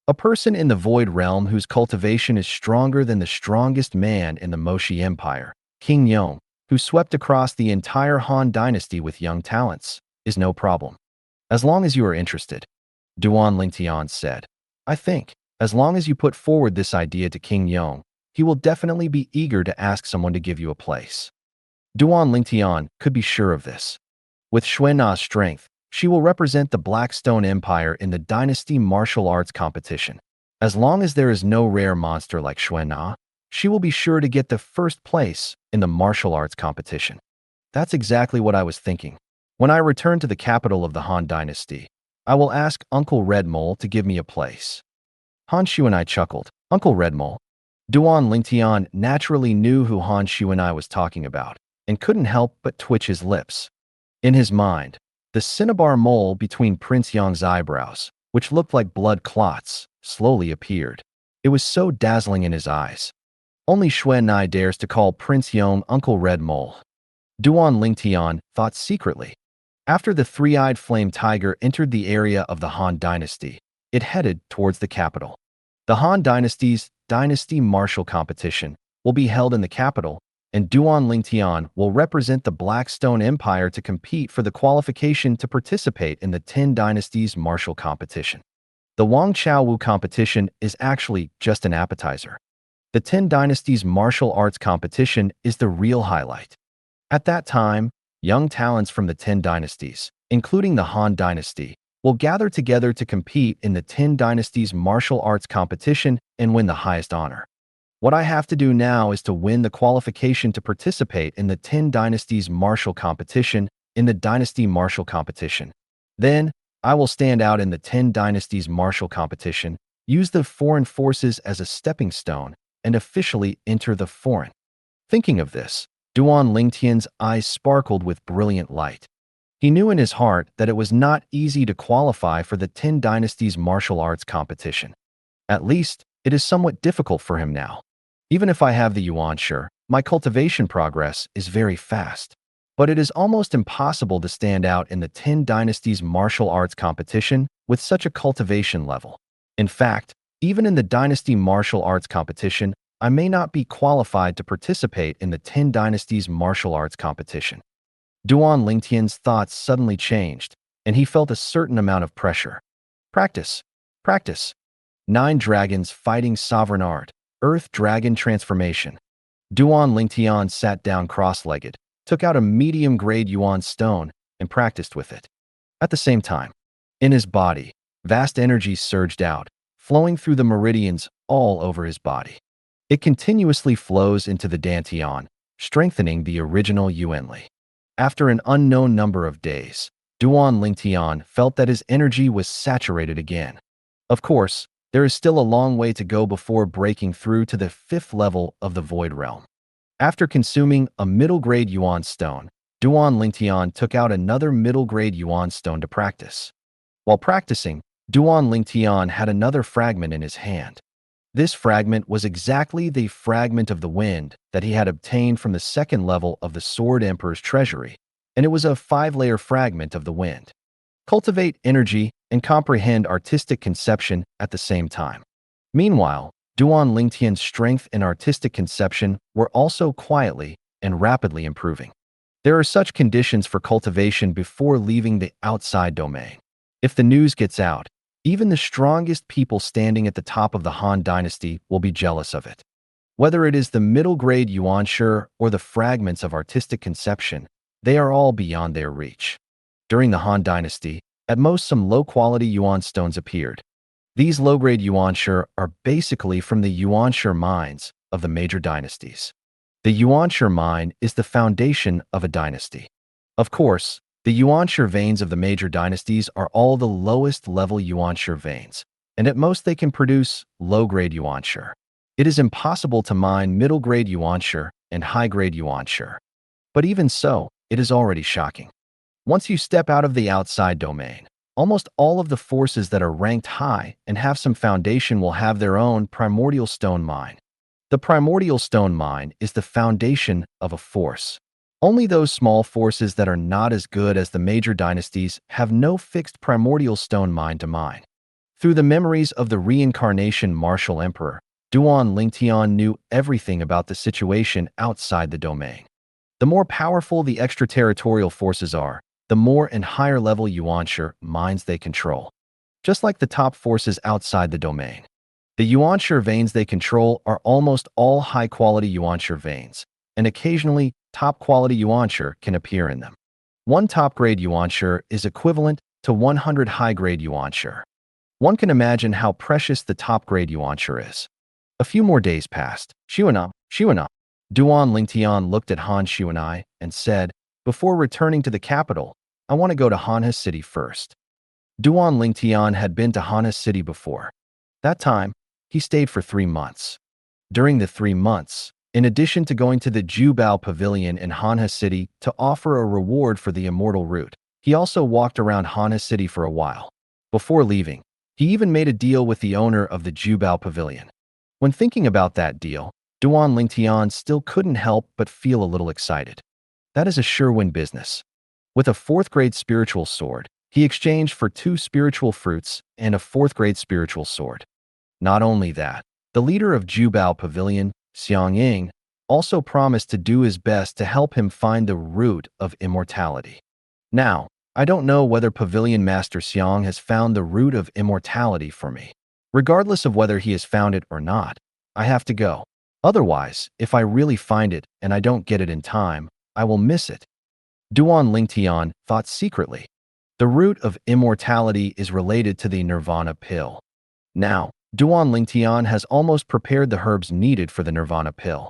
A person in the Void Realm whose cultivation is stronger than the strongest man in the Moshi Empire, King Yong, who swept across the entire Han dynasty with young talents, is no problem. As long as you are interested, Duan Lingtian said. I think, as long as you put forward this idea to King Yong, he will definitely be eager to ask someone to give you a place. Duan Lingtian could be sure of this. With Shui Na's strength, she will represent the Blackstone Empire in the dynasty martial arts competition. As long as there is no rare monster like Shui Na, she will be sure to get the first place in the martial arts competition. That's exactly what I was thinking. When I return to the capital of the Han dynasty, I will ask Uncle Red Mole to give me a place. Han Xuanai chuckled. Uncle Red Mole. Duan Lingtian naturally knew who Han Xuanai was talking about and couldn't help but twitch his lips. In his mind, the cinnabar mole between Prince Yong's eyebrows, which looked like blood clots, slowly appeared. It was so dazzling in his eyes. Only Shui Na dares to call Prince Yong Uncle Red Mole. Duan Lingtian thought secretly. After the three-eyed flame tiger entered the area of the Han dynasty, it headed towards the capital. The Han dynasty's dynasty martial competition will be held in the capital, and Duan Lingtian will represent the Blackstone Empire to compete for the qualification to participate in the 10 Dynasties martial competition. The Wang Chaowu competition is actually just an appetizer. The 10 Dynasties martial arts competition is the real highlight. At that time, young talents from the 10 dynasties, including the Han dynasty, will gather together to compete in the 10 Dynasties martial arts competition and win the highest honor. What I have to do now is to win the qualification to participate in the 10 Dynasties martial competition in the Dynasty martial competition. Then, I will stand out in the 10 Dynasties martial competition, use the foreign forces as a stepping stone, and officially enter the foreign. Thinking of this, Duan Lingtian's eyes sparkled with brilliant light. He knew in his heart that it was not easy to qualify for the 10 Dynasties martial arts competition. At least, it is somewhat difficult for him now. Even if I have the yuanshi, my cultivation progress is very fast. But it is almost impossible to stand out in the 10 Dynasties martial arts competition with such a cultivation level. In fact, even in the Dynasty martial arts competition, I may not be qualified to participate in the 10 Dynasties martial arts competition. Duan Lingtian's thoughts suddenly changed, and he felt a certain amount of pressure. Practice. Practice. 9 dragons fighting sovereign art. Earth dragon transformation. Duan Lingtian sat down cross-legged, took out a medium-grade yuan stone, and practiced with it. At the same time, in his body, vast energy surged out, flowing through the meridians all over his body. It continuously flows into the dantian, strengthening the original yuanli. After an unknown number of days, Duan Lingtian felt that his energy was saturated again. Of course, there is still a long way to go before breaking through to the 5th level of the Void Realm. After consuming a middle-grade yuan stone, Duan Lingtian took out another middle-grade yuan stone to practice. While practicing, Duan Lingtian had another fragment in his hand. This fragment was exactly the fragment of the wind that he had obtained from the 2nd level of the Sword Emperor's treasury, and it was a 5-layer fragment of the wind. Cultivate energy and comprehend artistic conception at the same time. Meanwhile, Duan Lingtian's strength and artistic conception were also quietly and rapidly improving. There are such conditions for cultivation before leaving the outside domain. If the news gets out, even the strongest people standing at the top of the Han dynasty will be jealous of it. Whether it is the middle-grade yuanshi or the fragments of artistic conception, they are all beyond their reach. During the Han dynasty, at most some low-quality yuan stones appeared. These low-grade yuanshi are basically from the yuanshi mines of the major dynasties. The yuanshi mine is the foundation of a dynasty. Of course, the yuanshi veins of the major dynasties are all the lowest level yuanshi veins, and at most they can produce low-grade yuanshi. It is impossible to mine middle-grade yuanshi and high-grade yuanshi. But even so, it is already shocking. Once you step out of the outside domain, almost all of the forces that are ranked high and have some foundation will have their own primordial stone mine. The primordial stone mine is the foundation of a force. Only those small forces that are not as good as the major dynasties have no fixed primordial stone mine to mine. Through the memories of the reincarnation Martial Emperor, Duan Lingtian knew everything about the situation outside the domain. The more powerful the extraterritorial forces are, the more and higher level Yuanshi mines they control. Just like the top forces outside the domain. The Yuanshi veins they control are almost all high-quality Yuanshi veins, and occasionally top-quality Yuanshi can appear in them. One top-grade Yuanshi is equivalent to 100 high-grade Yuanshi. One can imagine how precious the top-grade Yuanshi is. A few more days passed. Xuana. Duan Lingtian looked at Han Xuanai and said, "Before returning to the capital, I want to go to Manhwa City first." Duan Lingtian had been to Manhwa City before. That time, he stayed for 3 months. During the 3 months, in addition to going to the Jubao Pavilion in Manhwa City to offer a reward for the immortal root, he also walked around Manhwa City for a while. Before leaving, he even made a deal with the owner of the Jubao Pavilion. When thinking about that deal, Duan Lingtian still couldn't help but feel a little excited. That is a sure-win business. With a 4th-grade spiritual sword, he exchanged for 2 spiritual fruits and a 4th-grade spiritual sword. Not only that, the leader of Jubao Pavilion, Xiang Ying, also promised to do his best to help him find the root of immortality. Now, I don't know whether Pavilion Master Xiang has found the root of immortality for me. Regardless of whether he has found it or not, I have to go. Otherwise, if I really find it and I don't get it in time, I will miss it. Duan Lingtian thought secretly. The root of immortality is related to the Nirvana pill. Now, Duan Lingtian has almost prepared the herbs needed for the Nirvana pill.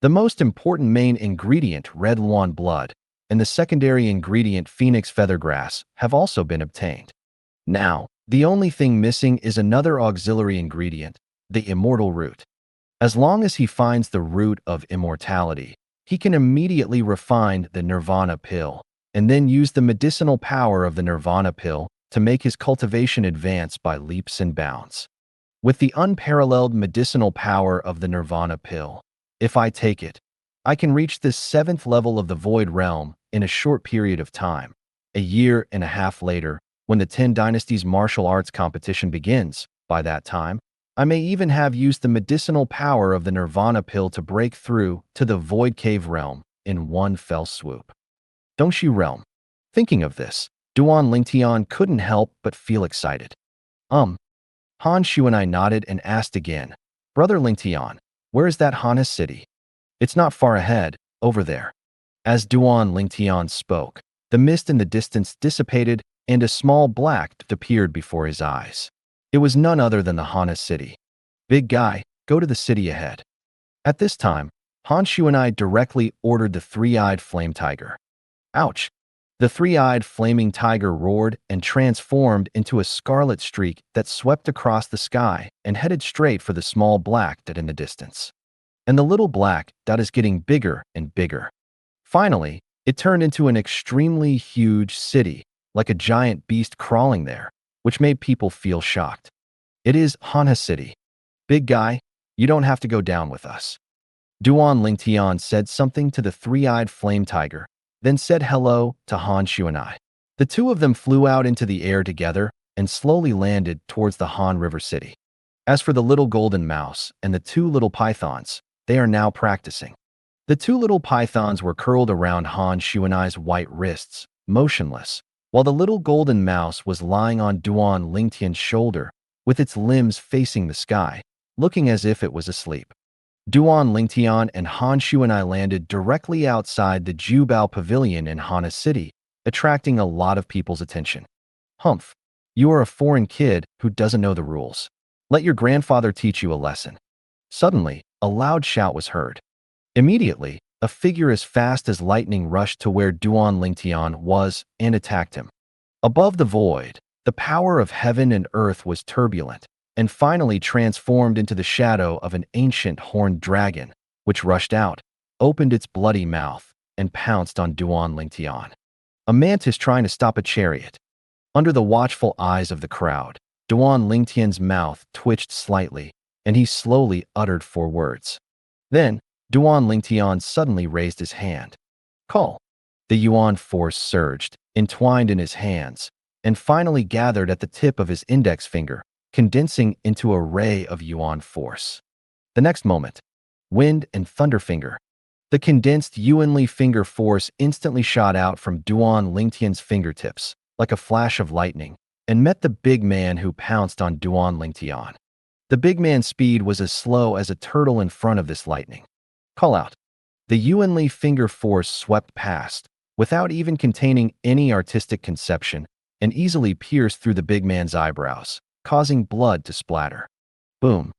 The most important main ingredient, red luan blood, and the secondary ingredient, phoenix feathergrass, have also been obtained. Now, the only thing missing is another auxiliary ingredient, the immortal root. As long as he finds the root of immortality, he can immediately refine the Nirvana pill, and then use the medicinal power of the Nirvana pill to make his cultivation advance by leaps and bounds. With the unparalleled medicinal power of the Nirvana pill, if I take it, I can reach this 7th level of the Void Realm in a short period of time. A year and a half later, when the 10 Dynasties martial arts competition begins, by that time, I may even have used the medicinal power of the Nirvana pill to break through to the Void Cave realm in one fell swoop. Dongxi realm. Thinking of this, Duan Lingtian couldn't help but feel excited. Han Xuanai nodded and asked again, "Brother Lingtian, where is that Manhwa City?" "It's not far ahead, over there." As Duan Lingtian spoke, the mist in the distance dissipated and a small black appeared before his eyes. It was none other than the Manhwa City. "Big guy, go to the city ahead." At this time, Han Xuanai directly ordered the 3-eyed flame tiger. Ouch! The 3-eyed flaming tiger roared and transformed into a scarlet streak that swept across the sky and headed straight for the small black dot in the distance. And the little black dot is getting bigger and bigger. Finally, it turned into an extremely huge city, like a giant beast crawling there, which made people feel shocked. "It is Manhwa City. Big guy, you don't have to go down with us." Duan Lingtian said something to the 3-eyed flame tiger, then said hello to Han Xuanai. The two of them flew out into the air together and slowly landed towards the Han River City. As for the little golden mouse and the 2 little pythons, they are now practicing. The 2 little pythons were curled around Han Xuanai's white wrists, motionless, while the little golden mouse was lying on Duan Lingtian's shoulder, with its limbs facing the sky, looking as if it was asleep. Duan Lingtian and Han Xuanai landed directly outside the Jubao Pavilion in Manhwa City, attracting a lot of people's attention. "Humph, you are a foreign kid who doesn't know the rules. Let your grandfather teach you a lesson." Suddenly, a loud shout was heard. Immediately, a figure as fast as lightning rushed to where Duan Lingtian was and attacked him. Above the void, the power of heaven and earth was turbulent, and finally transformed into the shadow of an ancient horned dragon, which rushed out, opened its bloody mouth, and pounced on Duan Lingtian. A mantis trying to stop a chariot. Under the watchful eyes of the crowd, Duan Lingtian's mouth twitched slightly, and he slowly uttered 4 words. Then, Duan Lingtian suddenly raised his hand. Call. The Yuan force surged, entwined in his hands, and finally gathered at the tip of his index finger, condensing into a ray of Yuan force. The next moment, wind and thunderfinger. The condensed Yuanli finger force instantly shot out from Duan Lingtian's fingertips, like a flash of lightning, and met the big man who pounced on Duan Lingtian. The big man's speed was as slow as a turtle in front of this lightning. Call out. The Yuanli finger force swept past, without even containing any artistic conception, and easily pierced through the big man's eyebrows, causing blood to splatter. Boom.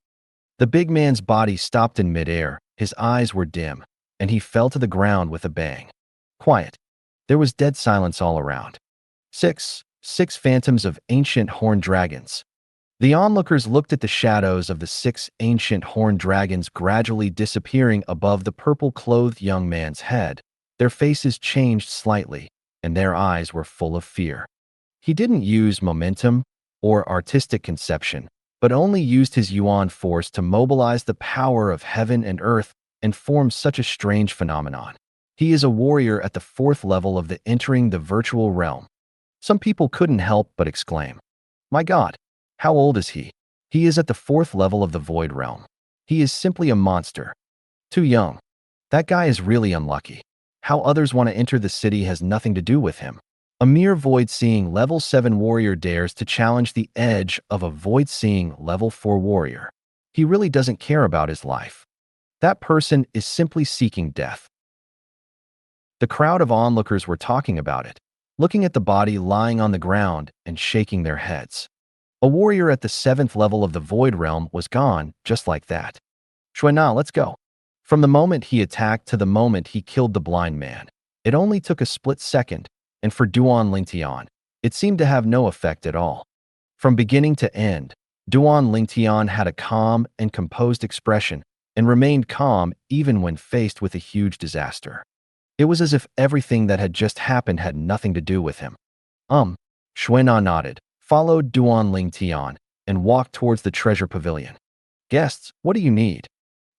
The big man's body stopped in midair, his eyes were dim, and he fell to the ground with a bang. Quiet. There was dead silence all around. Six phantoms of ancient horned dragons. The onlookers looked at the shadows of the 6 ancient horned dragons gradually disappearing above the purple-clothed young man's head. Their faces changed slightly, and their eyes were full of fear. He didn't use momentum or artistic conception, but only used his Yuan force to mobilize the power of heaven and earth and form such a strange phenomenon. He is a warrior at the 4th level of the entering the virtual realm. Some people couldn't help but exclaim, "My God, how old is he? He is at the 4th level of the void realm. He is simply a monster. Too young. That guy is really unlucky. How others want to enter the city has nothing to do with him." A mere void-seeing level 7 warrior dares to challenge the edge of a void-seeing level 4 warrior. He really doesn't care about his life. That person is simply seeking death. The crowd of onlookers were talking about it, looking at the body lying on the ground and shaking their heads. A warrior at the 7th level of the void realm was gone just like that. Shuina, let's go. From the moment he attacked to the moment he killed the blind man, it only took a split second, and for Duan Lingtian, it seemed to have no effect at all. From beginning to end, Duan Lingtian had a calm and composed expression and remained calm even when faced with a huge disaster. It was as if everything that had just happened had nothing to do with him. Shuina nodded, followed Duan Lingtian, and walked towards the treasure pavilion. Guests, what do you need?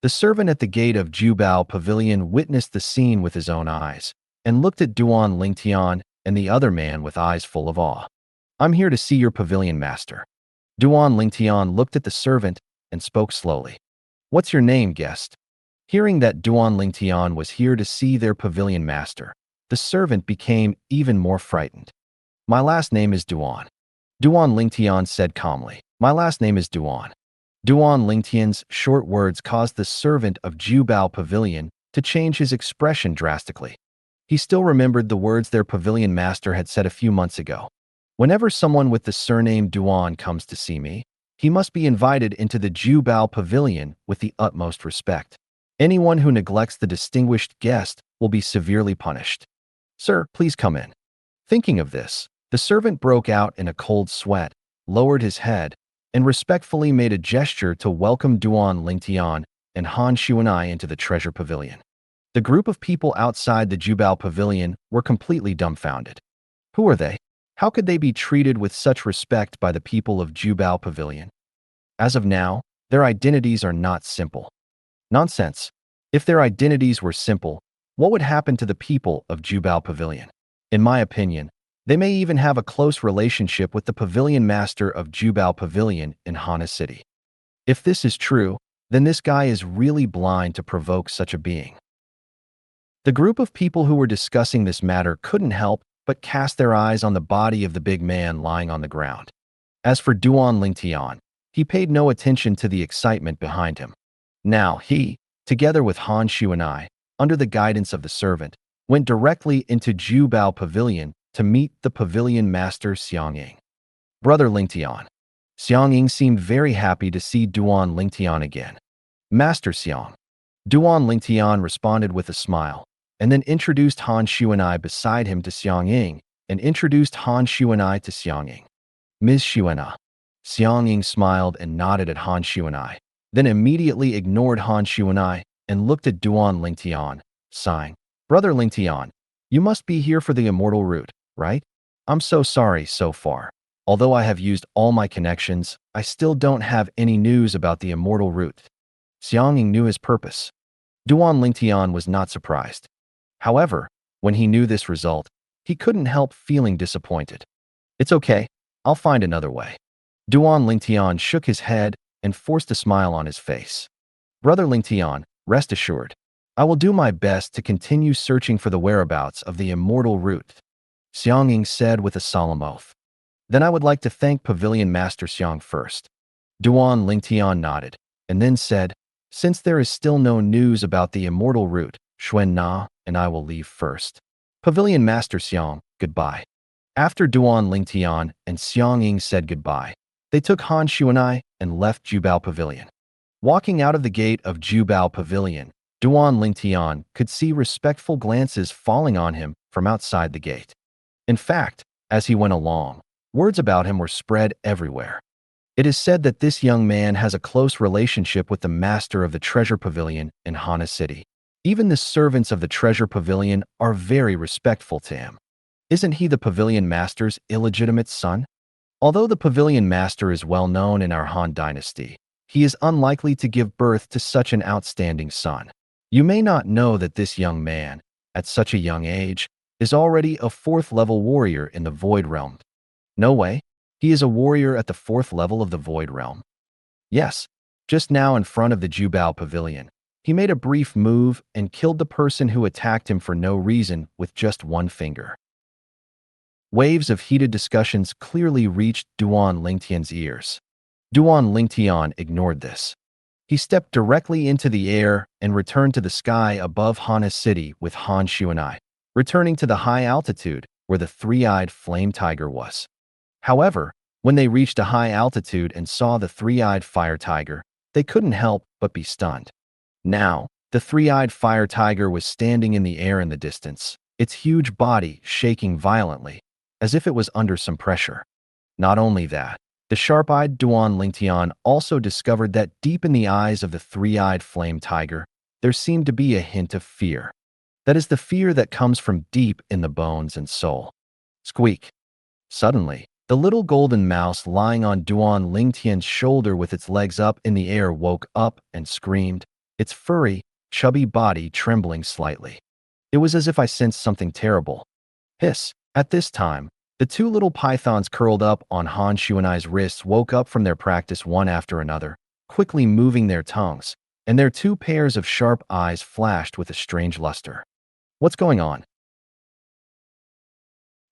The servant at the gate of Jubao Pavilion witnessed the scene with his own eyes, and looked at Duan Lingtian and the other man with eyes full of awe. I'm here to see your pavilion master. Duan Lingtian looked at the servant and spoke slowly. What's your name, guest? Hearing that Duan Lingtian was here to see their pavilion master, the servant became even more frightened. My last name is Duan. Duan Lingtian said calmly. My last name is Duan. Duan Lingtian's short words caused the servant of Jubao Pavilion to change his expression drastically. He still remembered the words their pavilion master had said a few months ago. Whenever someone with the surname Duan comes to see me, he must be invited into the Jubao Pavilion with the utmost respect. Anyone who neglects the distinguished guest will be severely punished. Sir, please come in. Thinking of this, the servant broke out in a cold sweat, lowered his head, and respectfully made a gesture to welcome Duan Lingtian and Han Shuanai into the treasure pavilion. The group of people outside the Jubao Pavilion were completely dumbfounded. Who are they? How could they be treated with such respect by the people of Jubao Pavilion? As of now, their identities are not simple. Nonsense. If their identities were simple, what would happen to the people of Jubao Pavilion? In my opinion, they may even have a close relationship with the pavilion master of Jubao Pavilion in Hana City. If this is true, then this guy is really blind to provoke such a being. The group of people who were discussing this matter couldn't help but cast their eyes on the body of the big man lying on the ground. As for Duan Lingtian, he paid no attention to the excitement behind him. Now he, together with Han Shuanai, under the guidance of the servant, went directly into Jubao Pavilion to meet the pavilion master Xiangying. Brother Lingtian. Xiangying seemed very happy to see Duan Lingtian again. Master Xiang. Duan Lingtian responded with a smile, and then introduced Han Shuanai beside him to Xiangying, and introduced Han Shuanai to Xiangying. Ms. Shuana. Xiangying smiled and nodded at Han Shuanai, then immediately ignored Han Shuanai and looked at Duan Lingtian, sighing. Brother Lingtian, You must be here for the immortal root, right? I'm so sorry so far. Although I have used all my connections, I still don't have any news about the immortal root. Xiangning knew his purpose. Duan Lingtian was not surprised. However, when he knew this result, he couldn't help feeling disappointed. It's okay, I'll find another way. Duan Lingtian shook his head and forced a smile on his face. Brother Lingtian, rest assured, I will do my best to continue searching for the whereabouts of the immortal root, Xiangning said with a solemn oath. Then I would like to thank Pavilion Master Xiang first. Duan Lingtian nodded, and then said, since there is still no news about the immortal root, Xuan Na and I will leave first. Pavilion Master Xiang, goodbye. After Duan Lingtian and Xiangning said goodbye, they took Han Xuanai and left Jubao Pavilion. Walking out of the gate of Jubao Pavilion, Duan Lingtian could see respectful glances falling on him from outside the gate. In fact, as he went along, words about him were spread everywhere. It is said that this young man has a close relationship with the master of the treasure pavilion in Hana City. Even the servants of the treasure pavilion are very respectful to him. Isn't he the pavilion master's illegitimate son? Although the pavilion master is well known in our Han dynasty, he is unlikely to give birth to such an outstanding son. You may not know that this young man, at such a young age, is already a 4th-level warrior in the Void Realm. No way. He is a warrior at the 4th level of the Void Realm. Yes, just now in front of the Jubao Pavilion, he made a brief move and killed the person who attacked him for no reason with just one finger. Waves of heated discussions clearly reached Duan Lingtian's ears. Duan Lingtian ignored this. He stepped directly into the air and returned to the sky above Hana City with Han Xuanai, returning to the high altitude where the three-eyed flame tiger was. However, when they reached a high altitude and saw the three-eyed fire tiger, they couldn't help but be stunned. Now, the three-eyed fire tiger was standing in the air in the distance, its huge body shaking violently, as if it was under some pressure. Not only that, the sharp-eyed Duan Lingtian also discovered that deep in the eyes of the three-eyed flame tiger, there seemed to be a hint of fear. That is the fear that comes from deep in the bones and soul. Squeak. Suddenly, the little golden mouse lying on Duan Lingtian's shoulder with its legs up in the air woke up and screamed, its furry, chubby body trembling slightly. It was as if I sensed something terrible. Hiss. At this time, the two little pythons curled up on Han Xuanai's wrists woke up from their practice one after another, quickly moving their tongues, and their two pairs of sharp eyes flashed with a strange luster. What's going on?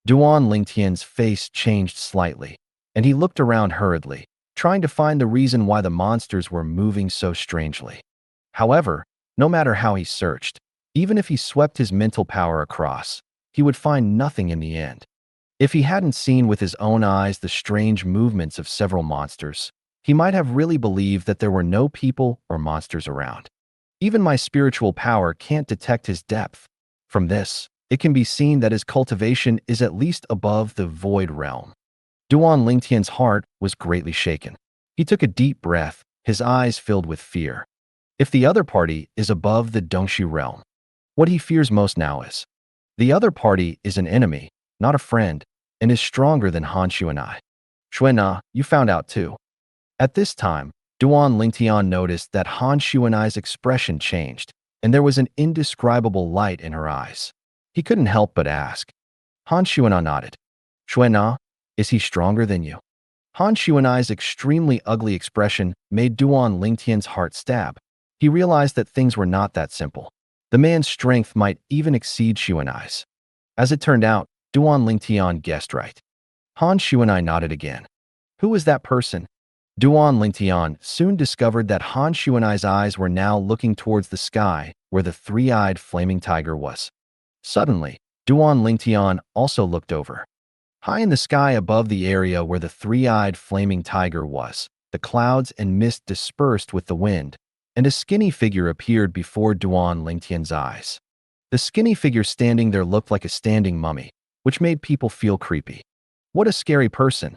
Duan Lingtian's face changed slightly, and he looked around hurriedly, trying to find the reason why the monsters were moving so strangely. However, no matter how he searched, even if he swept his mental power across, he would find nothing in the end. If he hadn't seen with his own eyes the strange movements of several monsters, he might have really believed that there were no people or monsters around. Even my spiritual power can't detect his depth. From this, it can be seen that his cultivation is at least above the Void Realm. Duan Lingtian's heart was greatly shaken. He took a deep breath, his eyes filled with fear. If the other party is above the Dongshu Realm, what he fears most now is the other party is an enemy, not a friend, and is stronger than Han Xuanai. Xuana, you found out too. At this time, Duan Lingtian noticed that Han Xuanai's expression changed, and there was an indescribable light in her eyes. He couldn't help but ask. Han Xuanai nodded. Xuana, is he stronger than you? Han Xuanai's extremely ugly expression made Duan Lingtian's heart stab. He realized that things were not that simple. The man's strength might even exceed Xuanai's. As it turned out, Duan Lingtian guessed right. Han Xuanai nodded again. Who was that person? Duan Lingtian soon discovered that Han Xuanai's eyes were now looking towards the sky where the three-eyed flaming tiger was. Suddenly, Duan Lingtian also looked over. High in the sky above the area where the three-eyed flaming tiger was, the clouds and mist dispersed with the wind, and a skinny figure appeared before Duan Lingtian's eyes. The skinny figure standing there looked like a standing mummy, which made people feel creepy. What a scary person.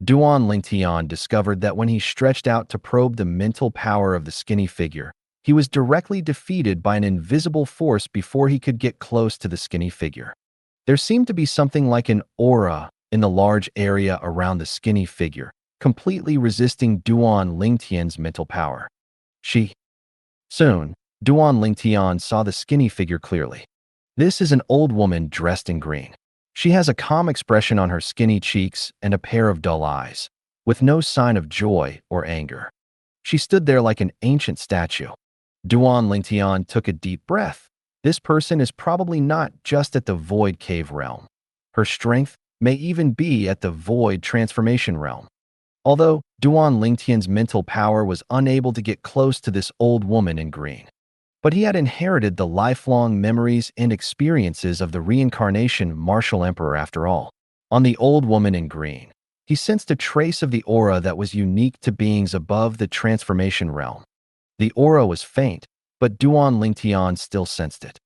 Duan Lingtian discovered that when he stretched out to probe the mental power of the skinny figure, he was directly defeated by an invisible force before he could get close to the skinny figure. There seemed to be something like an aura in the large area around the skinny figure, completely resisting Duan Lingtian's mental power. Soon, Duan Lingtian saw the skinny figure clearly. This is an old woman dressed in green. She has a calm expression on her skinny cheeks and a pair of dull eyes, with no sign of joy or anger. She stood there like an ancient statue. Duan Lingtian took a deep breath. This person is probably not just at the Void Cave realm. Her strength may even be at the Void Transformation realm. Although Duan Lingtian's mental power was unable to get close to this old woman in green. But he had inherited the lifelong memories and experiences of the reincarnation Martial Emperor after all. On the old woman in green, he sensed a trace of the aura that was unique to beings above the transformation realm. The aura was faint, but Duan Lingtian still sensed it.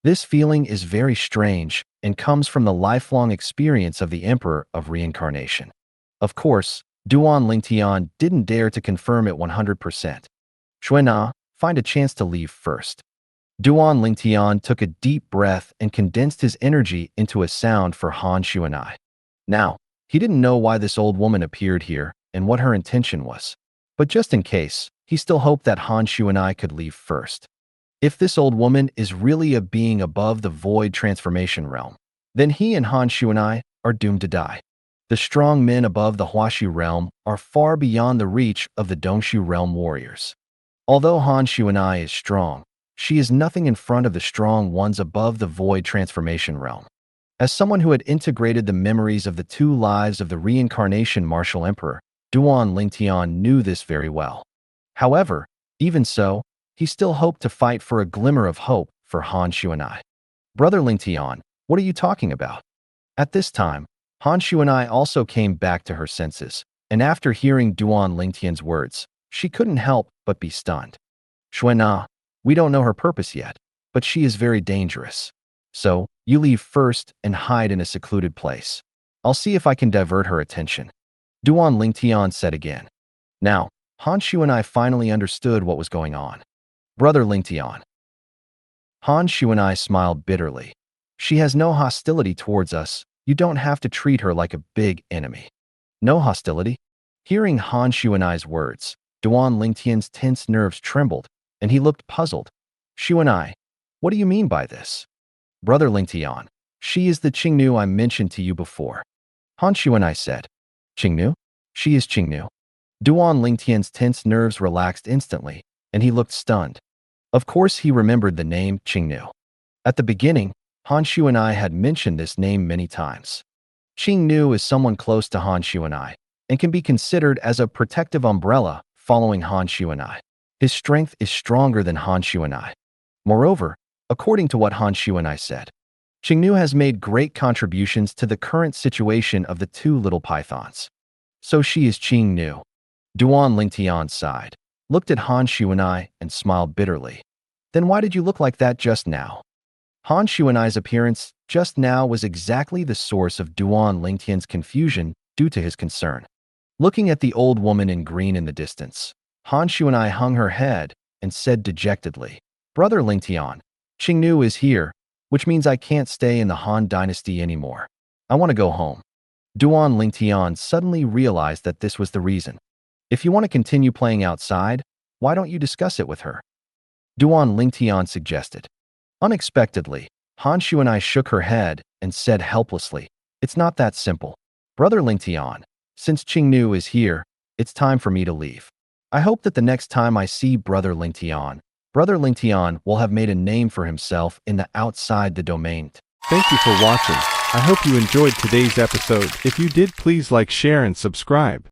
This feeling is very strange and comes from the lifelong experience of the Emperor of Reincarnation. Of course, Duan Lingtian didn't dare to confirm it 100%. Xuena, find a chance to leave first. Duan Lingtian took a deep breath and condensed his energy into a sound for Han Xuanai. Now, he didn't know why this old woman appeared here and what her intention was. But just in case, he still hoped that Han Xuanai could leave first. If this old woman is really a being above the Void Transformation realm, then he and Han Xuanai are doomed to die. The strong men above the Huaxu realm are far beyond the reach of the Dongshu realm warriors. Although Han Xuanai is strong, she is nothing in front of the strong ones above the Void Transformation realm. As someone who had integrated the memories of the two lives of the reincarnation Martial Emperor, Duan Lingtian knew this very well. However, even so, he still hoped to fight for a glimmer of hope for Han Xuanai. Brother Lingtian, what are you talking about? At this time, Han Xuanai also came back to her senses, and after hearing Duan Lingtian's words, she couldn't help but be stunned. Xuena, we don't know her purpose yet, but she is very dangerous. So, you leave first and hide in a secluded place. I'll see if I can divert her attention. Duan Lingtian said again. Now, Han Xuanai finally understood what was going on. Brother Lingtian. Han Xuanai smiled bitterly. She has no hostility towards us. You don't have to treat her like a big enemy. No hostility? Hearing Han Xuanai's words, Duan Lingtian's tense nerves trembled, and he looked puzzled. Xuanai, what do you mean by this? Brother Lingtian, she is the Qingnu I mentioned to you before. Han Xuanai said. Qingnu? She is Qingnu. Duan Lingtian's tense nerves relaxed instantly, and he looked stunned. Of course he remembered the name Qingnu. At the beginning, Han Xuanai had mentioned this name many times. Qingnu is someone close to Han Xuanai, and can be considered as a protective umbrella following Han Xuanai. His strength is stronger than Han Xuanai. Moreover, according to what Han Xuanai said, Qingnu has made great contributions to the current situation of the two little pythons. So she is Qingnu. Duan Lingtian sighed, looked at Han Xuanai, and smiled bitterly. Then why did you look like that just now? Han Xuanai's appearance just now was exactly the source of Duan Lingtian's confusion due to his concern. Looking at the old woman in green in the distance, Han Xuanai hung her head and said dejectedly, Brother Lingtian, Qingnu is here, which means I can't stay in the Han dynasty anymore. I want to go home. Duan Lingtian suddenly realized that this was the reason. If you want to continue playing outside, why don't you discuss it with her? Duan Lingtian suggested. Unexpectedly, Han Xuanai shook her head and said helplessly, It's not that simple. Brother Lingtian, since Qingnu is here, it's time for me to leave. I hope that the next time I see Brother Lingtian will have made a name for himself in the outside the domain. Thank you for watching. I hope you enjoyed today's episode. If you did, please like, share, and subscribe.